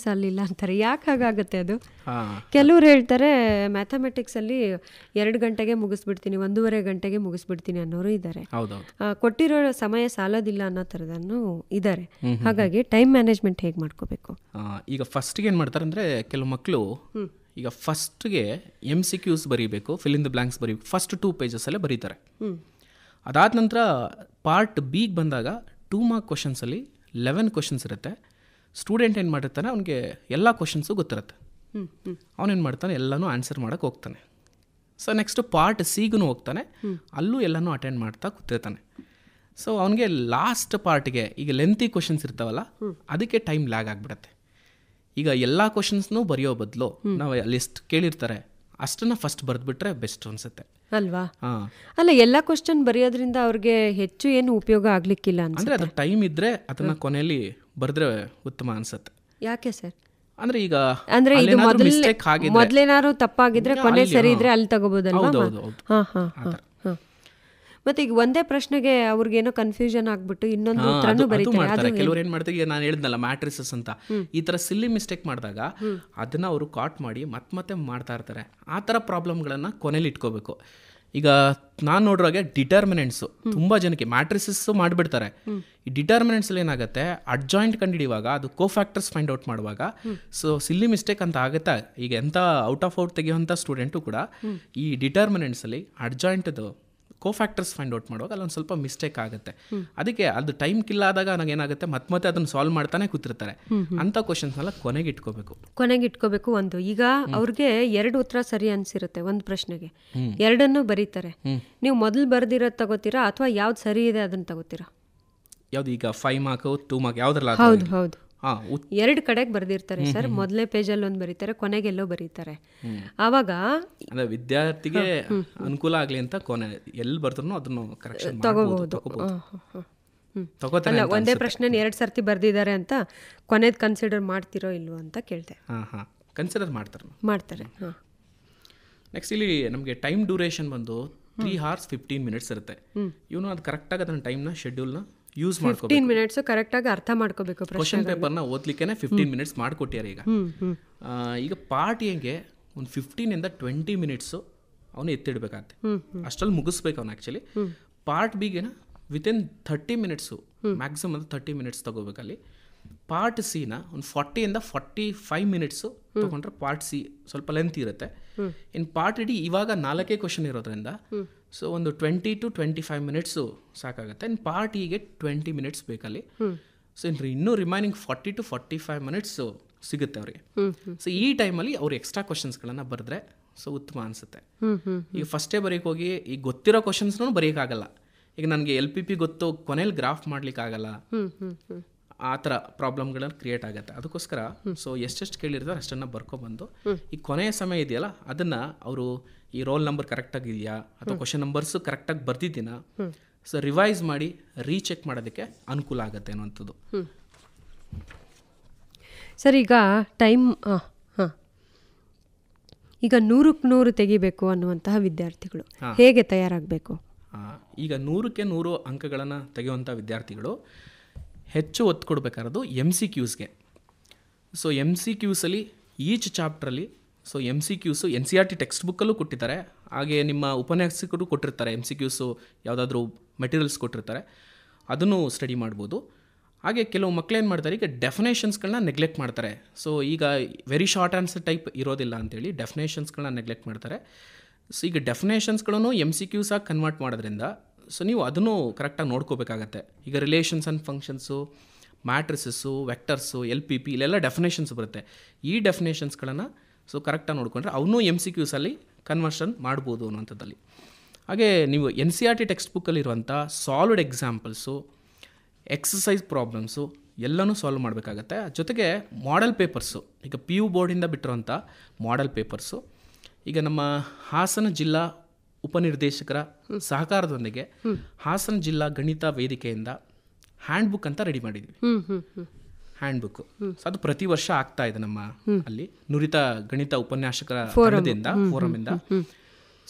ಸಾಲಿಲ್ಲ ಅಂತಾರೆ. ಯಾಕೆ ಹಾಗಾಗುತ್ತೆ ಅದು? ಕೆಲವ್ರು ಹೇಳ್ತಾರೆ ಮ್ಯಾಥಮೆಟಿಕ್ಸಲ್ಲಿ 2 ಗಂಟೆಗೆ ಮುಗಿಸ್ಬಿಡ್ತೀನಿ, 1.5 ಗಂಟೆಗೆ ಮುಗಿಸ್ಬಿಡ್ತೀನಿ ಅನ್ನೋರು ಇದ್ದಾರೆ. ಕೊಟ್ಟಿರೋ ಸಮಯ ಸಾಲೋದಿಲ್ಲ ಅನ್ನೋ ಥರದನ್ನು ಇದ್ದಾರೆ. ಹಾಗಾಗಿ ಟೈಮ್ ಮ್ಯಾನೇಜ್ಮೆಂಟ್ ಹೇಗೆ ಮಾಡ್ಕೋಬೇಕು? ಈಗ ಫಸ್ಟಿಗೆ ಏನು ಮಾಡ್ತಾರೆ ಅಂದರೆ, ಕೆಲವು ಮಕ್ಕಳು ಈಗ ಫಸ್ಟ್ಗೆ MCQs ಬರೀಬೇಕು, ಫಿಲ್ ಇನ್ ದ ಬ್ಲ್ಯಾಂಕ್ಸ್ ಬರೀಬೇಕು, ಫಸ್ಟ್ 2 ಪೇಜಸಲ್ಲೇ ಬರೀತಾರೆ. ಅದಾದ ನಂತರ ಪಾರ್ಟ್ ಬಿಗೆ ಬಂದಾಗ 2 ಮಾರ್ಕ್ ಕ್ವಶನ್ಸಲ್ಲಿ 11 ಕ್ವಶನ್ಸ್ ಇರುತ್ತೆ. ಸ್ಟೂಡೆಂಟ್ ಏನು ಮಾಡಿರ್ತಾನೆ, ಅವನಿಗೆ ಎಲ್ಲ ಕ್ವಶನ್ಸು ಗೊತ್ತಿರುತ್ತೆ. ಅವನೇನು ಮಾಡ್ತಾನೆ, ಎಲ್ಲನೂ ಆನ್ಸರ್ ಮಾಡೋಕ್ಕೆ ಹೋಗ್ತಾನೆ. ಸೊ ನೆಕ್ಸ್ಟು ಪಾರ್ಟ್ ಸಿಗೂ ಹೋಗ್ತಾನೆ, ಅಲ್ಲೂ ಎಲ್ಲನೂ ಅಟೆಂಡ್ ಮಾಡ್ತಾ ಕೂತಿರ್ತಾನೆ. ಸೊ ಅವನಿಗೆ ಲಾಸ್ಟ್ ಪಾರ್ಟ್ಗೆ ಈಗ ಲೆಂತಿ ಕ್ವಶನ್ಸ್ ಇರ್ತಾವಲ್ಲ, ಅದಕ್ಕೆ ಟೈಮ್ ಲ್ಯಾಗ್ ಆಗಿಬಿಡುತ್ತೆ. ಈಗ ಎಲ್ಲ ಕ್ವಶನ್ಸ್ನೂ ಬರೆಯೋ ಬದಲು ನಾವು ಲಿಸ್ಟ್ ಕೇಳಿರ್ತಾರೆ, ಅಷ್ಟನ್ನು ಫಸ್ಟ್ ಬರೆದ್ಬಿಟ್ರೆ ಬೆಸ್ಟ್ ಅನಿಸುತ್ತೆ ಅಲ್ವಾ? ಅಲ್ಲ, ಎಲ್ಲ ಕ್ವಶನ್ ಬರೆಯೋದ್ರಿಂದ ಅವ್ರಿಗೆ ಹೆಚ್ಚು ಏನು ಉಪಯೋಗ ಆಗ್ಲಿಕ್ಕಿಲ್ಲ ಅಂದರೆ ಅದು ಟೈಮ್ ಇದ್ದರೆ ಅದನ್ನು ಕೊನೆಯಲ್ಲಿ ಬರೆದ್ರೆ ಉತ್ತಮ ಅನಿಸುತ್ತೆ. ಯಾಕೆ ಸರ್? ಅಂದರೆ ಈಗ ಮೊದಲೇನಾದ್ರು ತಪ್ಪಾಗಿದ್ರೆ ಕೊನೆ ಸರಿ ಇದ್ರೆ ಅಲ್ಲಿ ತಗೋಬೋದಲ್ವಾ? ಮತ್ತೆ ಈಗ ಒಂದೇ ಪ್ರಶ್ನೆಗೆ ಅವ್ರಿಗೇನೋ ಕನ್ಫ್ಯೂಷನ್ ಆಗ್ಬಿಟ್ಟು ಇನ್ನೊಂದು ಉತ್ತರನೂ ಬರೀತಾರೆ. ಕೆಲವರು ಏನು ಮಾಡ್ತಾರೆ, ಈಗ ನಾನು ಹೇಳಿದ್ನಲ್ಲ ಮ್ಯಾಟ್ರಿಸಸ್ ಅಂತ, ಈ ಥರ ಸಿಲ್ಲಿ ಮಿಸ್ಟೇಕ್ ಮಾಡಿದಾಗ ಅದನ್ನ ಅವರು ಕಾಟ್ ಮಾಡಿ ಮತ್ತೆ ಮಾಡ್ತಾ ಇರ್ತಾರೆ. ಆ ಥರ ಪ್ರಾಬ್ಲಮ್ಗಳನ್ನು ಕೊನೆಯಲ್ಲಿ ಇಟ್ಕೋಬೇಕು. ಈಗ ನಾನು ನೋಡ್ರಾಗೆ ಡಿಟರ್ಮಿನೆಂಟ್ಸು ತುಂಬ ಜನಕ್ಕೆ ಮ್ಯಾಟ್ರಿಸಸ್ಸು ಮಾಡಿಬಿಡ್ತಾರೆ. ಈ ಡಿಟರ್ಮಿನೆಂಟ್ಸಲ್ಲಿ ಏನಾಗುತ್ತೆ, ಅಡ್ಜಾಯಿಂಟ್ ಕಂಡುಹಿಡಿಯುವಾಗ ಅದು ಕೋಫ್ಯಾಕ್ಟರ್ಸ್ ಫೈಂಡ್ ಔಟ್ ಮಾಡುವಾಗ ಸೊ ಸಿಲ್ಲಿ ಮಿಸ್ಟೇಕ್ ಅಂತ ಆಗುತ್ತೆ. ಈಗ ಎಂಥ ಔಟ್ ಆಫ್ ಔಟ್ ತೆಗೆಯುವಂಥ ಸ್ಟೂಡೆಂಟು ಕೂಡ ಈ ಡಿಟರ್ಮಿನೆಂಟ್ಸಲ್ಲಿ ಅಡ್ಜಾಯಿಂಟ್ದು ಕೋಫ್ಯಾಕ್ಟರ್ಸ್ ಫೈಂಡ್ ಔಟ್ ಮಾಡುವಾಗ ಅಲ್ಲೊಂದು ಸ್ವಲ್ಪ ಮಿಸ್ಟೇಕ್ ಆಗುತ್ತೆ. ಅದಕ್ಕೆ ಅದು ಟೈಮ್ ಕಿಲ್ ಆದಾಗ ನನಗೆ ಏನಾಗುತ್ತೆ, ಮತ್ತೆ ಅದನ್ನು ಸಾಲ್ವ್ ಮಾಡ್ತಾನೆ ಕೂತಿರ್ತಾರೆ. ಅಂಥ ಕ್ವಶನ್ಸ್ನೆಲ್ಲ ಕೊನೆಗೆ ಇಟ್ಕೋಬೇಕು. ಒಂದು ಈಗ ಅವ್ರಿಗೆ 2 ಉತ್ತರ ಸರಿ ಅನ್ಸಿರುತ್ತೆ ಒಂದು ಪ್ರಶ್ನೆಗೆ, 2 ಬರೀತಾರೆ. ನೀವು ಮೊದಲು ಬರ್ದಿರೋದು ತಗೋತೀರಾ ಅಥವಾ ಯಾವ್ದು ಸರಿ ಇದೆ ಅದನ್ನ ತಗೋತೀರಾ? ಯಾವ್ದು ಈಗ 5 ಮಾರ್ಕ್ 2 ಮಾರ್ಕ್ ಯಾವ್ದ್ರಲ್ಲ? ಹೌದು 2 ಕಡೆಗೆ ಬರ್ದಿರ್ತಾರೆ ಸರ್. ಮೊದಲನೇ ಪೇಜಲ್ಲಿ ಒಂದು ಬರೀತಾರೆ, ಕೊನೆಗೆಲ್ಲೋ ಬರೀತಾರೆ. ಆವಾಗ ವಿದ್ಯಾರ್ಥಿಗೆ ಅನುಕೂಲ ಆಗಲಿ ಅಂತ ಕೊನೆ ಎಲ್ಲಿ ಬರ್ತಾರೋ ಅದನ್ನು ಕರೆಕ್ಷನ್ ತಗೋಬಹುದು. ಅಲ್ಲ, ಒಂದೇ ಪ್ರಶ್ನೆ 2 ಸರ್ತಿ ಬರ್ದಿದ್ದಾರೆ ಅಂತ ಕೊನೆದು ಕನ್ಸಿಡರ್ ಮಾಡ್ತಿರೋ ಇಲ್ವೋ ಅಂತ ಕೇಳ್ತೆ. ಕನ್ಸಿಡರ್ ಮಾಡ್ತಾರೆ. ನೆಕ್ಸ್ಟ್ ಇಲ್ಲಿ ನಮಗೆ ಟೈಮ್ ಡ್ಯೂರೇಷನ್ ಬಂದು 3 hours 15 minutes ಇರುತ್ತೆ. ಇವನು ಅದು ಕರೆಕ್ಟಾಗಿ ಅದನ್ನ ಟೈಮ್ನ ಶೆಡ್ಯೂಲ್ನ ಯೂಸ್ ಮಾಡ್ಕೋಬೇಕು. 15 minutes ಕರೆಕ್ಟಾಗಿ ಅರ್ಥ ಮಾಡ್ಕೋಬೇಕು. ಕ್ವಶನ್ ಪೇಪರ್ನ ಓದ್ಲಿಕ್ಕೆ 15 minutes ಮಾಡಿಕೊಟ್ಟಿದ್ದಾರೆ. ಈಗ ಪಾರ್ಟ್ ಹೆಂಗೆ ಒಂದು 15 to 20 minutes ಅವನು ಎತ್ತಿಡ್ಬೇಕಾಗತ್ತೆ. ಅಷ್ಟರಲ್ಲಿ ಮುಗಿಸ್ಬೇಕು ಅವನು. ಆ್ಯಕ್ಚುಲಿ ಪಾರ್ಟ್ ಬಿಗೆನ ವಿತಿನ್ 30 minutes ಮ್ಯಾಕ್ಸಿಮಮ್ 30 minutes ತಗೋಬೇಕಲ್ಲಿ. ಪಾರ್ಟ್ ಸಿನ ಒಂದು 40 to 45 minutes ತೊಗೊಂಡ್ರೆ ಪಾರ್ಟ್ ಸಿ ಸ್ವಲ್ಪ ಲೆಂತ್ ಇರುತ್ತೆ. ಇನ್ನು ಪಾರ್ಟ್ ಡಿ ಇವಾಗ 4 ಕ್ವಶನ್ ಇರೋದ್ರಿಂದ ಸೊ ಒಂದು 20 to 25 minutes ಸಾಕಾಗುತ್ತೆ. ಇನ್ನು ಪಾರ್ಟ್ ಇಗೆ 20 minutes ಬೇಕಲ್ಲಿ. ಸೊ ಇನ್ನೂ ರಿಮೈನಿಂಗ್ 40 to 45 minutes ಸಿಗುತ್ತೆ ಅವರಿಗೆ. ಸೊ ಈ ಟೈಮಲ್ಲಿ ಅವ್ರು ಎಕ್ಸ್ಟ್ರಾ ಕ್ವಶನ್ಸ್ಗಳನ್ನು ಬರೆದ್ರೆ ಸೊ ಉತ್ತಮ ಅನಿಸುತ್ತೆ. ಈಗ ಫಸ್ಟೇ ಬರೆಯೋಕೆ ಹೋಗಿ ಈಗ ಗೊತ್ತಿರೋ ಕ್ವಶನ್ಸ್ನೂ ಬರೆಯೋಕ್ಕಾಗಲ್ಲ. ಈಗ ನನಗೆ LPP ಗೊತ್ತು, ಕೊನೆಯಲ್ಲಿ ಗ್ರಾಫ್ ಮಾಡ್ಲಿಕ್ಕಾಗಲ್ಲ. ಆ ಥರ ಪ್ರಾಬ್ಲಮ್ಗಳನ್ನ ಕ್ರಿಯೇಟ್ ಆಗುತ್ತೆ. ಅದಕ್ಕೋಸ್ಕರ ಸೊ ಎಷ್ಟೆಷ್ಟು ಕೇಳಿರ್ತಾರೆ ಅಷ್ಟನ್ನು ಬರ್ಕೊಬಂದು ಈ ಕೊನೆಯ ಸಮಯ ಇದೆಯಲ್ಲ ಅದನ್ನು ಅವರು ಈ ರೋಲ್ ನಂಬರ್ ಕರೆಕ್ಟಾಗಿದೆಯಾ ಅಥವಾ ಕ್ವಶನ್ ನಂಬರ್ಸು ಕರೆಕ್ಟಾಗಿ ಬರ್ದಿದ್ದೀನಾ ಸೊ ರಿವೈಸ್ ಮಾಡಿ ರೀಚೆಕ್ ಮಾಡೋದಕ್ಕೆ ಅನುಕೂಲ ಆಗುತ್ತೆ ಅನ್ನುವಂಥದ್ದು. ಸರ್, ಈಗ ಟೈಮ್ ಈಗ 100ಕ್ಕೆ 100 ತೆಗಿಬೇಕು ಅನ್ನುವಂತಹ ವಿದ್ಯಾರ್ಥಿಗಳು ಹೇಗೆ ತಯಾರಾಗಬೇಕು? ಈಗ 100ಕ್ಕೆ 100 ಅಂಕಗಳನ್ನು ತೆಗೆಯುವಂಥ ವಿದ್ಯಾರ್ಥಿಗಳು ಹೆಚ್ಚು ಒತ್ತು ಕೊಡಬೇಕಾಗಿರೋದು MCQಸ್ಗೆ. ಸೊ MCQಸಲ್ಲಿ ಈಚ್ ಚಾಪ್ಟ್ರಲ್ಲಿ ಸೊ MCQಸು NCERT ಟೆಕ್ಸ್ಟ್ ಬುಕ್ಕಲ್ಲೂ ಕೊಟ್ಟಿದ್ದಾರೆ, ಹಾಗೆ ನಿಮ್ಮ ಉಪನ್ಯಾಸಕರು ಕೊಟ್ಟಿರ್ತಾರೆ MCQಸು ಯಾವುದಾದ್ರೂ ಮೆಟೀರಿಯಲ್ಸ್ ಕೊಟ್ಟಿರ್ತಾರೆ, ಅದನ್ನು ಸ್ಟಡಿ ಮಾಡ್ಬೋದು. ಹಾಗೆ ಕೆಲವು ಮಕ್ಕಳೇನು ಮಾಡ್ತಾರೆ, ಈಗ ಡೆಫಿನೇಷನ್ಸ್ಗಳನ್ನ ನೆಗ್ಲೆಕ್ಟ್ ಮಾಡ್ತಾರೆ. ಸೊ ಈಗ ವೆರಿ ಶಾರ್ಟ್ ಆನ್ಸರ್ ಟೈಪ್ ಇರೋದಿಲ್ಲ ಅಂತೇಳಿ ಡೆಫಿನೇಷನ್ಸ್ಗಳನ್ನ ನೆಗ್ಲೆಕ್ಟ್ ಮಾಡ್ತಾರೆ. ಸೊ ಈಗ ಡೆಫಿನೇಷನ್ಸ್ಗಳನ್ನು MCQs ಆಗಿ ಕನ್ವರ್ಟ್ ಮಾಡೋದ್ರಿಂದ ಸೊ ನೀವು ಅದನ್ನು ಕರೆಕ್ಟಾಗಿ ನೋಡ್ಕೋಬೇಕಾಗತ್ತೆ. ಈಗ relations and functions, matrices, vectors, LPP ಇಲ್ಲೆಲ್ಲ ಡೆಫಿನೇಷನ್ಸ್ ಬರುತ್ತೆ. ಈ ಡೆಫಿನೇಷನ್ಸ್ಗಳನ್ನು ಸೊ ಕರೆಕ್ಟಾಗಿ ನೋಡಿಕೊಂಡ್ರೆ ಅವನ್ನೂ MCQಸಲ್ಲಿ ಕನ್ವರ್ಷನ್ ಮಾಡ್ಬೋದು ಅನ್ನೋಂಥದ್ದಲ್ಲಿ. ಹಾಗೆ ನೀವು NCERT ಟೆಕ್ಸ್ಟ್ ಬುಕ್ಕಲ್ಲಿರುವಂಥ ಸಾಲ್ವ್ಡ್ ಎಕ್ಸಾಂಪಲ್ಸು, ಎಕ್ಸಸೈಸ್ ಪ್ರಾಬ್ಲಮ್ಸು ಎಲ್ಲನೂ ಸಾಲ್ವ್ ಮಾಡಬೇಕಾಗತ್ತೆ. ಜೊತೆಗೆ ಮಾಡೆಲ್ ಪೇಪರ್ಸು, ಈಗ PU ಬೋರ್ಡಿಂದ ಬಿಟ್ಟಿರೋಂಥ ಮಾಡೆಲ್ ಪೇಪರ್ಸು ಈಗ ನಮ್ಮ ಹಾಸನ ಜಿಲ್ಲಾ ಉಪನಿರ್ದೇಶಕರ ಸಹಕಾರದೊಂದಿಗೆ ಹಾಸನ ಜಿಲ್ಲಾ ಗಣಿತ ವೇದಿಕೆಯಿಂದ ಹ್ಯಾಂಡ್ ಬುಕ್ ಅಂತ ರೆಡಿ ಮಾಡಿದ್ವಿ. ಹ್ಯಾಂಡ್ ಬುಕ್ ಸೊ ಅದು ಪ್ರತಿ ವರ್ಷ ಆಗ್ತಾ ಇದೆ ನಮ್ಮ ಅಲ್ಲಿ ನುರಿತ ಗಣಿತ ಉಪನ್ಯಾಸಕರ ಫೋರಮಿಂದ.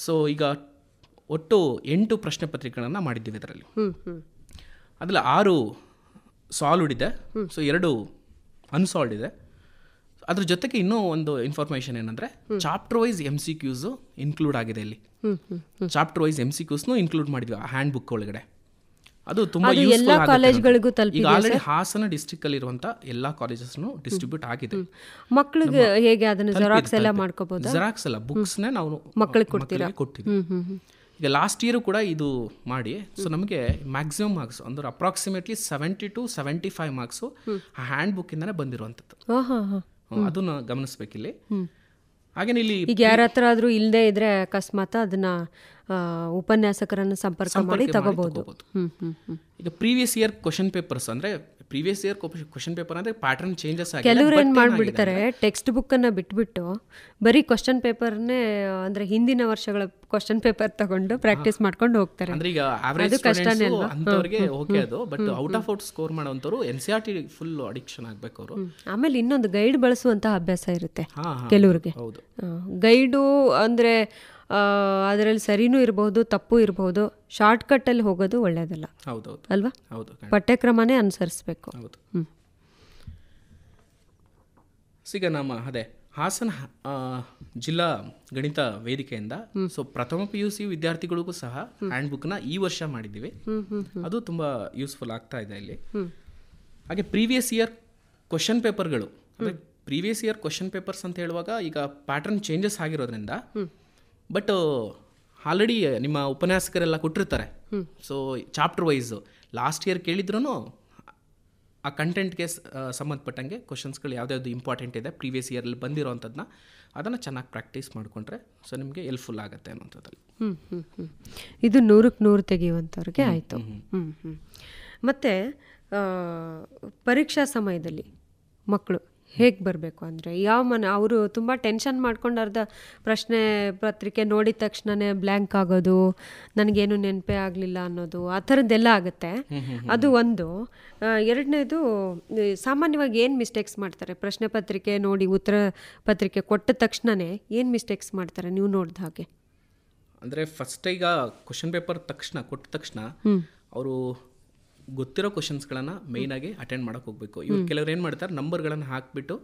ಸೊ ಈಗ ಒಟ್ಟು 8 ಪ್ರಶ್ನೆ ಪತ್ರಿಕೆಗಳನ್ನು ಮಾಡಿದ್ದೀವಿ ಇದರಲ್ಲಿ. ಅದ್ರಲ್ಲಿ 6 ಸಾಲ್ವ್ಡ್ ಇದೆ, ಸೊ 2 ಅನ್ಸಾಲ್ವ್ಡ್ ಇದೆ. ಅದ್ರ ಜೊತೆಗೆ ಇನ್ನೂ ಒಂದು ಇನ್ಫಾರ್ಮೇಷನ್ ಏನಂದರೆ ಚಾಪ್ಟರ್ ವೈಸ್ MCQs ಇನ್ಕ್ಲೂಡ್ ಆಗಿದೆ ಇಲ್ಲಿ. ಚಾಪ್ಟರ್ ವೈಸ್ MCQಸ್ನೂ ಇನ್ಕ್ಲೂಡ್ ಮಾಡಿದ್ವಿ ಆ ಹ್ಯಾಂಡ್ ಬುಕ್ ಒಳಗಡೆ. ಅದು ತುಂಬ ಯೂಸ್ಫುಲ್. ಈಗ ಆಲ್ರೆಡಿ ಹಾಸನ ಡಿಸ್ಟ್ರಿಕ್ಟ್ ಇರುವಂಥ ಎಲ್ಲ ಕಾಲೇಜಸ್ನು ಡಿಸ್ಟ್ರಿಬ್ಯೂಟ್ ಆಗಿದೆ. ಮಕ್ಕಳಿಗೆ ಹೇಗೆ ಅದನ್ನು ಜೆರಾಕ್ಸ್ ಎಲ್ಲ ಮಾಡ್ಕೋಬಹುದು? ಜೆರಾಕ್ಸ್ ಎಲ್ಲ ಬುಕ್ಸ್ನೇ ನಾವು ಮಕ್ಕಳಿಗೆ ಕೊಟ್ಟಿದ್ವಿ. ಈಗ ಲಾಸ್ಟ್ ಇಯರು ಕೂಡ ಇದು ಮಾಡಿ ಸೊ ನಮಗೆ ಮ್ಯಾಕ್ಸಿಮಮ್ ಮಾರ್ಕ್ಸ್ ಅಂದ್ರೆ ಅಪ್ರಾಕ್ಸಿಮೇಟ್ಲಿ 70 to 75 ಮಾರ್ಕ್ಸು ಆ ಹ್ಯಾಂಡ್ ಬುಕ್ಕಿಂದನೇ ಬಂದಿರುವಂಥದ್ದು. ಅದನ್ನು ಗಮನಿಸ್ಬೇಕಿಲ್ಲಿ. ಹಾಗೇನೆ ಇಲ್ಲಿ ಈಗ ಯಾರ ಹತ್ರ ಆದರೂ ಇಲ್ಲದೆ ಇದ್ರೆ ಅಕಸ್ಮಾತ್ ಅದನ್ನ ಉಪನ್ಯಾಸಕರನ್ನು ಸಂಪರ್ಕ ಮಾಡಿ ತಗೋಬಹುದು. ಈಗ ಪ್ರೀವಿಯಸ್ ಇಯರ್ ಕ್ವಶನ್ ಪೇಪರ್ಸ್ ಅಂದರೆ ಪ್ರೀವಿಯಸ್ ಇಯರ್ ಕ್ವಶನ್ ಪೇಪರ್ ಅಂದರೆ ಪ್ಯಾಟರ್ನ್ ಚೇಂಜಸ್ ಆಗಿದೆ. ಕೆಲವರು ಏನು ಮಾಡಿಬಿಡ್ತಾರೆ, ಟೆಕ್ಸ್ಟ್ ಬುಕ್ಕನ್ನು ಬಿಟ್ಬಿಟ್ಟು ಬರೀ ಕ್ವಶನ್ ಪೇಪರ್ನೇ ಅಂದರೆ ಹಿಂದಿನ ವರ್ಷಗಳ ಕ್ವಶನ್ ಪೇಪರ್ ತಗೊಂಡು ಪ್ರಾಕ್ಟೀಸ್ ಮಾಡ್ಕೊಂಡು ಹೋಗ್ತಾರೆ. ಅಂದ್ರೆ ಈಗ ಆವರೇಜ್ ಅಂತವರಿಗೆ ಓಕೆ ಅದು, but out of out score ಮಾಡೋಂಥವ್ರು NCERT ಫುಲ್ ಅಡಿಕ್ಷನ್ ಆಗಬೇಕು ಅವರು. ಆಮೇಲೆ ಇನ್ನೊಂದು ಗೈಡ್ ಬಳಸುವಂತಹ ಅಭ್ಯಾಸ ಇರುತ್ತೆ ಕೆಲವ್ರಿಗೆ. ಗೈಡು ಅಂದರೆ ಅದರಲ್ಲಿ ಸರಿನೂ ಇರಬಹುದು, ತಪ್ಪು ಇರಬಹುದು. ಶಾರ್ಟ್ಕಟ್ಟಲ್ಲಿ ಹೋಗೋದು ಒಳ್ಳೆಯದಲ್ಲ. ಹೌದೌದು ಅಲ್ವಾ? ಹೌದು, ಪಠ್ಯಕ್ರಮನೇ ಅನುಸರಿಸಬೇಕು. ಹೌದು. ಈಗ ನಮ್ಮ ಹಾಸನ ಜಿಲ್ಲಾ ಗಣಿತ ವೇದಿಕೆಯಿಂದ ಸೊ ಪ್ರಥಮ PUC ವಿದ್ಯಾರ್ಥಿಗಳಿಗೂ ಸಹ ಹ್ಯಾಂಡ್ ಬುಕ್ನ ಈ ವರ್ಷ ಮಾಡಿದ್ದೀವಿ. ಅದು ತುಂಬ ಯೂಸ್ಫುಲ್ ಆಗ್ತಾ ಇದೆ ಇಲ್ಲಿ. ಹಾಗೆ ಪ್ರೀವಿಯಸ್ ಇಯರ್ ಕ್ವಶನ್ ಪೇಪರ್ಗಳು, ಅಂದರೆ ಪ್ರೀವಿಯಸ್ ಇಯರ್ ಕ್ವಶನ್ ಪೇಪರ್ಸ್ ಅಂತ ಹೇಳುವಾಗ ಈಗ ಪ್ಯಾಟರ್ನ್ ಚೇಂಜಸ್ ಆಗಿರೋದ್ರಿಂದ ಬಟ್ ಆಲ್ರೆಡಿ ನಿಮ್ಮ ಉಪನ್ಯಾಸಕರೆಲ್ಲ ಕೊಟ್ಟಿರ್ತಾರೆ. So chapter wise last year ಕೇಳಿದ್ರೂ ಆ ಕಂಟೆಂಟ್ಗೆ ಸಂಬಂಧಪಟ್ಟಂಗೆ ಕ್ವಶನ್ಸ್ಗಳು ಯಾವುದ್ಯಾವುದು ಇಂಪಾರ್ಟೆಂಟ್ ಇದೆ ಪ್ರೀವಿಯಸ್ ಇಯರಲ್ಲಿ ಬಂದಿರೋವಂಥದ್ದನ್ನ ಅದನ್ನು ಚೆನ್ನಾಗಿ ಪ್ರಾಕ್ಟೀಸ್ ಮಾಡಿಕೊಂಡ್ರೆ ಸೊ ನಿಮಗೆ ಹೆಲ್ಪ್ಫುಲ್ ಆಗುತ್ತೆ ಅನ್ನೋಂಥದ್ದಲ್ಲಿ. ಇದು 100ಕ್ಕೆ 100 ತೆಗೆಯುವಂಥವ್ರಿಗೆ ಆಯಿತು. ಮತ್ತು ಪರೀಕ್ಷಾ ಸಮಯದಲ್ಲಿ ಮಕ್ಕಳು ಹೇಗೆ ಬರಬೇಕು ಅಂದರೆ ಅವರು ತುಂಬ ಟೆನ್ಷನ್ ಮಾಡ್ಕೊಂಡು ಅರ್ಧ ಪ್ರಶ್ನೆ ಪತ್ರಿಕೆ ನೋಡಿದ ತಕ್ಷಣವೇ ಬ್ಲ್ಯಾಂಕ್ ಆಗೋದು, ನನಗೇನು ನೆನಪೇ ಆಗಲಿಲ್ಲ ಅನ್ನೋದು, ಆ ಥರದ್ದೆಲ್ಲ ಆಗುತ್ತೆ. ಅದು ಒಂದು. ಎರಡನೇದು, ಸಾಮಾನ್ಯವಾಗಿ ಏನು ಮಿಸ್ಟೇಕ್ಸ್ ಮಾಡ್ತಾರೆ ಪ್ರಶ್ನೆ ಪತ್ರಿಕೆ ನೋಡಿ ಉತ್ತರ ಪತ್ರಿಕೆ ಕೊಟ್ಟ ತಕ್ಷಣವೇ ಏನು ಮಿಸ್ಟೇಕ್ಸ್ ಮಾಡ್ತಾರೆ ನೀವು ನೋಡಿದ ಹಾಗೆ? ಅಂದರೆ ಫಸ್ಟ್ ಈಗ ಕ್ವಶನ್ ಪೇಪರ್ ಕೊಟ್ಟ ತಕ್ಷಣ ಅವರು ಗೊತ್ತಿರೋ ಕ್ವಶನ್ಸ್ಗಳನ್ನು ಮೇಯ್ನಾಗಿ ಅಟೆಂಡ್ ಮಾಡೋಕೆ ಹೋಗಬೇಕು. ಇವ್ರು ಕೆಲವ್ರು ಏನು ಮಾಡ್ತಾರೆ, ನಂಬರ್ಗಳನ್ನು ಹಾಕಿಬಿಟ್ಟು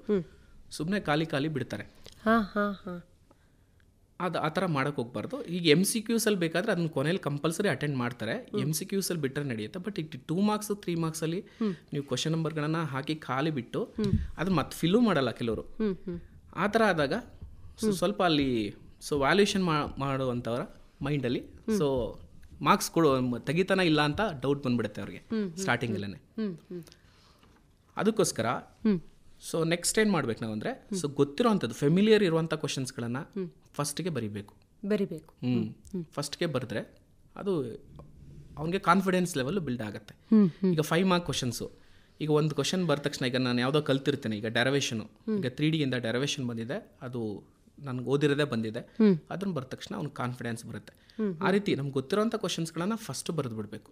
ಸುಮ್ಮನೆ ಖಾಲಿ ಬಿಡ್ತಾರೆ. ಅದು ಆ ಥರ ಮಾಡೋಕೆ ಹೋಗ್ಬಾರ್ದು. ಈಗ MCQಸಲ್ಲಿ ಬೇಕಾದರೆ ಅದನ್ನ ಕೊನೆಯಲ್ಲಿ ಕಂಪಲ್ಸರಿ ಅಟೆಂಡ್ ಮಾಡ್ತಾರೆ. MCQಸಲ್ಲಿ ಬಿಟ್ಟರೆ ನಡೆಯುತ್ತೆ. ಬಟ್ ಈಗ 2 ಮಾರ್ಕ್ಸ್ 3 ಮಾರ್ಕ್ಸಲ್ಲಿ ನೀವು ಕ್ವಶನ್ ನಂಬರ್ಗಳನ್ನು ಹಾಕಿ ಖಾಲಿ ಬಿಟ್ಟು ಅದು ಮತ್ತೆ ಫಿಲ್ಲು ಮಾಡಲ್ಲ ಕೆಲವರು. ಆ ಥರ ಆದಾಗ ಸ್ವಲ್ಪ ಅಲ್ಲಿ ವ್ಯಾಲ್ಯೂಯೇಷನ್ ಮಾಡುವಂಥವ್ರ ಮೈಂಡಲ್ಲಿ ಮಾರ್ಕ್ಸ್ ತೆಗಿತಾನ ಇಲ್ಲ ಅಂತ ಡೌಟ್ ಬಂದ್ಬಿಡುತ್ತೆ ಅವ್ರಿಗೆ ಸ್ಟಾರ್ಟಿಂಗಲ್ಲೇ. ಅದಕ್ಕೋಸ್ಕರ ಸೊ ನೆಕ್ಸ್ಟ್ ಏನು ಮಾಡ್ಬೇಕು ನಾವು ಅಂದರೆ ಗೊತ್ತಿರೋವಂಥದ್ದು ಫೆಮಿಲಿಯರ್ ಇರುವಂಥ ಕ್ವಶನ್ಸ್ಗಳನ್ನು ಫಸ್ಟಿಗೆ ಬರಿಬೇಕು. ಫಸ್ಟ್ಗೆ ಬರೆದ್ರೆ ಅದು ಅವನಿಗೆ ಕಾನ್ಫಿಡೆನ್ಸ್ ಲೆವೆಲ್ ಬಿಲ್ಡ್ ಆಗುತ್ತೆ. ಈಗ 5 ಮಾರ್ಕ್ ಕ್ವಶನ್ಸು ಈಗ ಒಂದು ಕ್ವಶನ್ ಬರ ತಕ್ಷಣ ಈಗ ನಾನು ಯಾವುದೋ ಕಲ್ತಿರ್ತೇನೆ, ಈಗ ಡೆರವೇಷನು, ಈಗ 3Dಯಿಂದ ಡೆರವೇಷನ್ ಬಂದಿದೆ, ಅದು ನನಗೆ ಓದಿರೋದೇ ಬಂದಿದೆ, ಅದನ್ನು ಬರ ತಕ್ಷಣ ಅವ್ನಿಗೆ ಕಾನ್ಫಿಡೆನ್ಸ್ ಬರುತ್ತೆ. ಆ ರೀತಿ ನಮ್ಗೆ ಗೊತ್ತಿರೋಂಥ ಕ್ವಶನ್ಸ್ಗಳನ್ನು ಫಸ್ಟ್ ಬರೆದು ಬಿಡಬೇಕು,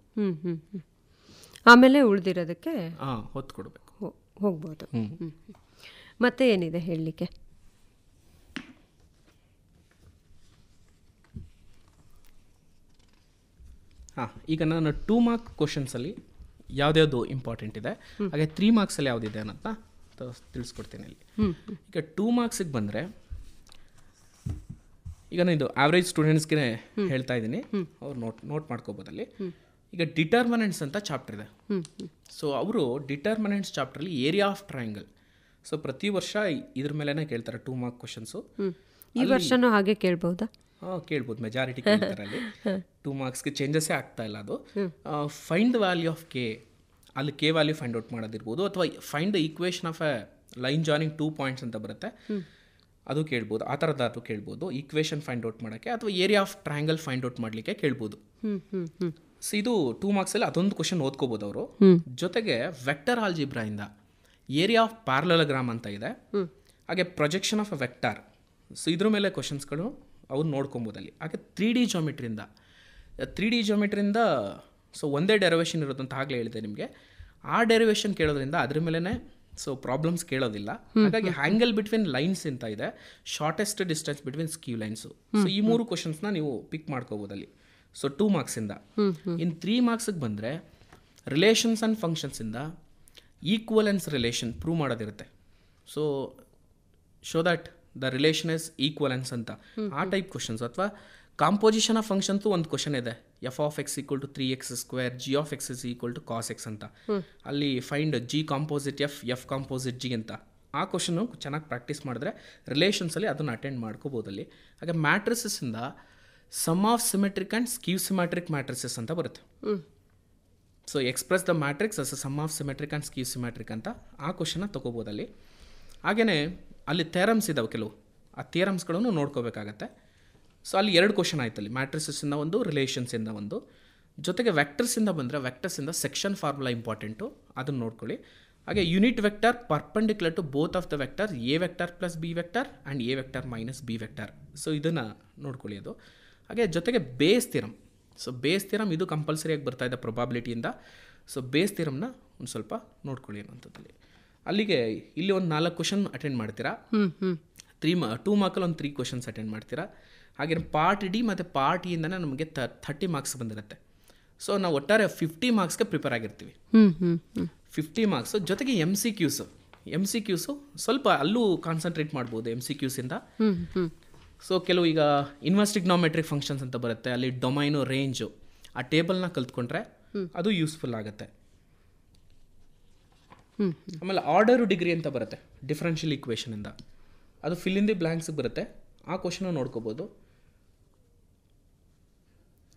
ಆಮೇಲೆ ಉಳಿದಿರೋದಕ್ಕೆ ಹೊತ್ತು ಕೊಡಬೇಕು, ಹೋಗ್ಬೋದು. ಮತ್ತೆ ಏನಿದೆ ಹೇಳಲಿಕ್ಕೆ? ಈಗ ನಾನು 2 ಮಾರ್ಕ್ ಕ್ವಶನ್ಸಲ್ಲಿ ಯಾವುದ್ಯಾವುದು ಇಂಪಾರ್ಟೆಂಟ್ ಇದೆ, ಹಾಗೆ 3 ಮಾರ್ಕ್ಸಲ್ಲಿ ಯಾವುದಿದೆ ಅನ್ನೋದನ್ನ ತಿಳಿಸ್ಕೊಡ್ತೀನಿ ಇಲ್ಲಿ. ಈಗ 2 ಮಾರ್ಕ್ಸಿಗೆ ಬಂದರೆ, ಈಗ ನಾನು ಇದು ಆವ್ರೇಜ್ ಸ್ಟೂಡೆಂಟ್ಸ್ಗೆ ಹೇಳ್ತಾ ಇದ್ದೀನಿ, ಅವ್ರು ನೋಟ್ ಮಾಡ್ಕೋಬೋದಲ್ಲಿ. ಈಗ ಡಿಟರ್ಮಿನೆಂಟ್ಸ್ ಅಂತ ಚಾಪ್ಟರ್ ಇದೆ. ಸೊ ಅವರು ಡಿಟರ್ಮಿನೆಂಟ್ಸ್ ಚಾಪ್ಟ್ರಲ್ಲಿ ಏರಿಯಾ ಆಫ್ ಟ್ರಯಾಂಗಲ್, ಸೊ ಪ್ರತಿ ವರ್ಷ ಇದ್ರ ಮೇಲೇ ಕೇಳ್ತಾರೆ 2 ಮಾರ್ಕ್ ಕ್ವಶನ್ಸು. ಈ ವರ್ಷನೂ ಹಾಗೆ ಕೇಳ್ಬೋದಾ? ಕೇಳ್ಬೋದು, ಮೆಜಾರಿಟಿ ಕೇಳ್ತಾರೆ ಅಲ್ಲಿ. 2 ಮಾರ್ಕ್ಸ್ಗೆ ಚೇಂಜಸ್ಸೇ ಆಗ್ತಾ ಇಲ್ಲ ಅದು. Find the value of K, ಅಲ್ಲಿ ಕೆ ವ್ಯಾಲ್ಯೂ ಫೈಂಡ್ ಔಟ್ ಮಾಡೋದಿರ್ಬೋದು, ಅಥವಾ find the equation of a line joining 2 points ಅಂತ ಬರುತ್ತೆ, ಅದು ಕೇಳ್ಬೋದು. ಆ ಥರದ್ದು ಕೇಳ್ಬೋದು, ಈಕ್ವೇಷನ್ ಫೈಂಡ್ ಔಟ್ ಮಾಡೋಕ್ಕೆ, ಅಥವಾ area of triangle find out ಮಾಡಲಿಕ್ಕೆ ಕೇಳ್ಬೋದು. ಸೊ ಇದು 2 ಮಾರ್ಕ್ಸಲ್ಲಿ ಅದೊಂದು ಕ್ವಶನ್ ಓದ್ಕೋಬೋದು ಅವರು. ಜೊತೆಗೆ ವೆಕ್ಟರ್ ಆಲ್ಜಿಬ್ರಾಯಿಂದ ಏರಿಯಾ ಆಫ್ ಪ್ಯಾರಲೋಗ್ರಾಮ್ ಅಂತ ಇದೆ, ಹಾಗೆ projection of a vector, so ಇದ್ರ ಮೇಲೆ ಕ್ವಶನ್ಸ್ಗಳು ಅವ್ರು ನೋಡ್ಕೊಬೋದಲ್ಲಿ. ಹಾಗೆ 3D ಜಾಮಿಟ್ರಿಯಿಂದ ಸೊ ಒಂದೇ ಡೆರಿವೇಷನ್ ಇರೋದಂತ ಆಗಲೇ ಹೇಳಿದೆ ನಿಮಗೆ. ಆ ಡೆರಿವೇಷನ್ ಕೇಳೋದ್ರಿಂದ ಅದ್ರ ಮೇಲೇ ಸೊ ಪ್ರಾಬ್ಲಮ್ಸ್ ಕೇಳೋದಿಲ್ಲ. ಹಾಗಾಗಿ ಹ್ಯಾಂಗಲ್ ಬಿಟ್ವೀನ್ ಲೈನ್ಸ್ ಅಂತ ಇದೆ, shortest distance between ಸ್ಕ್ಯೂ lines. So ಈ 3 ಕ್ವಶನ್ಸ್ನ ನೀವು ಪಿಕ್ ಮಾಡ್ಕೋಬೋದಲ್ಲಿ. ಸೊ 2 ಮಾರ್ಕ್ಸಿಂದ. ಇನ್ನು 3 ಮಾರ್ಕ್ಸಿಗೆ ಬಂದರೆ ರಿಲೇಷನ್ಸ್ ಆ್ಯಂಡ್ ಫಂಕ್ಷನ್ಸಿಂದ ಈಕ್ವಲೆನ್ಸ್ ರಿಲೇಷನ್ ಪ್ರೂವ್ ಮಾಡೋದಿರುತ್ತೆ. So show that the relation is equivalence ಅಂತ, ಆ ಟೈಪ್ ಕ್ವಶನ್ಸ್. ಅಥವಾ ಕಾಂಪೋಸಿಷನ್ ಆಫ್ ಫಂಕ್ಷನ್ಸು ಒಂದು ಕ್ವಶನ್ ಇದೆ, f of x equal to 3x², g of x is equal to cos x ಅಂತ. ಅಲ್ಲಿ find g composite f composite g ಅಂತ. ಆ question ಚೆನ್ನಾಗಿ ಪ್ರಾಕ್ಟೀಸ್ ಮಾಡಿದ್ರೆ ರಿಲೇಷನ್ಸಲ್ಲಿ ಅದನ್ನು ಅಟೆಂಡ್ ಮಾಡ್ಕೋಬೋದಲ್ಲಿ. ಹಾಗೆ ಮ್ಯಾಟ್ರಿಸಸ್ಸಿಂದ sum of symmetric and skew symmetric matrices ಅಂತ ಬರುತ್ತೆ. So express the matrix as sum of symmetric and skew symmetric ಅಂತ, ಆ ಕ್ವಶನ್ನ ತೊಗೋಬೋದಲ್ಲಿ. ಹಾಗೆಯೇ ಅಲ್ಲಿ ಥಿಯರಮ್ಸ್ ಇದ್ದಾವೆ ಕೆಲವು, ಆ ಥಿಯರಮ್ಸ್ಗಳನ್ನು ನೋಡ್ಕೋಬೇಕಾಗತ್ತೆ. ಸೊ ಅಲ್ಲಿ 2 ಕ್ವಶನ್ ಆಯ್ತು, ಅಲ್ಲಿ ಮ್ಯಾಟ್ರಿಸಸ್ಸಿಂದ ಒಂದು, ರಿಲೇಷನ್ಸಿಂದ ಒಂದು. ಜೊತೆಗೆ ವೆಕ್ಟರ್ಸಿಂದ ಬಂದರೆ ವೆಕ್ಟರ್ಸಿಂದ ಸೆಕ್ಷನ್ ಫಾರ್ಮುಲಾ ಇಂಪಾರ್ಟೆಂಟು, ಅದನ್ನು ನೋಡ್ಕೊಳ್ಳಿ. ಹಾಗೆ unit vector perpendicular to both of the vector A vector plus B vector and A vector minus B vector. So ಇದನ್ನು ನೋಡ್ಕೊಳ್ಳಿ ಅದು. ಹಾಗೆ ಜೊತೆಗೆ Bayes theorem. So Bayes theorem ಇದು ಕಂಪಲ್ಸರಿಯಾಗಿ ಬರ್ತಾ ಇದೆ ಪ್ರೊಬಾಬಿಲಿಟಿಯಿಂದ. ಸೊ ಬೇಸ್ ಥಿಯರಮ್ನ ಒಂದು ಸ್ವಲ್ಪ ನೋಡ್ಕೊಳ್ಳಿ ಅನ್ನೋಂಥದ್ದಲ್ಲಿ. ಅಲ್ಲಿಗೆ ಇಲ್ಲಿ ಒಂದು 4 ಕ್ವಶನ್ ಅಟೆಂಡ್ ಮಾಡ್ತೀರಾ, 2 ಮಾರ್ಕಲ್ಲಿ ಒಂದು 3 ಕ್ವಶನ್ಸ್ ಅಟೆಂಡ್ ಮಾಡ್ತೀರಾ. ಹಾಗೆ ಪಾರ್ಟ್ ಡಿ ಮತ್ತು ಪಾರ್ಟ್ ಇಂದನೇ ನಮಗೆ 30 ಮಾರ್ಕ್ಸ್ ಬಂದಿರುತ್ತೆ. ಸೊ ನಾವು ಒಟ್ಟಾರೆ 50 ಮಾರ್ಕ್ಸ್ಗೆ ಪ್ರಿಪೇರ್ ಆಗಿರ್ತೀವಿ. 50 ಮಾರ್ಕ್ಸು ಜೊತೆಗೆ ಎಮ್ ಸಿ ಕ್ಯೂಸು ಸ್ವಲ್ಪ ಅಲ್ಲೂ ಕಾನ್ಸಂಟ್ರೇಟ್ ಮಾಡ್ಬೋದು MCQಸಿಂದ. ಸೊ ಕೆಲವು ಈಗ ಇನ್ವರ್ಸ್ ಟ್ರಿಗ್ನೋಮೆಟ್ರಿಕ್ ಫಂಕ್ಷನ್ಸ್ ಅಂತ ಬರುತ್ತೆ, ಅಲ್ಲಿ ಡೊಮೈನು ರೇಂಜು ಆ ಟೇಬಲ್ನ ಕಲ್ತ್ಕೊಂಡ್ರೆ ಅದು ಯೂಸ್ಫುಲ್ ಆಗುತ್ತೆ. ಆಮೇಲೆ ಆರ್ಡರು ಡಿಗ್ರಿ ಅಂತ ಬರುತ್ತೆ ಡಿಫ್ರೆನ್ಷಿಯಲ್ ಈಕ್ವೇಷನಿಂದ, ಅದು ಫಿಲ್ ಇನ್ ದಿ ಬ್ಲ್ಯಾಂಕ್ಸ್ಗೆ ಬರುತ್ತೆ, ಆ ಕ್ವಶನ್ ನೋಡ್ಕೋಬೋದು.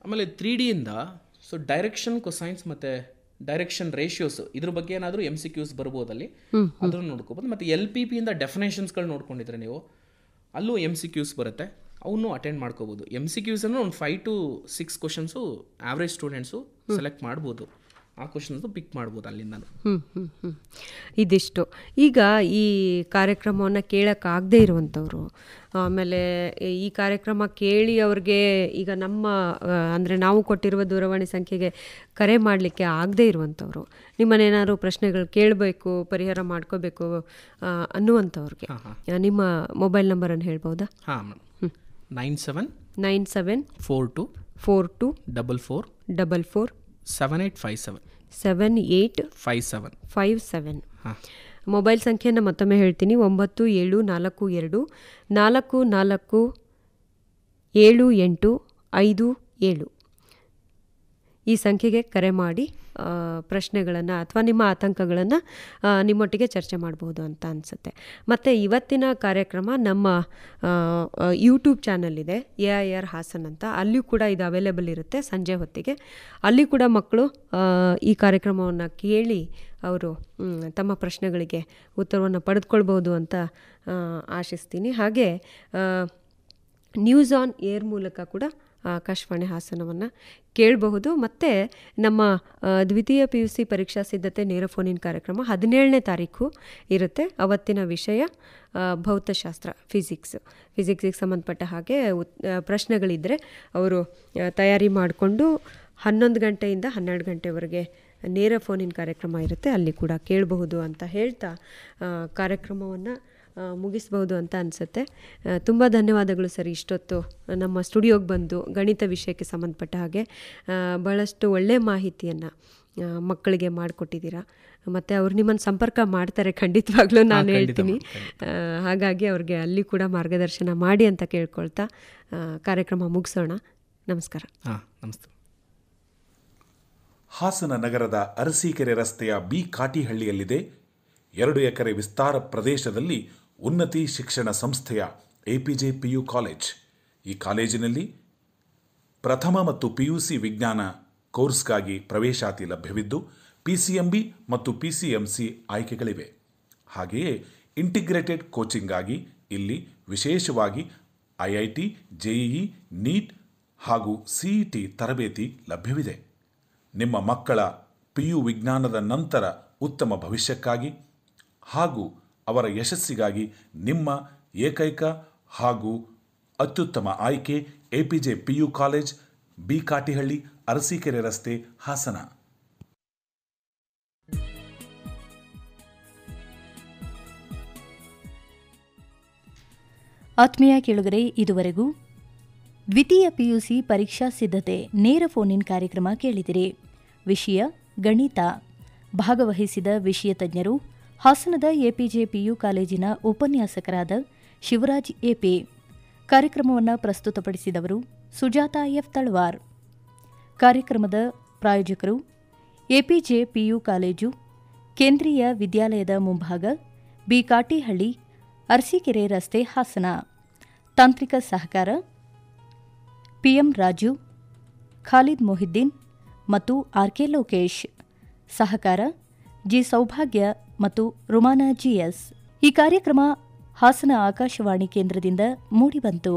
ಆಮೇಲೆ 3Dಯಿಂದ ಸೊ ಡೈರೆಕ್ಷನ್ ಕೊಸೈನ್ಸ್ ಮತ್ತು ಡೈರೆಕ್ಷನ್ ರೇಷಿಯೋಸ್ ಇದ್ರ ಬಗ್ಗೆ ಏನಾದರೂ MCQs ಬರ್ಬೋದಲ್ಲಿ, ಅದನ್ನು ನೋಡ್ಕೋಬೋದು. ಮತ್ತು LPPಯಿಂದ ಡೆಫಿನೇಷನ್ಸ್ಗಳು ನೋಡ್ಕೊಂಡಿದ್ರೆ ನೀವು, ಅಲ್ಲೂ MCQs ಬರುತ್ತೆ, ಅವನ್ನೂ ಅಟೆಂಡ್ ಮಾಡ್ಕೋಬೋದು. MCQಸನ್ನು ಒಂದು 5 to 6 questions average students select ಮಾಡ್ಬೋದು, ಆ ಕ್ವಶನ್ಸು ಪಿಕ್ ಮಾಡ್ಬೋದು ಅಲ್ಲಿಂದ. ಇದಿಷ್ಟು. ಈಗ ಈ ಕಾರ್ಯಕ್ರಮವನ್ನು ಕೇಳೋಕ್ಕಾಗದೇ ಇರುವಂಥವ್ರು, ಆಮೇಲೆ ಈ ಕಾರ್ಯಕ್ರಮ ಕೇಳಿ ಅವ್ರಿಗೆ ಈಗ ನಮ್ಮ ಅಂದರೆ ನಾವು ಕೊಟ್ಟಿರುವ ದೂರವಾಣಿ ಸಂಖ್ಯೆಗೆ ಕರೆ ಮಾಡಲಿಕ್ಕೆ ಆಗದೇ ಇರುವಂಥವ್ರು, ನಿಮ್ಮನ್ನೇನಾದ್ರು ಪ್ರಶ್ನೆಗಳು ಕೇಳಬೇಕು, ಪರಿಹಾರ ಮಾಡ್ಕೋಬೇಕು ಅನ್ನುವಂಥವ್ರಿಗೆ ನಿಮ್ಮ ಮೊಬೈಲ್ ನಂಬರನ್ನು ಹೇಳ್ಬೋದಾ? ಹಾಂ, 97 42 44 44 7857 7857. ಮೊಬೈಲ್ ಸಂಖ್ಯೆಯನ್ನು ಮತ್ತೊಮ್ಮೆ ಹೇಳ್ತೀನಿ, 9742 44 7857. ಈ ಸಂಖ್ಯೆಗೆ ಕರೆ ಮಾಡಿ ಪ್ರಶ್ನೆಗಳನ್ನು ಅಥವಾ ನಿಮ್ಮ ಆತಂಕಗಳನ್ನು ನಿಮ್ಮೊಟ್ಟಿಗೆ ಚರ್ಚೆ ಮಾಡ್ಬೋದು ಅಂತ ಅನಿಸುತ್ತೆ. ಮತ್ತು ಇವತ್ತಿನ ಕಾರ್ಯಕ್ರಮ ನಮ್ಮ ಯೂಟ್ಯೂಬ್ ಚಾನಲ್ ಇದೆ, AIR ಹಾಸನ್ ಅಂತ, ಅಲ್ಲಿಯೂ ಕೂಡ ಇದು ಅವೈಲೇಬಲ್ ಇರುತ್ತೆ ಸಂಜೆ ಹೊತ್ತಿಗೆ. ಅಲ್ಲಿ ಕೂಡ ಮಕ್ಕಳು ಈ ಕಾರ್ಯಕ್ರಮವನ್ನು ಕೇಳಿ ಅವರು ತಮ್ಮ ಪ್ರಶ್ನೆಗಳಿಗೆ ಉತ್ತರವನ್ನು ಪಡೆದುಕೊಳ್ಬೋದು ಅಂತ ಆಶಿಸ್ತೀನಿ. ಹಾಗೆ ನ್ಯೂಸ್ ಆನ್ ಏರ್ ಮೂಲಕ ಕೂಡ ಆಕಾಶವಾಣಿ ಹಾಸನವನ್ನು ಕೇಳಬಹುದು. ಮತ್ತು ನಮ್ಮ ದ್ವಿತೀಯ PUC ಪರೀಕ್ಷಾ ಸಿದ್ಧತೆ ನೇರ ಫೋನಿನ್ ಕಾರ್ಯಕ್ರಮ 17ನೇ ತಾರೀಕು ಇರುತ್ತೆ. ಅವತ್ತಿನ ವಿಷಯ ಭೌತಶಾಸ್ತ್ರ, ಫಿಸಿಕ್ಸಿಗೆ ಸಂಬಂಧಪಟ್ಟ ಹಾಗೆ ಪ್ರಶ್ನೆಗಳಿದ್ದರೆ ಅವರು ತಯಾರಿ ಮಾಡಿಕೊಂಡು 11 ಗಂಟೆಯಿಂದ 12 ಗಂಟೆವರೆಗೆ ನೇರ ಫೋನಿನ್ ಕಾರ್ಯಕ್ರಮ ಇರುತ್ತೆ, ಅಲ್ಲಿ ಕೂಡ ಕೇಳಬಹುದು ಅಂತ ಹೇಳ್ತಾ ಕಾರ್ಯಕ್ರಮವನ್ನು ಮುಗಿಸ್ಬೋದು ಅಂತ ಅನಿಸುತ್ತೆ. ತುಂಬ ಧನ್ಯವಾದಗಳು ಸರ್. ಇಷ್ಟೊತ್ತು ನಮ್ಮ ಸ್ಟುಡಿಯೋಗೆ ಬಂದು ಗಣಿತ ವಿಷಯಕ್ಕೆ ಸಂಬಂಧಪಟ್ಟ ಹಾಗೆ ಭಾಳಷ್ಟು ಒಳ್ಳೆಯ ಮಾಹಿತಿಯನ್ನು ಮಕ್ಕಳಿಗೆ ಮಾಡಿಕೊಟ್ಟಿದ್ದೀರಾ. ಮತ್ತು ಅವ್ರು ನಿಮ್ಮನ್ನು ಸಂಪರ್ಕ ಮಾಡ್ತಾರೆ ಖಂಡಿತವಾಗ್ಲೂ, ನಾನು ಹೇಳ್ತೀನಿ. ಹಾಗಾಗಿ ಅವ್ರಿಗೆ ಅಲ್ಲಿ ಕೂಡ ಮಾರ್ಗದರ್ಶನ ಮಾಡಿ ಅಂತ ಕೇಳ್ಕೊಳ್ತಾ ಕಾರ್ಯಕ್ರಮ ಮುಗಿಸೋಣ. ನಮಸ್ಕಾರ. ನಮಸ್ತೆ. ಹಾಸನ ನಗರದ ಅರಸೀಕೆರೆ ರಸ್ತೆಯ ಬಿ ಕಾಟಿಹಳ್ಳಿಯಲ್ಲಿದೆ 2 ಎಕರೆ ವಿಸ್ತಾರ ಪ್ರದೇಶದಲ್ಲಿ ಉನ್ನತಿ ಶಿಕ್ಷಣ ಸಂಸ್ಥೆಯ APJ PU ಕಾಲೇಜ್. ಈ ಕಾಲೇಜಿನಲ್ಲಿ ಪ್ರಥಮ ಮತ್ತು PUC ವಿಜ್ಞಾನ ಕೋರ್ಸ್ಗಾಗಿ ಪ್ರವೇಶಾತಿ ಲಭ್ಯವಿದ್ದು PCMB ಮತ್ತು PCMC ಆಯ್ಕೆಗಳಿವೆ. ಹಾಗೆಯೇ ಇಂಟಿಗ್ರೇಟೆಡ್ ಕೋಚಿಂಗಾಗಿ ಇಲ್ಲಿ ವಿಶೇಷವಾಗಿ IIT, JEE, NEET ಹಾಗೂ CET ತರಬೇತಿ ಲಭ್ಯವಿದೆ. ನಿಮ್ಮ ಮಕ್ಕಳ PU ವಿಜ್ಞಾನದ ನಂತರ ಉತ್ತಮ ಭವಿಷ್ಯಕ್ಕಾಗಿ ಹಾಗೂ ಅವರ ಯಶಸ್ಸಿಗಾಗಿ ನಿಮ್ಮ ಏಕೈಕ ಹಾಗೂ ಅತ್ಯುತ್ತಮ ಆಯ್ಕೆ APJ PU college, B Katihalli, Arsikere ರಸ್ತೆ, ಹಾಸನ. ಆತ್ಮೀಯ ಕೇಳುಗರೆ, ಇದುವರೆಗೂ ದ್ವಿತೀಯ PUC ಪರೀಕ್ಷಾ ಸಿದ್ಧತೆ ನೇರ ಫೋನಿನ್ ಕಾರ್ಯಕ್ರಮ ಕೇಳಿದಿರಿ. ವಿಷಯ ಗಣಿತ. ಭಾಗವಹಿಸಿದ ವಿಷಯ ತಜ್ಞರು ಹಾಸನದ APJ PU ಕಾಲೇಜಿನ ಉಪನ್ಯಾಸಕರಾದ ಶಿವರಾಜ್ AP. ಕಾರ್ಯಕ್ರಮವನ್ನು ಪ್ರಸ್ತುತಪಡಿಸಿದವರು ಸುಜಾತಾ F. ತಳವಾರ್. ಕಾರ್ಯಕ್ರಮದ ಪ್ರಾಯೋಜಕರು APJ PU ಕಾಲೇಜು, ಕೇಂದ್ರೀಯ ವಿದ್ಯಾಲಯದ ಮುಂಭಾಗ, ಬಿ ಕಾಟಿಹಳ್ಳಿ, ಅರಸೀಕೆರೆ ರಸ್ತೆ, ಹಾಸನ. ತಾಂತ್ರಿಕ ಸಹಕಾರ PM ರಾಜು, ಖಾಲಿದ್ ಮೊಹಿದ್ದೀನ್ ಮತ್ತು RK ಲೋಕೇಶ್. ಸಹಕಾರ ಜಿ ಸೌಭಾಗ್ಯ ಮತ್ತು ರುಮಾನಾ GS. ಈ ಕಾರ್ಯಕ್ರಮ ಹಾಸನ ಆಕಾಶವಾಣಿ ಕೇಂದ್ರದಿಂದ ಮೂಡಿಬಂತು.